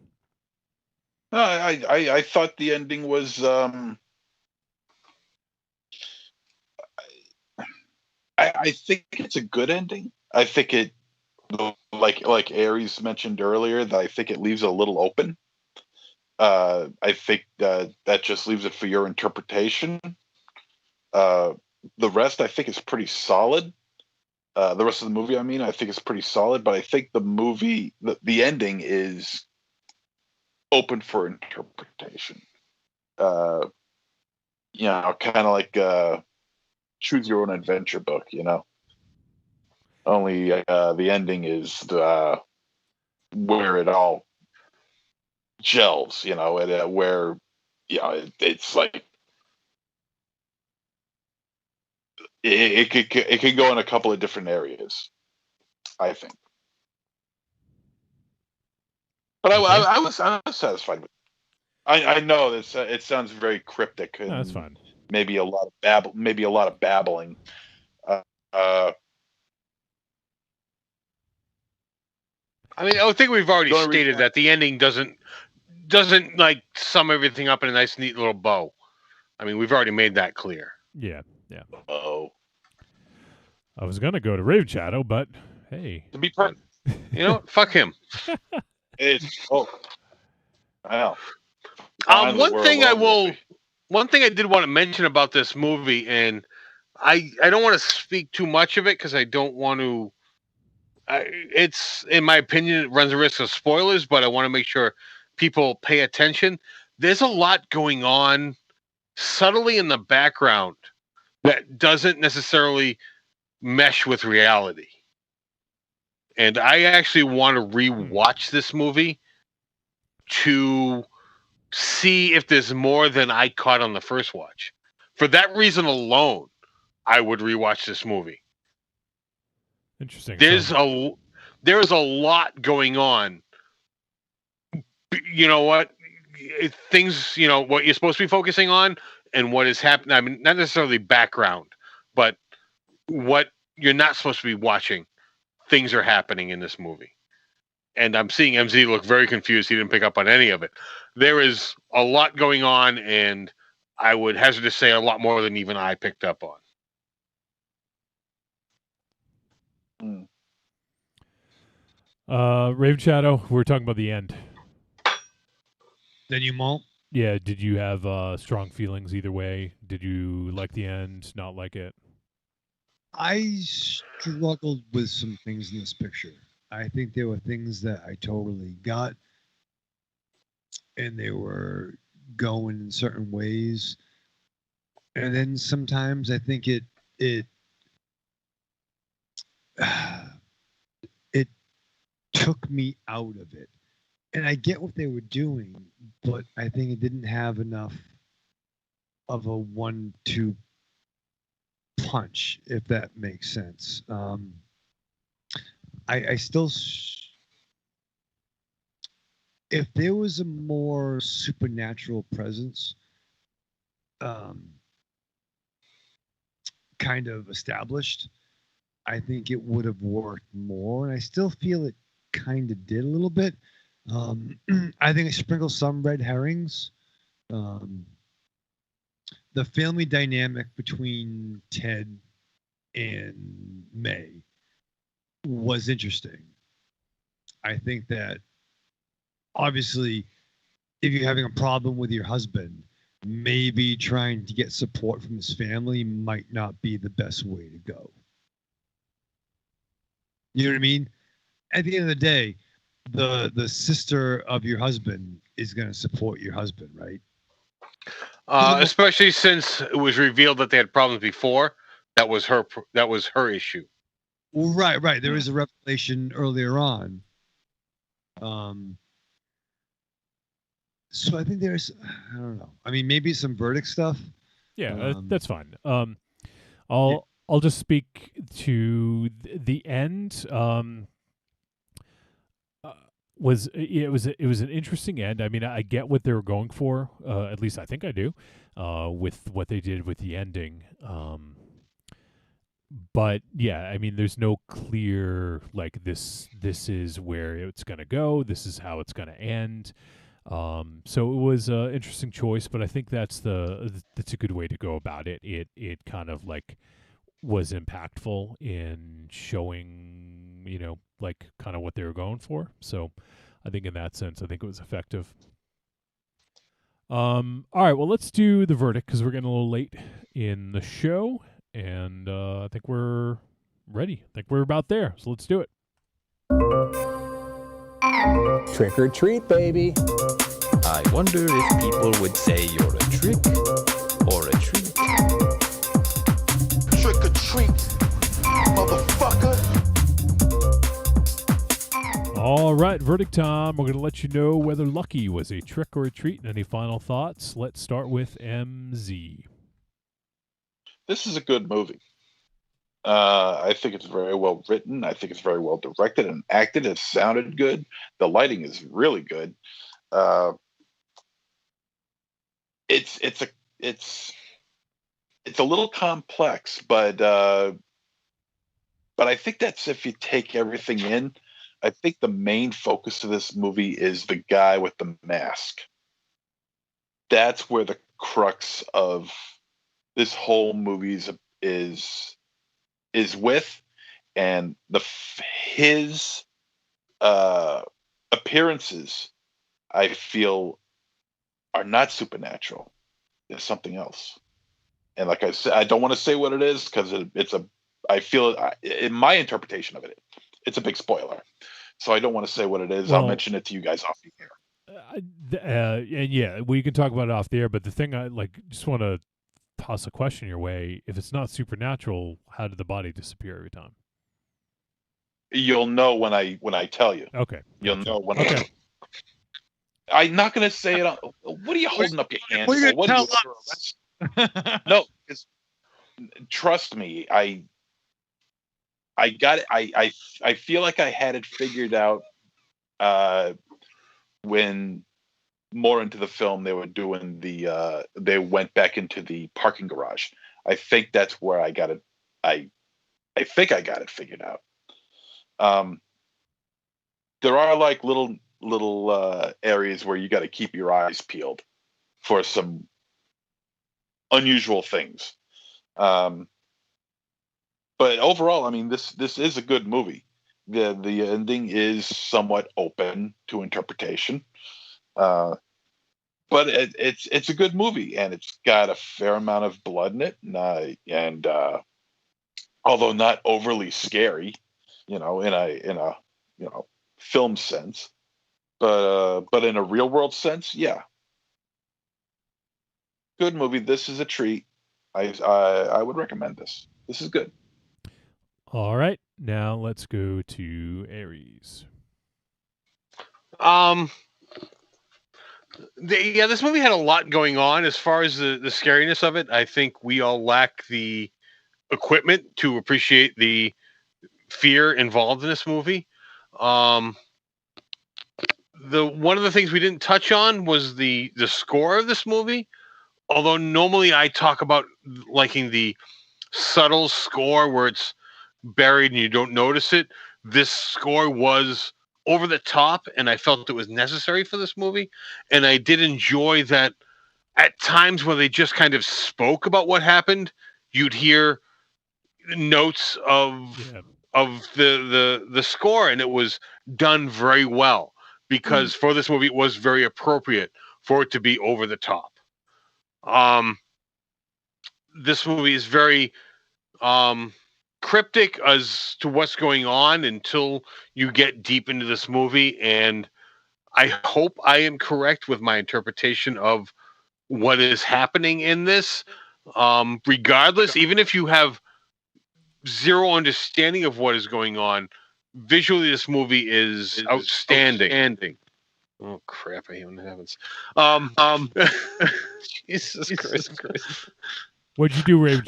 I thought the ending was. I think it's a good ending. I think it, like Aries mentioned earlier, that I think it leaves a little open. I think that just leaves it for your interpretation. The rest, I think, is pretty solid. The rest of the movie, I mean, I think is pretty solid, but I think the movie, the ending is open for interpretation. You know, kind of like choose your own adventure book, you know. Only the ending is where it all gels, you know, and where, you know, it's like it could go in a couple of different areas, I think. But I was satisfied with it. I know this. It sounds very cryptic. And No, that's fine. Maybe a lot of babbling. Uh, I mean, I think we've already The only stated reason that the ending doesn't like sum everything up in a nice, neat little bow. I mean, we've already made that clear. Yeah. Oh, I was gonna go to Raven Shadow, but hey, to be perfect, You know, what? Fuck him. it's wow. One thing I did want to mention about this movie, and I don't want to speak too much of it because I don't want to. It's, in my opinion, it runs a risk of spoilers, but I want to make sure people pay attention. There's a lot going on subtly in the background that doesn't necessarily mesh with reality. And I actually want to rewatch this movie to see if there's more than I caught on the first watch. For that reason alone, I would rewatch this movie. interesting. There's a lot going on. You know what? Things, you know, what you're supposed to be focusing on and what is happening. I mean, not necessarily background, but what you're not supposed to be watching. Things are happening in this movie. And I'm seeing MZ look very confused. He didn't pick up on any of it. There is a lot going on, and I would hazard to say a lot more than even I picked up on. Raven Shadow, we were talking about the end. Denouement? Yeah, did you have strong feelings either way? Did you like the end, not like it? I struggled with some things in this picture. I think there were things that I totally got, and they were going in certain ways. And then sometimes I think it took me out of it. And I get what they were doing, but I think it didn't have enough of a 1-2 punch, if that makes sense. I still, if there was a more supernatural presence, kind of established, I think it would have worked more. And I still feel it kind of did a little bit. I think it sprinkled some red herrings. The family dynamic between Ted and May was interesting. I think that obviously, if you're having a problem with your husband, maybe trying to get support from his family might not be the best way to go. You know what I mean? At the end of the day, the sister of your husband is going to support your husband, right? Especially since it was revealed that they had problems before. That was her issue. Well, right. There was a revelation earlier on. So I think there's, I don't know. I mean, maybe some verdict stuff. Yeah, that's fine. I'll just speak to the end. It was an interesting end. I mean, I get what they were going for. At least I think I do. With what they did with the ending. But yeah, I mean, there's no clear like this is where it's gonna go. This is how it's gonna end. So it was an interesting choice, but I think that's a good way to go about it. It kind of like was impactful in showing, you know, like kind of what they were going for. So I think in that sense, I think it was effective. All right, well, let's do the verdict because we're getting a little late in the show, and I think we're ready. I think we're about there, so let's do it. Trick or treat, baby. I wonder if people would say you're a trick or a treat. Trick or treat, motherfucker. All right, verdict time. We're going to let you know whether Lucky was a trick or a treat. And any final thoughts? Let's start with MZ. This is a good movie. I think it's very well written. I think it's very well directed and acted. It sounded good. The lighting is really good. It's a little complex, but I think that's if you take everything in. I think the main focus of this movie is the guy with the mask. That's where the crux of this whole movie is with, and his appearances, I feel, are not supernatural. There's something else. And like I said, I don't want to say what it is because I feel in my interpretation of it, it's a big spoiler. So I don't want to say what it is. Well, I'll mention it to you guys off the air. And yeah, we can talk about it off the air, but the thing I just want to toss a question your way. If it's not supernatural, how did the body disappear every time? You'll know when I tell you. Okay. You'll know when I'm not going to say it. What are you holding up your hand What are you for? going to What tell us? No, because trust me, I got it. I feel like I had it figured out when more into the film they were doing they went back into the parking garage. I think that's where I got it. I think I got it figured out. There are like little areas where you got to keep your eyes peeled for some unusual things. But overall, I mean, this is a good movie. The ending is somewhat open to interpretation, but it's a good movie, and it's got a fair amount of blood in it, and although not overly scary, in a film sense, but in a real world sense, yeah, good movie. This is a treat. I would recommend this. This is good. All right, now let's go to Aries. This movie had a lot going on as far as the scariness of it. I think we all lack the equipment to appreciate the fear involved in this movie. One of the things we didn't touch on was the score of this movie. Although normally I talk about liking the subtle score where it's buried and you don't notice it, this score was over the top, and I felt it was necessary for this movie. And I did enjoy that at times where they just kind of spoke about what happened, you'd hear notes of the score, and it was done very well because for this movie it was very appropriate for it to be over the top. This movie is very cryptic as to what's going on until you get deep into this movie, and I hope I am correct with my interpretation of what is happening in this. Regardless, even if you have zero understanding of what is going on, visually this movie is outstanding. Oh crap, I hate when that happens. Jesus Christ. What'd you do, Raven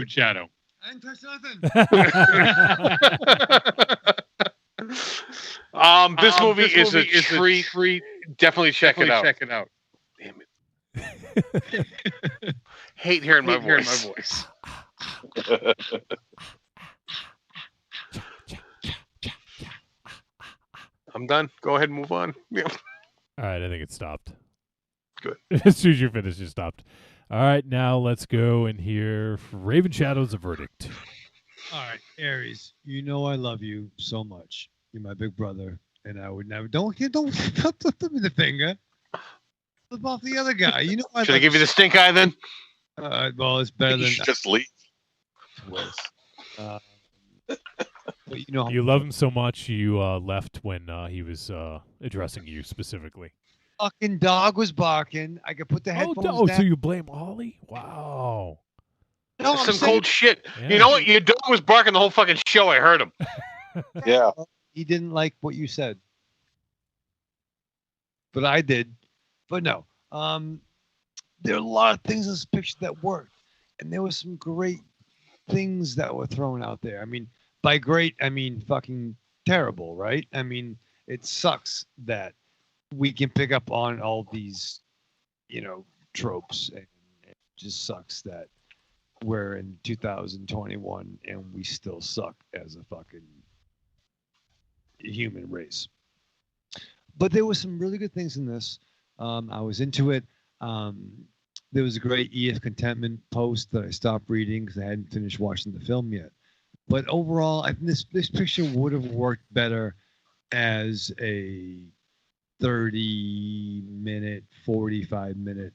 Shadow? I didn't touch nothing. This movie is a treat. Definitely check it out. Damn it. Hate hearing my voice. I'm done. Go ahead and move on. All right, I think it stopped. Good. As soon as you finished, it stopped. All right, now let's go and hear Raven Shadow's verdict. All right, Aries, you know I love you so much. You're my big brother, and I would never don't put me the finger. Flip off the other guy. You know what? Should I give you the stink eye then? Well, it's better You than should just leave. but you know, You love him so much you left when he was addressing you specifically. fucking dog was barking. I could put the headphones down. So you blame Ollie? Wow. No, That's I'm some saying- cold shit. Yeah. You know what? Your dog was barking the whole fucking show. I heard him. Yeah. He didn't like what you said, but I did. But no, there are a lot of things in this picture that worked, and there were some great things that were thrown out there. I mean, by great, I mean fucking terrible, right? I mean, it sucks that we can pick up on all these, tropes, and it just sucks that we're in 2021 and we still suck as a fucking human race. But there were some really good things in this. I was into it. There was a great EF Contentment post that I stopped reading because I hadn't finished watching the film yet. But overall, I think this picture would have worked better as a 30-minute, 45-minute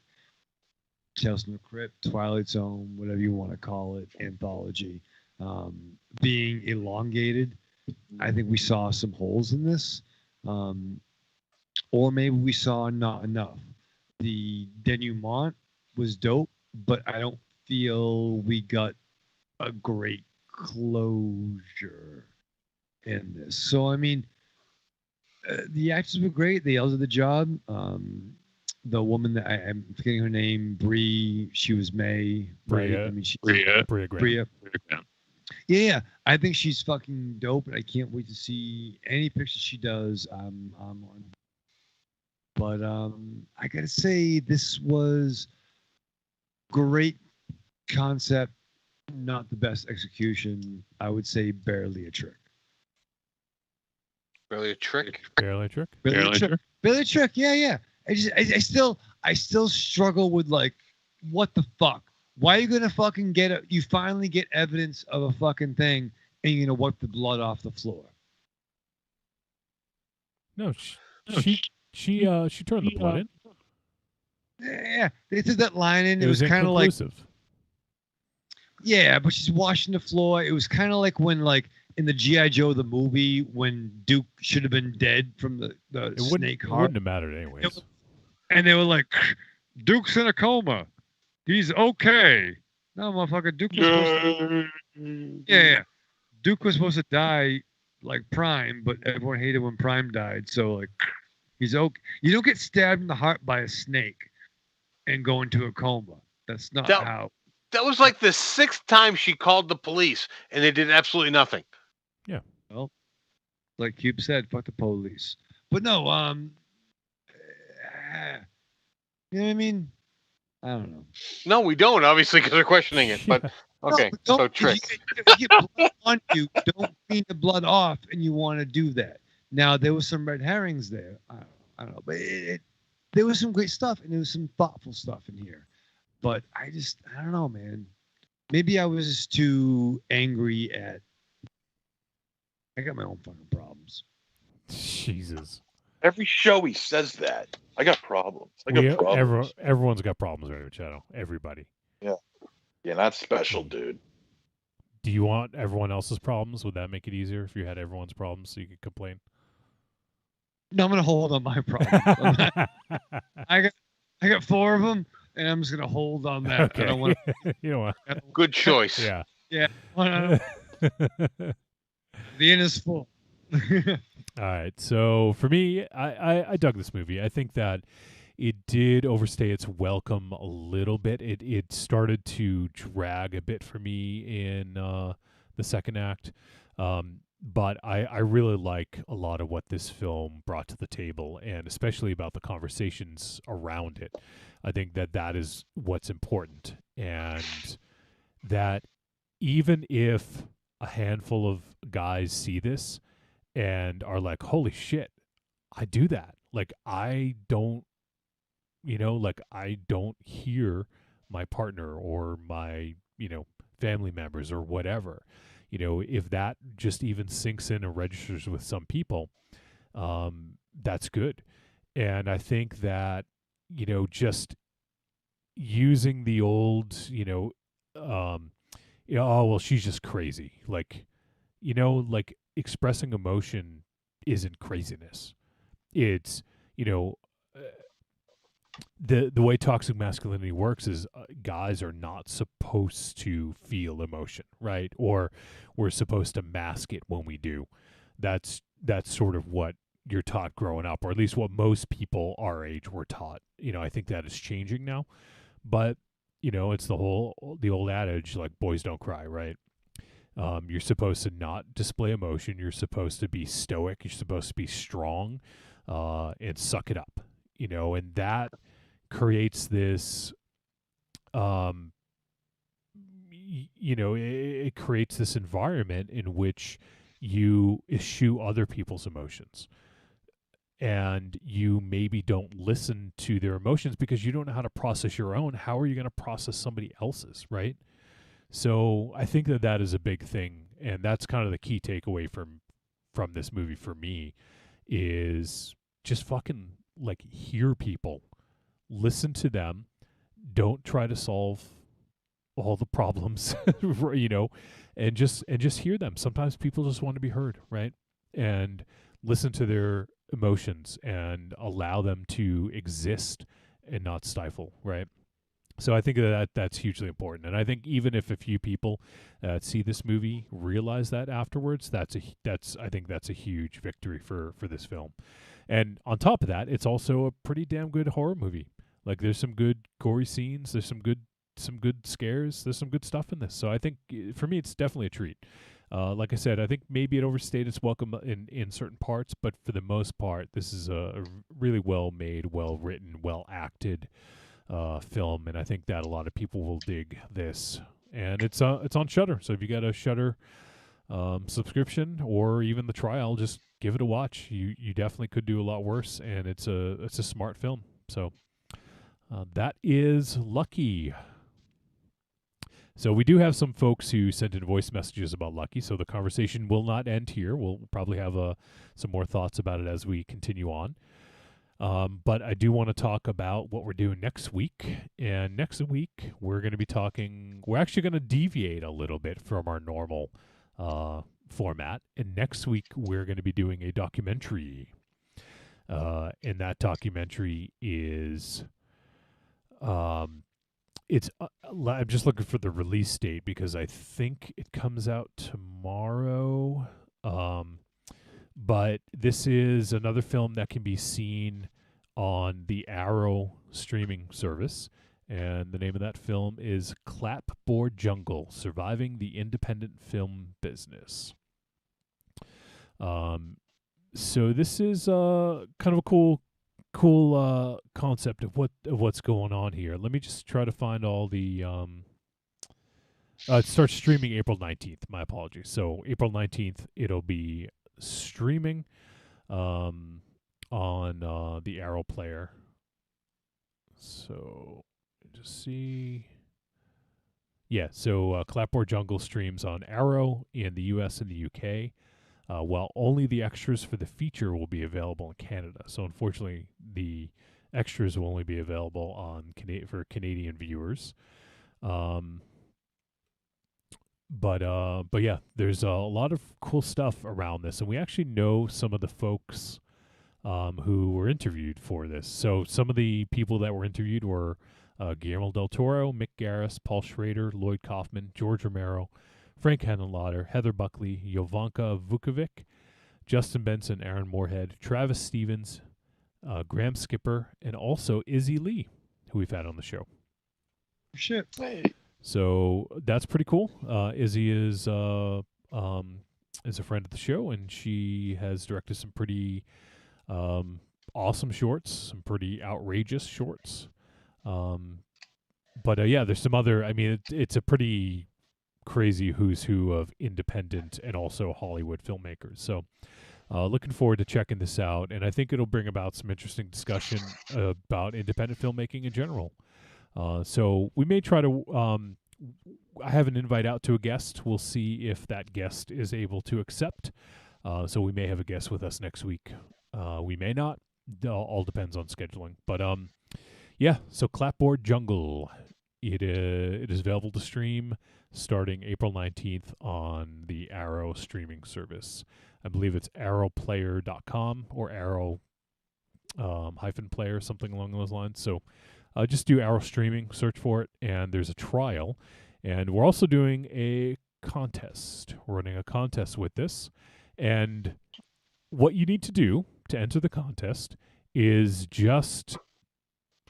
Tales from the Crypt, Twilight Zone, whatever you want to call it, anthology. Being elongated, I think we saw some holes in this. Or maybe we saw not enough. The denouement was dope, but I don't feel we got a great closure in this. So, I mean, the actors were great. They all did the job. The woman that I'm forgetting her name, Bree, she was May. Bria. Right? I mean, Bria. Bria. Yeah. I think she's fucking dope, and I can't wait to see any picture she does. I'm on. But I gotta say, this was great concept, not the best execution. I would say barely a trick. Barely a trick. Barely a trick. Barely a trick. Yeah. I still struggle with, like, what the fuck? Why are you gonna fucking you finally get evidence of a fucking thing and you're gonna wipe the blood off the floor? No, she turned the blood in. Yeah, they did that line in. It was kind of like, inconclusive. yeah, but she's washing the floor. It was kind of like when, like, in the G.I. Joe the movie, when Duke should have been dead from the snake It heart. wouldn't have mattered anyways. And they were like, Duke's in a coma. He's okay. No, motherfucker, Duke was supposed to... Yeah. Duke was supposed to die like Prime, but everyone hated when Prime died. So, like, he's okay. You don't get stabbed in the heart by a snake and go into a coma. That's not how. That was like the 6th time she called the police, and they did absolutely nothing. Yeah. Well, like Cube said, fuck the police. But no, you know what I mean? I don't know. No, we don't, obviously, because we're questioning it. But okay, No, so trick. If you get blood on you, don't clean the blood off, and you want to do that. Now, there was some red herrings there. I don't know, but there was some great stuff, and there was some thoughtful stuff in here. But I don't know, man. Maybe I was just too angry at. I got my own fucking problems. Jesus. Every show he says that. I got problems. Everyone's got problems right, Shadow. Everybody. Yeah. Yeah, not special, dude. Do you want everyone else's problems? Would that make it easier if you had everyone's problems so you could complain? No, I'm gonna hold on my problems. I got 4 of them, and I'm just gonna hold on that. Okay. I don't want. You know what? Good choice. Yeah. Yeah. The inn is full. All right. So for me, I dug this movie. I think that it did overstay its welcome a little bit. It started to drag a bit for me in the second act. But I really like a lot of what this film brought to the table, and especially about the conversations around it. I think that is what's important, and that even if a handful of guys see this and are like, holy shit, I do that. Like, I don't hear my partner or my, family members or whatever. If that just even sinks in and registers with some people, that's good. And I think that just using the old, oh, well, she's just crazy. Like, like expressing emotion isn't craziness. It's, the way toxic masculinity works is guys are not supposed to feel emotion, right? Or we're supposed to mask it when we do. That's sort of what you're taught growing up, or at least what most people our age were taught. I think that is changing now, but it's the old adage, like, boys don't cry, right? You're supposed to not display emotion. You're supposed to be stoic. You're supposed to be strong, and suck it up, and that creates this, it creates this environment in which you eschew other people's emotions. And you maybe don't listen to their emotions because you don't know how to process your own. How are you going to process somebody else's, right? So I think that is a big thing, and that's kind of the key takeaway from this movie for me, is just fucking, like, hear people, listen to them, don't try to solve all the problems, and just hear them. Sometimes people just want to be heard, right? And listen to their emotions and allow them to exist and not stifle, right? So I think that's hugely important. And I think even if a few people see this movie realize that afterwards, I think that's a huge victory for this film. And on top of that, it's also a pretty damn good horror movie. Like, there's some good gory scenes, there's some good scares, there's some good stuff in this. So I think for me, it's definitely a treat. Like I said, I think maybe it overstayed its welcome in certain parts, but for the most part, this is a really well-made, well-written, well-acted film, and I think that a lot of people will dig this. And it's on Shudder, so if you got a Shudder subscription or even the trial, just give it a watch. You definitely could do a lot worse, and it's a smart film. So that is Lucky. So we do have some folks who sent in voice messages about Lucky, so the conversation will not end here. We'll probably have some more thoughts about it as we continue on. But I do want to talk about what we're doing next week. And next week, we're going to be we're actually going to deviate a little bit from our normal format. And next week, we're going to be doing a documentary. And that documentary is... I'm just looking for the release date because I think it comes out tomorrow. But this is another film that can be seen on the Arrow streaming service. And the name of that film is Clapboard Jungle: Surviving the Independent Film Business. So this is kind of a cool concept of what's going on here. Let me just try to find all the it starts streaming April 19th. My apologies. So April 19th it'll be streaming on the Arrow player. So just see. Yeah, so Clapboard Jungle streams on Arrow in the US and the UK. While only the extras for the feature will be available in Canada. So unfortunately, the extras will only be available for Canadian viewers. But yeah, there's a lot of cool stuff around this, and we actually know some of the folks who were interviewed for this. So some of the people that were interviewed were Guillermo del Toro, Mick Garris, Paul Schrader, Lloyd Kaufman, George Romero, Frank Henenlotter, Heather Buckley, Jovanka Vukovic, Justin Benson, Aaron Moorhead, Travis Stevens, Graham Skipper, and also Izzy Lee, who we've had on the show. Shit. Hey. So that's pretty cool. Izzy is a friend of the show, and she has directed some pretty awesome shorts, some pretty outrageous shorts. But yeah, there's some other. I mean, it's a pretty crazy who's who of independent and also Hollywood filmmakers. So looking forward to checking this out, and I think it'll bring about some interesting discussion about independent filmmaking in general. So we may try to I have an invite out to a guest. We'll see if that guest is able to accept. So we may have a guest with us next week. We may not. All depends on scheduling. But yeah, so Clapboard Jungle, it is available to stream starting April 19th on the Arrow streaming service. I believe it's arrowplayer.com or arrow hyphen player, something along those lines. So just do Arrow streaming, search for it, and there's a trial. And we're also doing a contest. We're running a contest with this. And what you need to do to enter the contest is just,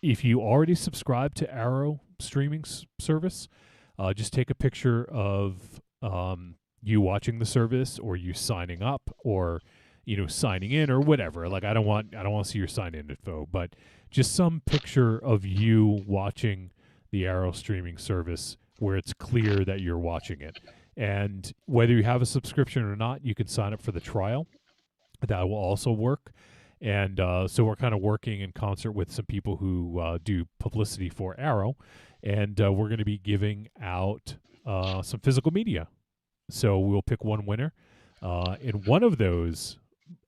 if you already subscribe to Arrow streaming service, just take a picture of you watching the service, or you signing up, or signing in, or whatever. Like I don't want to see your sign in info, but just some picture of you watching the Arrow streaming service where it's clear that you're watching it. And whether you have a subscription or not, you can sign up for the trial. That will also work. And so we're kind of working in concert with some people who do publicity for Arrow, and we're going to be giving out some physical media. So we'll pick one winner. In one of those,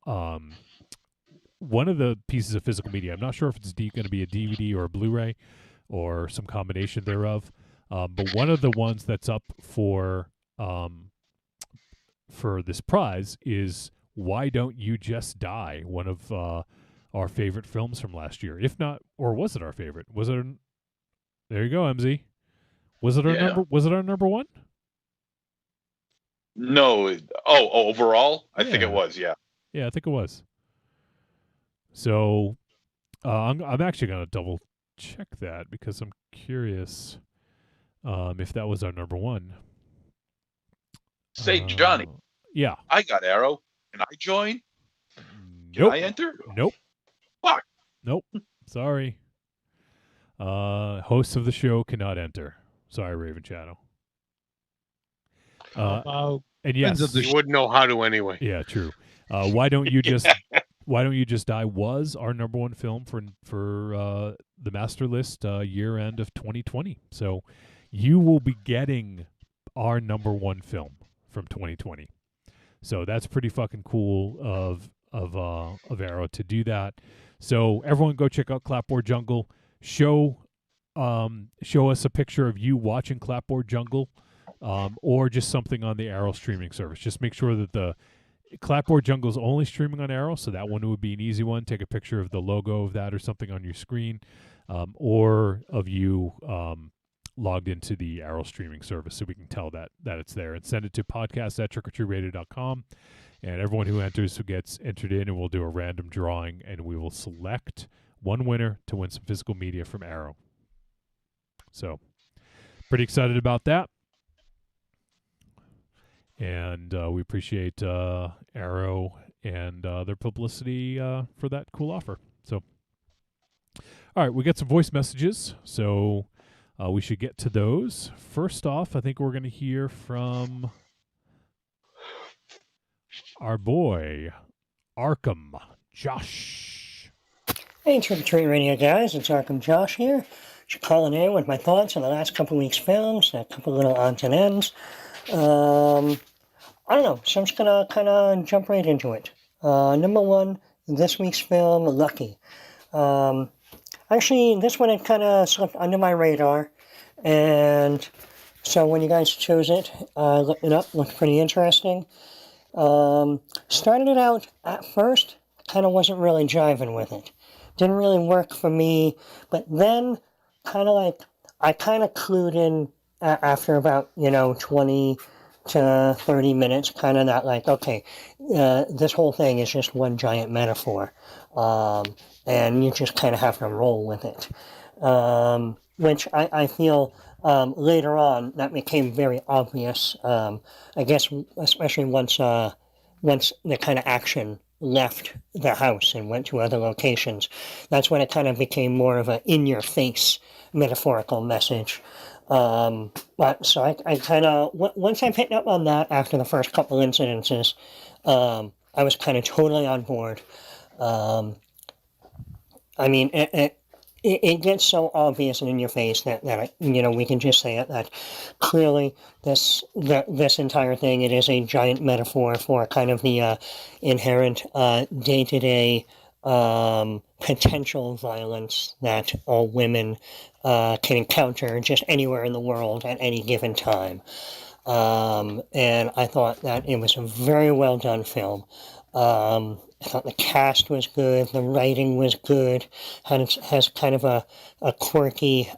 one of the pieces of physical media, I'm not sure if it's going to be a DVD or a Blu-ray or some combination thereof, but one of the ones that's up for this prize is Why Don't You Just Die, one of our favorite films from last year. If not, or was it our favorite? Was it? There you go, MZ. Was it our number? Was it our number one? No. Overall, I think it was. Yeah. Yeah, I think it was. So, I'm actually gonna double check that because I'm curious if that was our number one. Say, Johnny. Yeah. I got Arrow. Can I join? Can Nope. I enter? Nope. Fuck. Nope. Sorry. Hosts of the show cannot enter. Sorry, Raven Channel. And yes, you wouldn't know how to anyway. Yeah, true. Why Don't You Just Die was our number one film for the master list year end of 2020. So you will be getting our number one film from 2020. So that's pretty fucking cool of Arrow to do that. So everyone go check out Clapboard Jungle. Show us a picture of you watching Clapboard Jungle, or just something on the Arrow streaming service. Just make sure that the Clapboard Jungle is only streaming on Arrow, so that one would be an easy one. Take a picture of the logo of that or something on your screen, or of you logged into the Arrow streaming service so we can tell that it's there. And send it to podcast@trickortreatradio.com. And everyone who enters, who gets entered in, and we'll do a random drawing, and we will select one winner to win some physical media from Arrow. So, pretty excited about that. And we appreciate Arrow and their publicity for that cool offer. So, all right, we got some voice messages, so we should get to those. First off, I think we're going to hear from our boy, Arkham Josh. Hey, Trick or Treat Radio guys, it's Arkham Josh here. Just calling in with my thoughts on the last couple weeks' films, a couple little odds and ends. I don't know, so I'm just gonna kind of jump right into it. Number one, this week's film, Lucky. Actually, this one had kind of slipped under my radar, and so when you guys chose it, I looked it up, looked pretty interesting. Started it out at first, kind of wasn't really jiving with it. Didn't really work for me, but then I kind of clued in after about, 20 to 30 minutes, kind of that okay, this whole thing is just one giant metaphor, and you just kind of have to roll with it, which I feel later on that became very obvious, I guess, especially once the kind of action left the house and went to other locations. That's when it kind of became more of an in-your-face metaphorical message. But so I kind of, once I picked up on that after the first couple incidences, I was kind of totally on board. I mean, it gets so obvious and in your face that we can just say it, that clearly this entire thing, it is a giant metaphor for kind of the inherent day-to-day potential violence that all women can encounter just anywhere in the world at any given time. And I thought that it was a very well done film. I thought the cast was good, the writing was good, has kind of a quirky,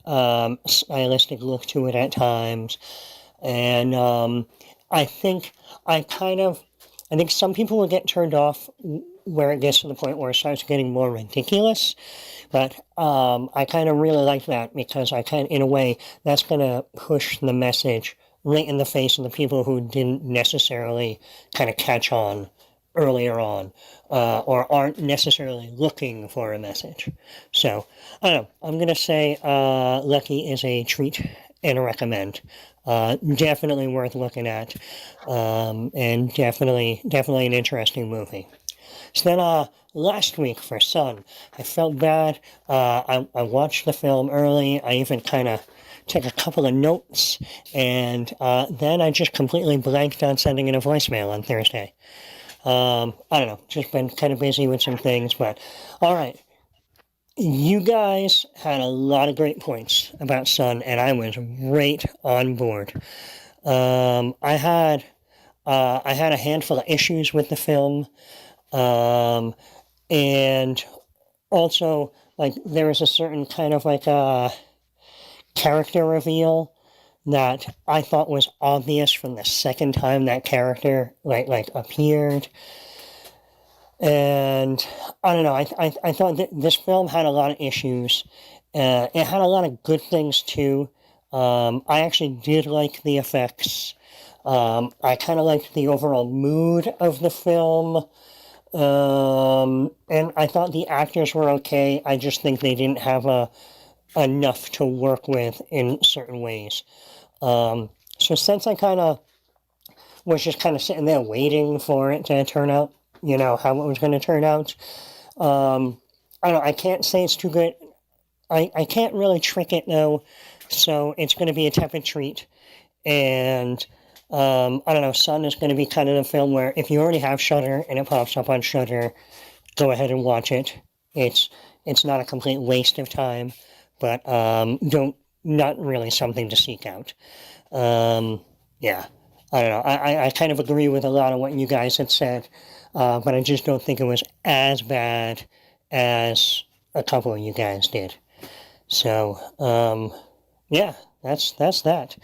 stylistic look to it at times. And I think some people will get turned off where it gets to the point where it starts getting more ridiculous. But I kind of really like that because in a way, that's going to push the message right in the face of the people who didn't necessarily kind of catch on earlier on or aren't necessarily looking for a message. So, I don't know. I'm going to say Lucky is a treat and a recommend. Definitely worth looking at, and definitely an interesting movie. So then last week for Sun, I felt bad. I watched the film early. I even kind of took a couple of notes, and then I just completely blanked on sending in a voicemail on Thursday. I don't know, just been kind of busy with some things, but all right. You guys had a lot of great points about Sun, and I was right on board. I had a handful of issues with the film, and also like there was a certain kind of like a character reveal that I thought was obvious from the second time that character like appeared. And I don't know, I thought that this film had a lot of issues. It had a lot of good things too. I actually did like the effects. I kind of liked the overall mood of the film. And I thought the actors were okay. I just think they didn't have enough to work with in certain ways. So since I kind of was just kind of sitting there waiting for it to turn out, you know, how it was going to turn out. I don't know, I can't say it's too good. I can't really trick it, though, so it's going to be a tepid treat. And, I don't know, Sun is going to be kind of a film where if you already have Shudder and it pops up on Shudder, go ahead and watch it. It's not a complete waste of time, but not really something to seek out. Yeah, I don't know. I kind of agree with a lot of what you guys had said. But I just don't think it was as bad as a couple of you guys did. So, yeah, that's that.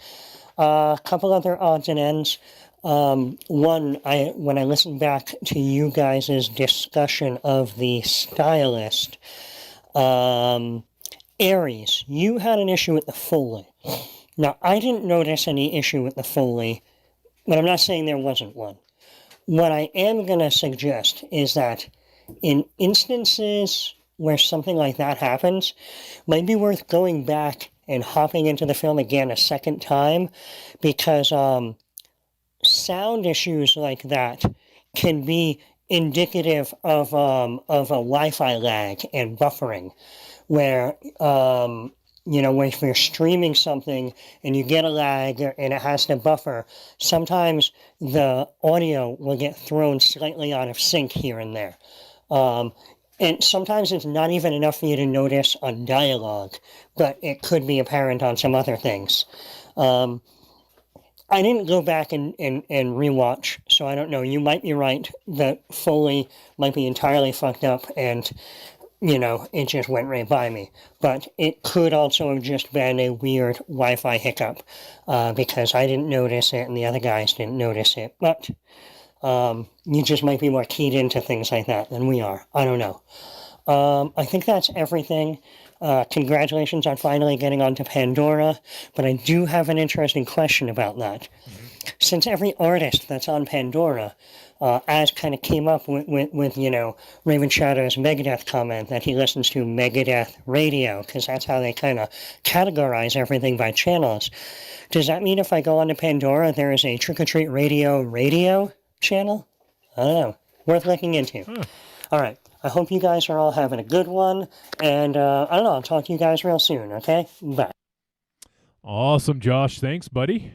A couple other odds and ends. One, when I listened back to you guys' discussion of the stylist, Aries, you had an issue with the Foley. Now, I didn't notice any issue with the Foley, but I'm not saying there wasn't one. What I am going to suggest is that in instances where something like that happens, might be worth going back and hopping into the film again a second time, because sound issues like that can be indicative of a Wi-Fi lag and buffering, where you know, when you're streaming something and you get a lag and it has to buffer, sometimes the audio will get thrown slightly out of sync here and there. And sometimes it's not even enough for you to notice on dialogue, but it could be apparent on some other things. I didn't go back and rewatch, so I don't know. You might be right that Foley might be entirely fucked up and, you know, it just went right by me. But it could also have just been a weird Wi-Fi hiccup, because I didn't notice it and the other guys didn't notice it. But you just might be more keyed into things like that than we are. I don't know. I think that's everything. Congratulations on finally getting onto Pandora, but I do have an interesting question about that. Since every artist that's on Pandora, as kind of came up with you know, Raven Shadow's Megadeth comment that he listens to Megadeth radio, because that's how they kind of categorize everything by channels. Does that mean if I go onto Pandora, there is a Trick or Treat radio channel? I don't know. Worth looking into. All right. I hope you guys are all having a good one, and I don't know, I'll talk to you guys real soon, okay? Bye. Awesome, Josh. Thanks, buddy.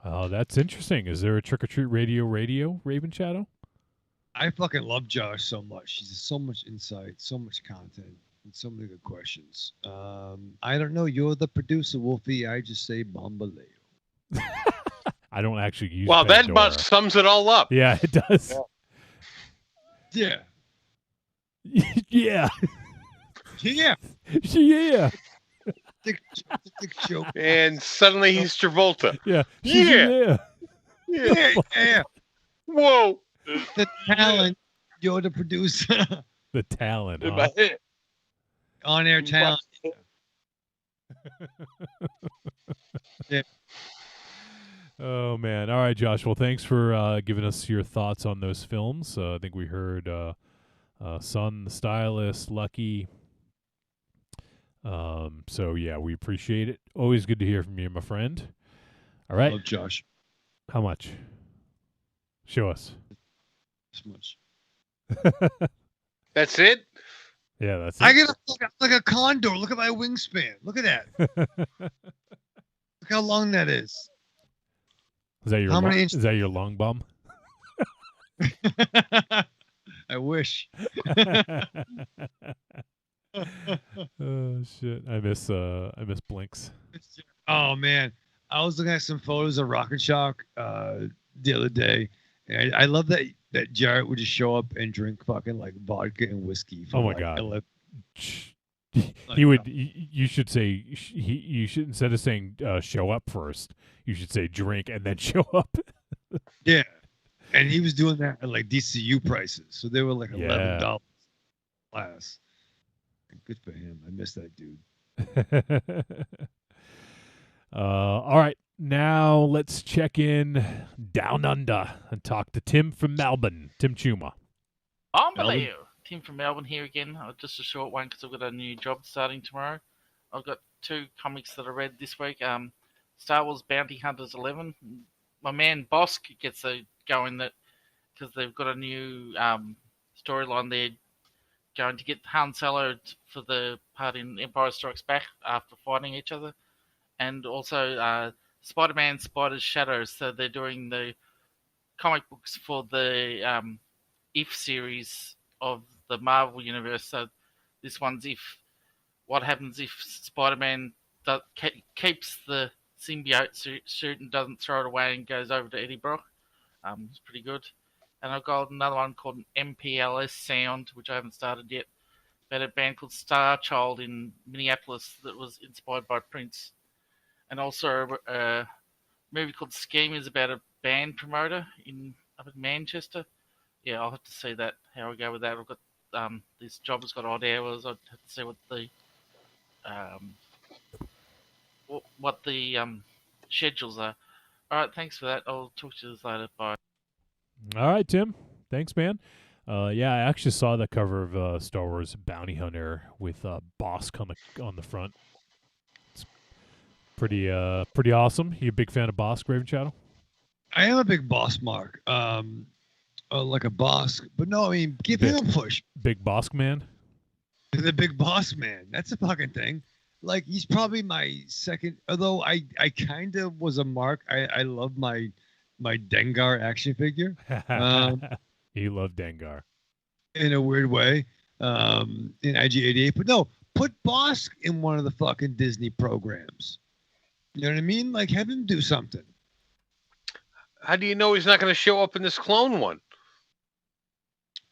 That's interesting. Is there a Trick or Treat radio, Raven Shadow? I fucking love Josh so much. She's so much insight, so much content, and so many good questions. I don't know. You're the producer, Wolfie. I just say Bombaleo. I don't actually use Well, that Pandora. about sums it all up. Yeah, it does. Yeah. Yeah. Yeah. Yeah. Dick joke. And suddenly he's Travolta. Yeah. Yeah. Yeah. Yeah. Whoa. The talent. You're the producer. The talent. In Huh? my head. On-air talent. Yeah. Oh man! All right, Josh. Well, thanks for giving us your thoughts on those films. I think we heard Son, the Stylist, Lucky. So yeah, we appreciate it. Always good to hear from you, my friend. All right, Love Josh. How much? Show us. This much. That's it? Yeah, that's it. I get like a condor. Look at my wingspan. Look at that. Look how long that is. Is that your How many is that your long bum? I wish. Oh shit! I miss Blinks. Oh man, I was looking at some photos of Rock and Shock the other day, and I love that Jarrett would just show up and drink fucking like vodka and whiskey. For Oh my like god! 11 He would. You should say. You should, instead of saying show up first, you should say drink and then show up. Yeah, and he was doing that at like DCU prices, so they were like $11 class. Good for him. I miss that dude. All right, now let's check in down under and talk to Tim from Melbourne. Tim Chuma. Unbelievable. Tim from Melbourne here again. Just a short one because I've got a new job starting tomorrow. I've got 2 comics that I read this week. Star Wars Bounty Hunters 11. My man Bosk gets a go in that because they've got a new storyline. They're going to get Han Solo for the part in Empire Strikes Back after fighting each other. And also Spider-Man Spider's Shadows. So they're doing the comic books for the If series of the Marvel Universe. So this one's what happens if Spider-Man keeps the symbiote suit and doesn't throw it away and goes over to Eddie Brock. It's pretty good. And I've got another one called MPLS Sound, which I haven't started yet, but a band called Star Child in Minneapolis that was inspired by Prince. And also a movie called Scheme is about a band promoter up in Manchester. Yeah, I'll have to see that, how I go with that. I've got this job has got odd hours. I'd have to see what the schedules are. All right, thanks for that. I'll talk to you later. Bye. All right, Tim. Thanks, man. Yeah, I actually saw the cover of Star Wars Bounty Hunter with Bosk on the front. It's pretty awesome. You a big fan of Bosk, Raven Shadow? I am a big Boss Mark. Like a Bosk, but no, I mean, give him a push. Big Bosk man? The big boss man. That's a fucking thing. Like, he's probably my second, although I kind of was a Mark. I love my Dengar action figure. He loved Dengar. In a weird way. In IG-88. But no, put Bosk in one of the fucking Disney programs. You know what I mean? Like, have him do something. How do you know he's not going to show up in this clone one?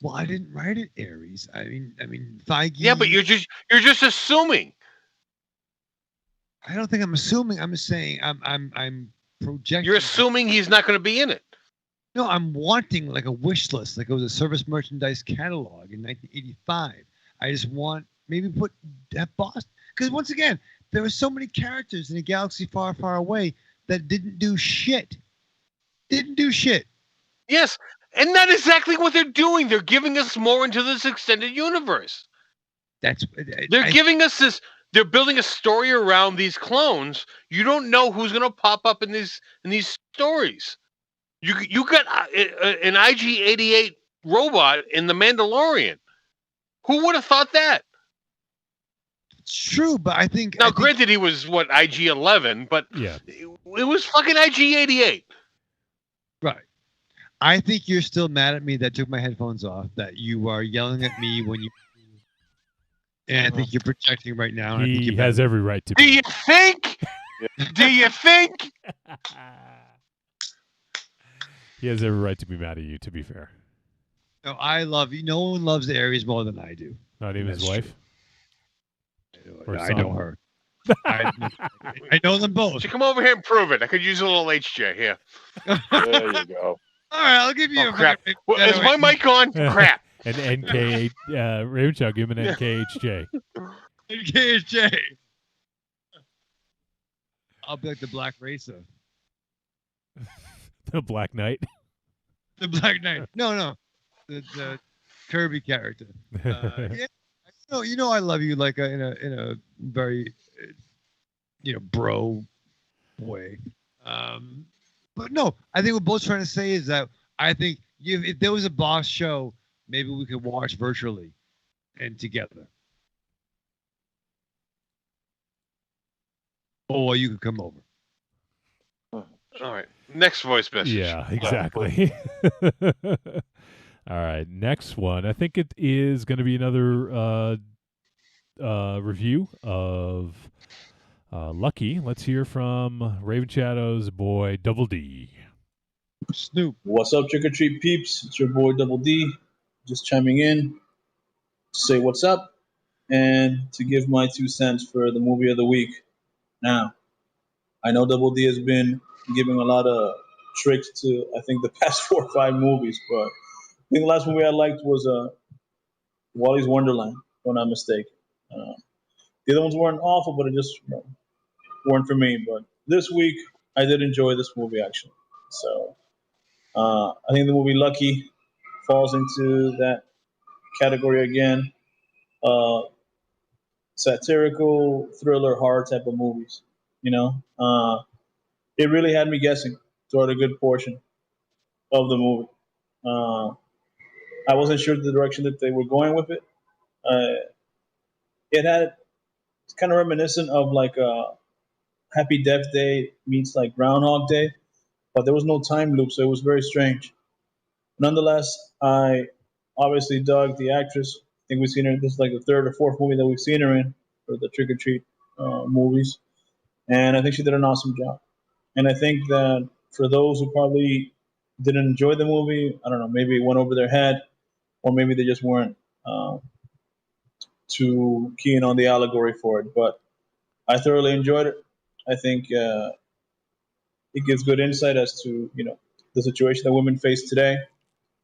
Well, I didn't write it, Aries. I mean, Feige. Yeah, but you're just assuming. I don't think I'm assuming. I'm just saying I'm projecting. You're assuming he's not going to be in it. No, I'm wanting like a wish list, like it was a service merchandise catalog in 1985. I just want maybe put that boss, because once again, there were so many characters in a galaxy far, far away that didn't do shit. Didn't do shit. Yes, and that's exactly what they're doing. They're giving us more into this extended universe. They're giving us this. They're building a story around these clones. You don't know who's going to pop up in these stories. You got an IG-88 robot in The Mandalorian. Who would have thought that? It's true, but I think... Now, granted, he was, IG-11, but yeah, it was fucking IG-88. Right. I think you're still mad at me that took my headphones off. That you are yelling at me when you. And I think you're projecting right now. And I think He you're has better. every right to Do be. you think? Do you think? He has every right to be mad at you, to be fair. No, I love you. No one loves Aries more than I do. Not even his That's wife? Or I son? know her. I know them both. So come over here and prove it. I could use a little HJ here. There you go. All right, I'll give you Oh, a crap. fucking- Well, is my mic on? Crap. An NK, Ravenchild, give him an NKHJ. KSJ. I'll be like the Black Racer. The Black Knight. The Black Knight. No. The Kirby character. Yeah. You know I love you like in a very bro way. But no, I think what we're both trying to say is that I think if there was a boss show, maybe we could watch virtually and together. Or you could come over. All right. Next voice message. Yeah, exactly. All right, next one. I think it is going to be another review of Lucky. Let's hear from Raven Shadow's boy Double D. Snoop. What's up, Trick or Treat peeps? It's your boy Double D, just chiming in to say what's up and to give my 2 cents for the movie of the week. Now, I know Double D has been giving a lot of tricks to, I think, the past 4 or 5 movies, but I think the last movie I liked was Wally's Wonderland, if I'm not mistaken. The other ones weren't awful, but it just weren't for me. But this week, I did enjoy this movie, actually. So I think the movie Lucky falls into that category again. Satirical, thriller, horror type of movies. It really had me guessing throughout a good portion of the movie. I wasn't sure the direction that they were going with it. It's kind of reminiscent of like Happy Death Day meets like Groundhog Day, but there was no time loop, so it was very strange. Nonetheless, I obviously dug the actress. I think we've seen her. This is like the 3rd or 4th movie that we've seen her in for the Trick or Treat movies, and I think she did an awesome job. And I think that for those who probably didn't enjoy the movie, I don't know, maybe it went over their head, or maybe they just weren't too keen on the allegory for it. But I thoroughly enjoyed it. I think it gives good insight as to the situation that women face today,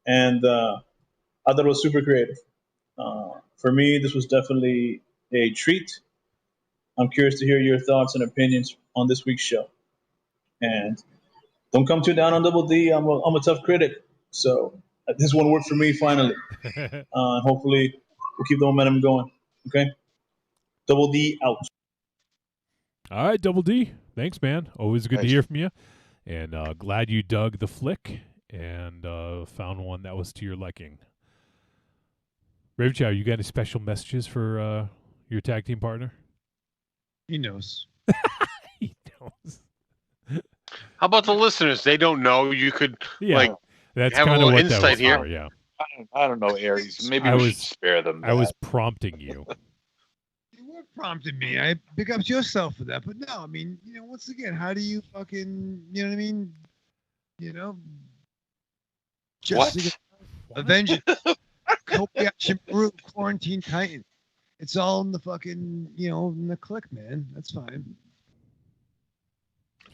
and I thought it was super creative. For me, this was definitely a treat. I'm curious to hear your thoughts and opinions on this week's show. And don't come too down on Double D. I'm a tough critic, so this one worked for me finally. Hopefully, we'll keep the momentum going. Okay, Double D out. All right, Double D. Thanks, man. Always good to Thanks. hear from you. And glad you dug the flick and found one that was to your liking. Raven Chow, you got any special messages for your tag team partner? He knows. He knows. How about the listeners? They don't know. You could that's have a kind of little what that insight was here. for, yeah. I don't know, Aries. Maybe I we was- should spare them. I was prompting you. You were prompting me. I pick up yourself for that. But no, I mean, once again, how do you fucking, you know what I mean? What? To get Avengers, Kobayashi Maru, Quarantine Titan. It's all in the fucking, in the click, man. That's fine.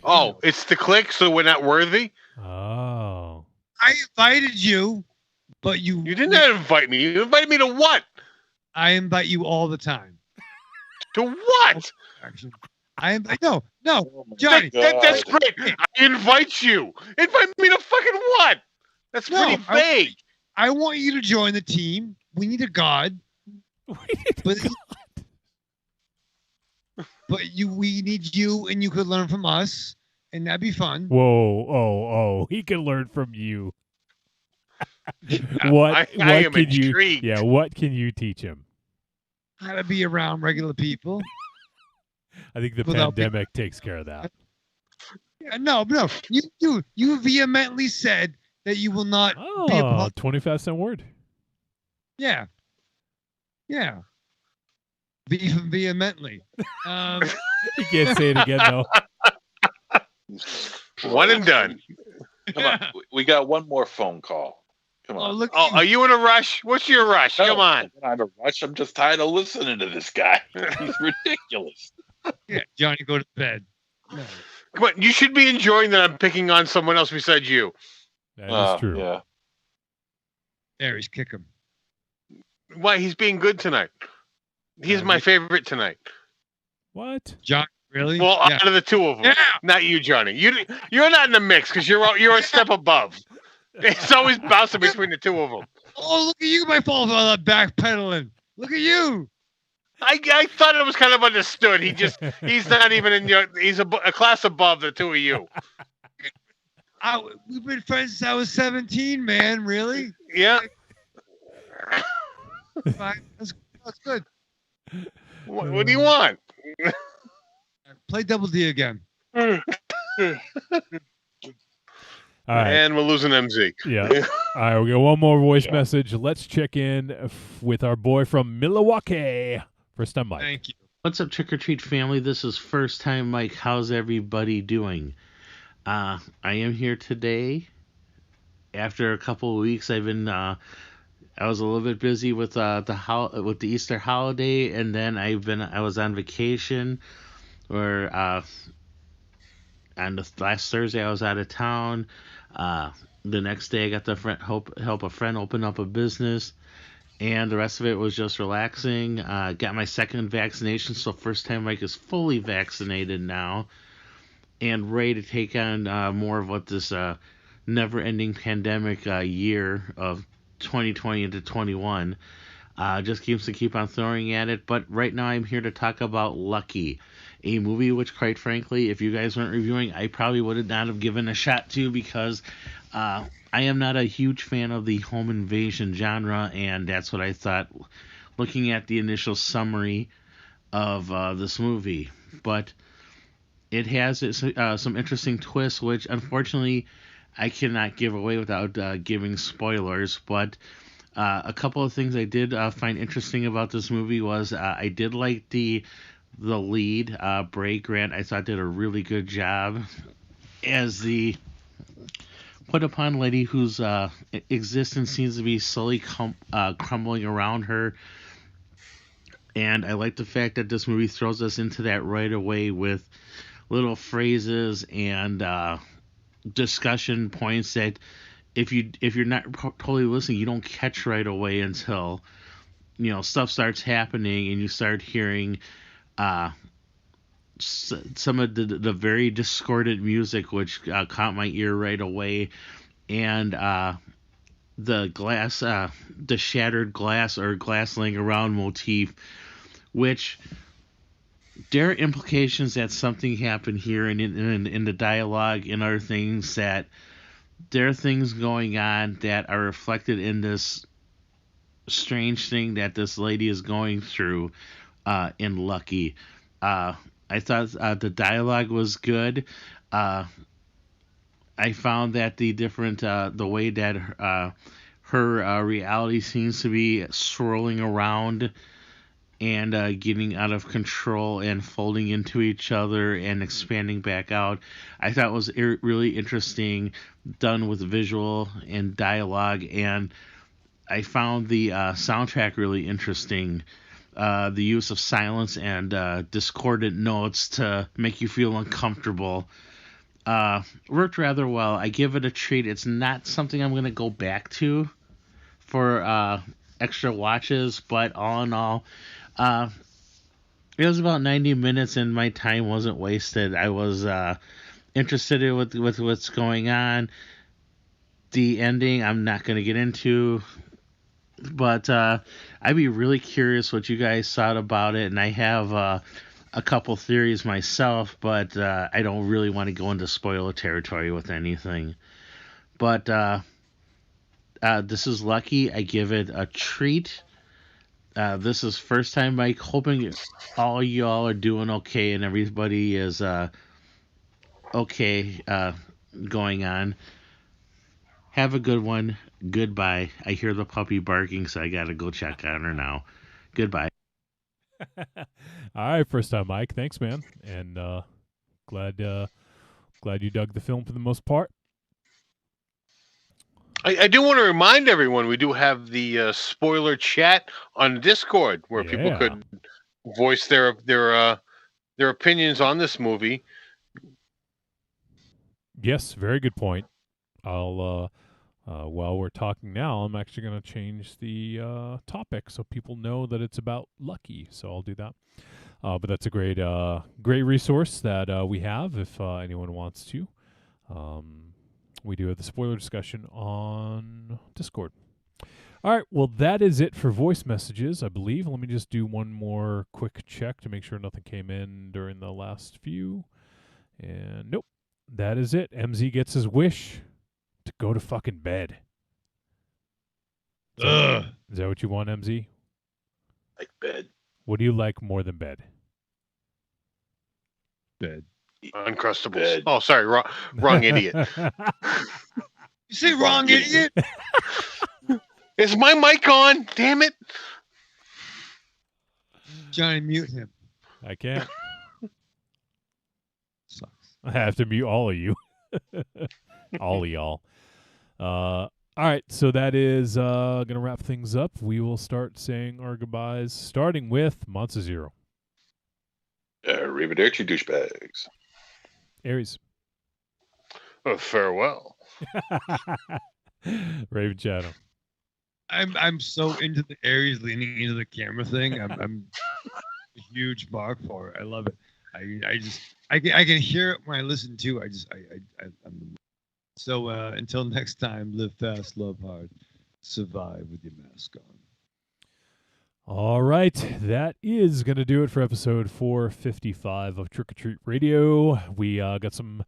Oh, it's the click, so we're not worthy? Oh. I invited you, but you didn't invite me. You invited me to what? I invite you all the time. To what? Actually, no, Johnny. That's great. I invite you. Invite me to fucking what? That's pretty vague. I want you to join the team. We need a god. We need you, and you could learn from us, and that'd be fun. Whoa, he can learn from you. What I am can you? intrigued. Yeah, what can you teach him? How to be around regular people. I think the Without pandemic takes care of that. Yeah, no. You vehemently said that you will not be a Oh, part. 25 cent word. Yeah. Yeah. Vehemently. You can't say it again, though. One and done. Come on. We got one more phone call. Come on. look. Oh, are you in a rush? What's your rush? Come on. I'm not in a rush. I'm just tired of listening to this guy. He's ridiculous. Yeah, Johnny, go to bed. No. Come on. You should be enjoying that I'm picking on someone else besides you. That is true. Yeah. Aries, kick him. Why? He's being good tonight. He's my favorite tonight. What? John, really? Well, Yeah. out of the two of them. Yeah. Not you, Johnny. You're not in the mix because you're a step above. It's always bouncing between the two of them. Oh, look at you, my fault for all that backpedaling. Look at you. I thought it was kind of understood. He's not even in your. He's a class above the two of you. We've been friends since I was 17, man. Really? Yeah. Fine. That's good. What do you want? Play Double D again. All right. And we're losing MZ. Yeah. All right, we got one more voice message. Let's check in with our boy from Milwaukee. First time, Mike. Thank you. What's up, Trick or Treat family? This is First Time Mike. How's everybody doing? I am here today. After a couple of weeks, I've been. I was a little bit busy with the Easter holiday, and then I was on vacation, where on the last Thursday I was out of town. The next day I got to help a friend open up a business, and the rest of it was just relaxing. Got my second vaccination, so First Time Mike is fully vaccinated now, and ready to take on more of what this never-ending pandemic year of 2020 into 21 just keep on throwing at it. But right now I'm here to talk about Lucky, a movie which, quite frankly, if you guys weren't reviewing, I probably would not have given a shot to, because I am not a huge fan of the home invasion genre, and that's what I thought looking at the initial summary of this movie. But it has some interesting twists, which unfortunately I cannot give away without giving spoilers. But a couple of things I did find interesting about this movie was I did like the lead, Bray Grant. I thought did a really good job as the put upon lady whose existence seems to be slowly crumbling around her. And I like the fact that this movie throws us into that right away with little phrases and discussion points that if you're not totally listening, you don't catch right away until stuff starts happening and you start hearing some of the very discordant music, which caught my ear right away, and the shattered glass or glass laying around motif, which there are implications that something happened here, and in the dialogue and other things, that there are things going on that are reflected in this strange thing that this lady is going through in Lucky. I thought the dialogue was good. I found that the way that her reality seems to be swirling around and getting out of control and folding into each other and expanding back out, I thought was really interesting, done with visual and dialogue. And I found the soundtrack really interesting. The use of silence and discordant notes to make you feel uncomfortable worked rather well. I give it a treat. It's not something I'm going to go back to for extra watches, but all in all, it was about 90 minutes and my time wasn't wasted. I was interested in with what's going on. The ending I'm not going to get into, but I'd be really curious what you guys thought about it, and I have a couple theories myself, but I don't really want to go into spoiler territory with anything. But this is Lucky. I give it a treat. This is First Time Mike, hoping all y'all are doing okay and everybody is okay going on. Have a good one. Goodbye. I hear the puppy barking, so I gotta go check on her now. Goodbye. All right, first time Mike. Thanks, man. And glad you dug the film for the most part. I do want to remind everyone we do have the spoiler chat on Discord where people could voice their opinions on this movie. Yes, very good point. I'll while we're talking now, I'm actually going to change the topic so people know that it's about Lucky. So I'll do that. But that's a great resource that we have if anyone wants to. We do have the spoiler discussion on Discord. All right, well, that is it for voice messages, I believe. Let me just do one more quick check to make sure nothing came in during the last few. And nope, that is it. MZ gets his wish to go to fucking bed. Is that what you want, MZ? Like bed. What do you like more than bed? Bed. Uncrustables. Bed. Oh, sorry, wrong idiot. You say wrong idiot? Is my mic on? Damn it. Johnny, mute him. I can't. Sucks. I have to mute all of you. All of y'all. All right, so that is going to wrap things up. We will start saying our goodbyes, starting with Monster Zero. Arrivederci, douchebags. Aries. Farewell. Raven Shadow. I'm so into the Aries leaning into the camera thing. I'm a huge mark for it. I love it. I can hear it when I listen to. I'm so until next time. Live fast, love hard, survive with your mask on. All right, that is going to do it for episode 455 of Trick or Treat Radio. We got some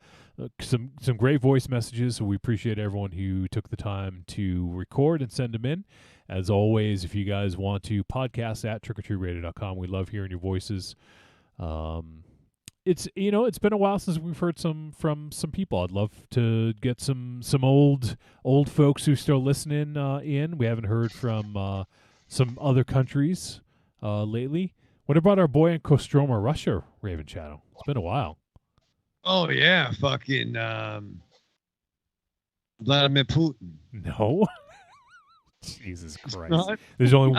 great voice messages, so we appreciate everyone who took the time to record and send them in. As always, if you guys want to podcast at trickortreatradio.com, we love hearing your voices. It's been a while since we've heard from some people. I'd love to get some old folks who still listening in. We haven't heard from some other countries lately. What about our boy in Kostroma, Russia, Raven Shadow? It's been a while. Oh yeah, fucking Vladimir Putin. No. Jesus Christ. Not? There's only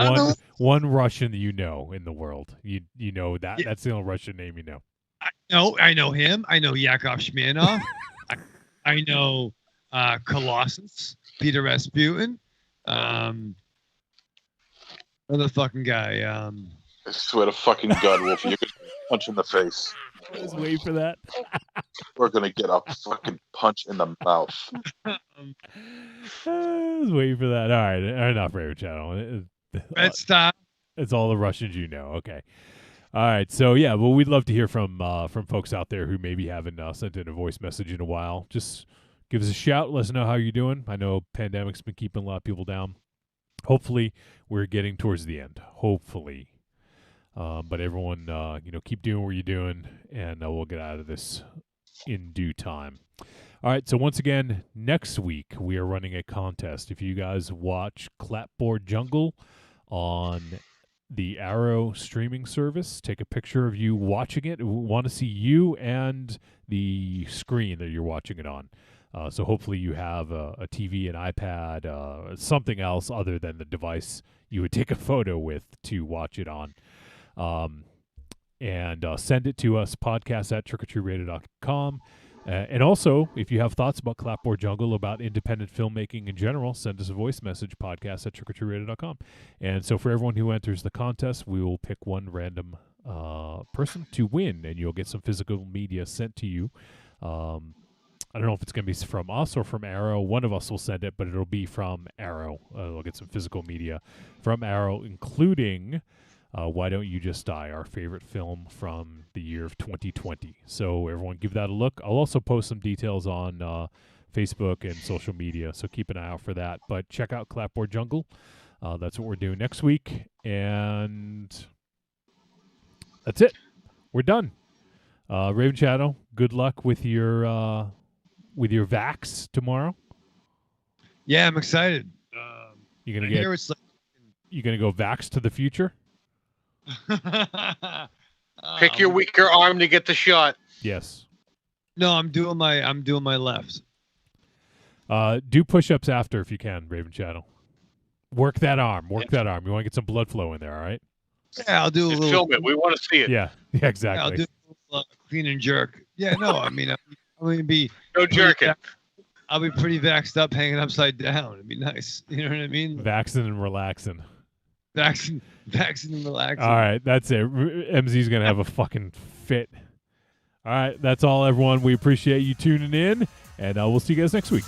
one Russian that you know in the world. You know that. Yeah. That's the only Russian name you know. I know him. I know Yakov Smirnov. I know Colossus, Peter Rasputin. Another fucking guy. I swear to fucking God, Wolf, you're gonna punch in the face. I was waiting for that. We're gonna get a fucking punch in the mouth. I was waiting for that. All right, enough, Raven Channel. Let's stop. It's all the Russians you know. Okay. All right. So yeah, well, we'd love to hear from folks out there who maybe haven't sent in a voice message in a while. Just give us a shout. Let us know how you're doing. I know pandemic's been keeping a lot of people down. Hopefully, we're getting towards the end. Hopefully. But everyone, keep doing what you're doing, and we'll get out of this in due time. All right, so once again, next week we are running a contest. If you guys watch Clapboard Jungle on the Arrow streaming service, take a picture of you watching it. We want to see you and the screen that you're watching it on. So hopefully you have a TV, an iPad, something else other than the device you would take a photo with to watch it on. And send it to us, podcast at trickortreatradio.com. And also, if you have thoughts about Clapboard Jungle, about independent filmmaking in general, send us a voice message, podcast at trickortreatradio.com. And so for everyone who enters the contest, we will pick one random person to win, and you'll get some physical media sent to you. I don't know if it's going to be from us or from Arrow. One of us will send it, but it'll be from Arrow. We'll get some physical media from Arrow, including Why Don't You Just Die, our favorite film from the year of 2020. So everyone give that a look. I'll also post some details on Facebook and social media, so keep an eye out for that. But check out Clapboard Jungle. That's what we're doing next week. And that's it. We're done. Raven Shadow, good luck with your vax tomorrow. Yeah, I'm excited. You gonna I get? hear it's like, You gonna go vax to the future? Pick your weaker arm to get the shot. Yes. No, I'm doing my left. Do push-ups after if you can, Raven Shadow. Work that arm. Work that arm. You want to get some blood flow in there, all right? Yeah, I'll do a Just little. film it. We want to see it. Yeah. Yeah. Exactly. I'll do a little, clean and jerk. Yeah, no, I mean, I'm gonna be No jerking. I'll be pretty vaxxed up, hanging upside down. It'd be nice. You know what I mean? Vaxing and relaxing. Vaxing and relaxing. All right, that's it. MZ's gonna have a fucking fit. All right, that's all, everyone. We appreciate you tuning in, and we'll see you guys next week.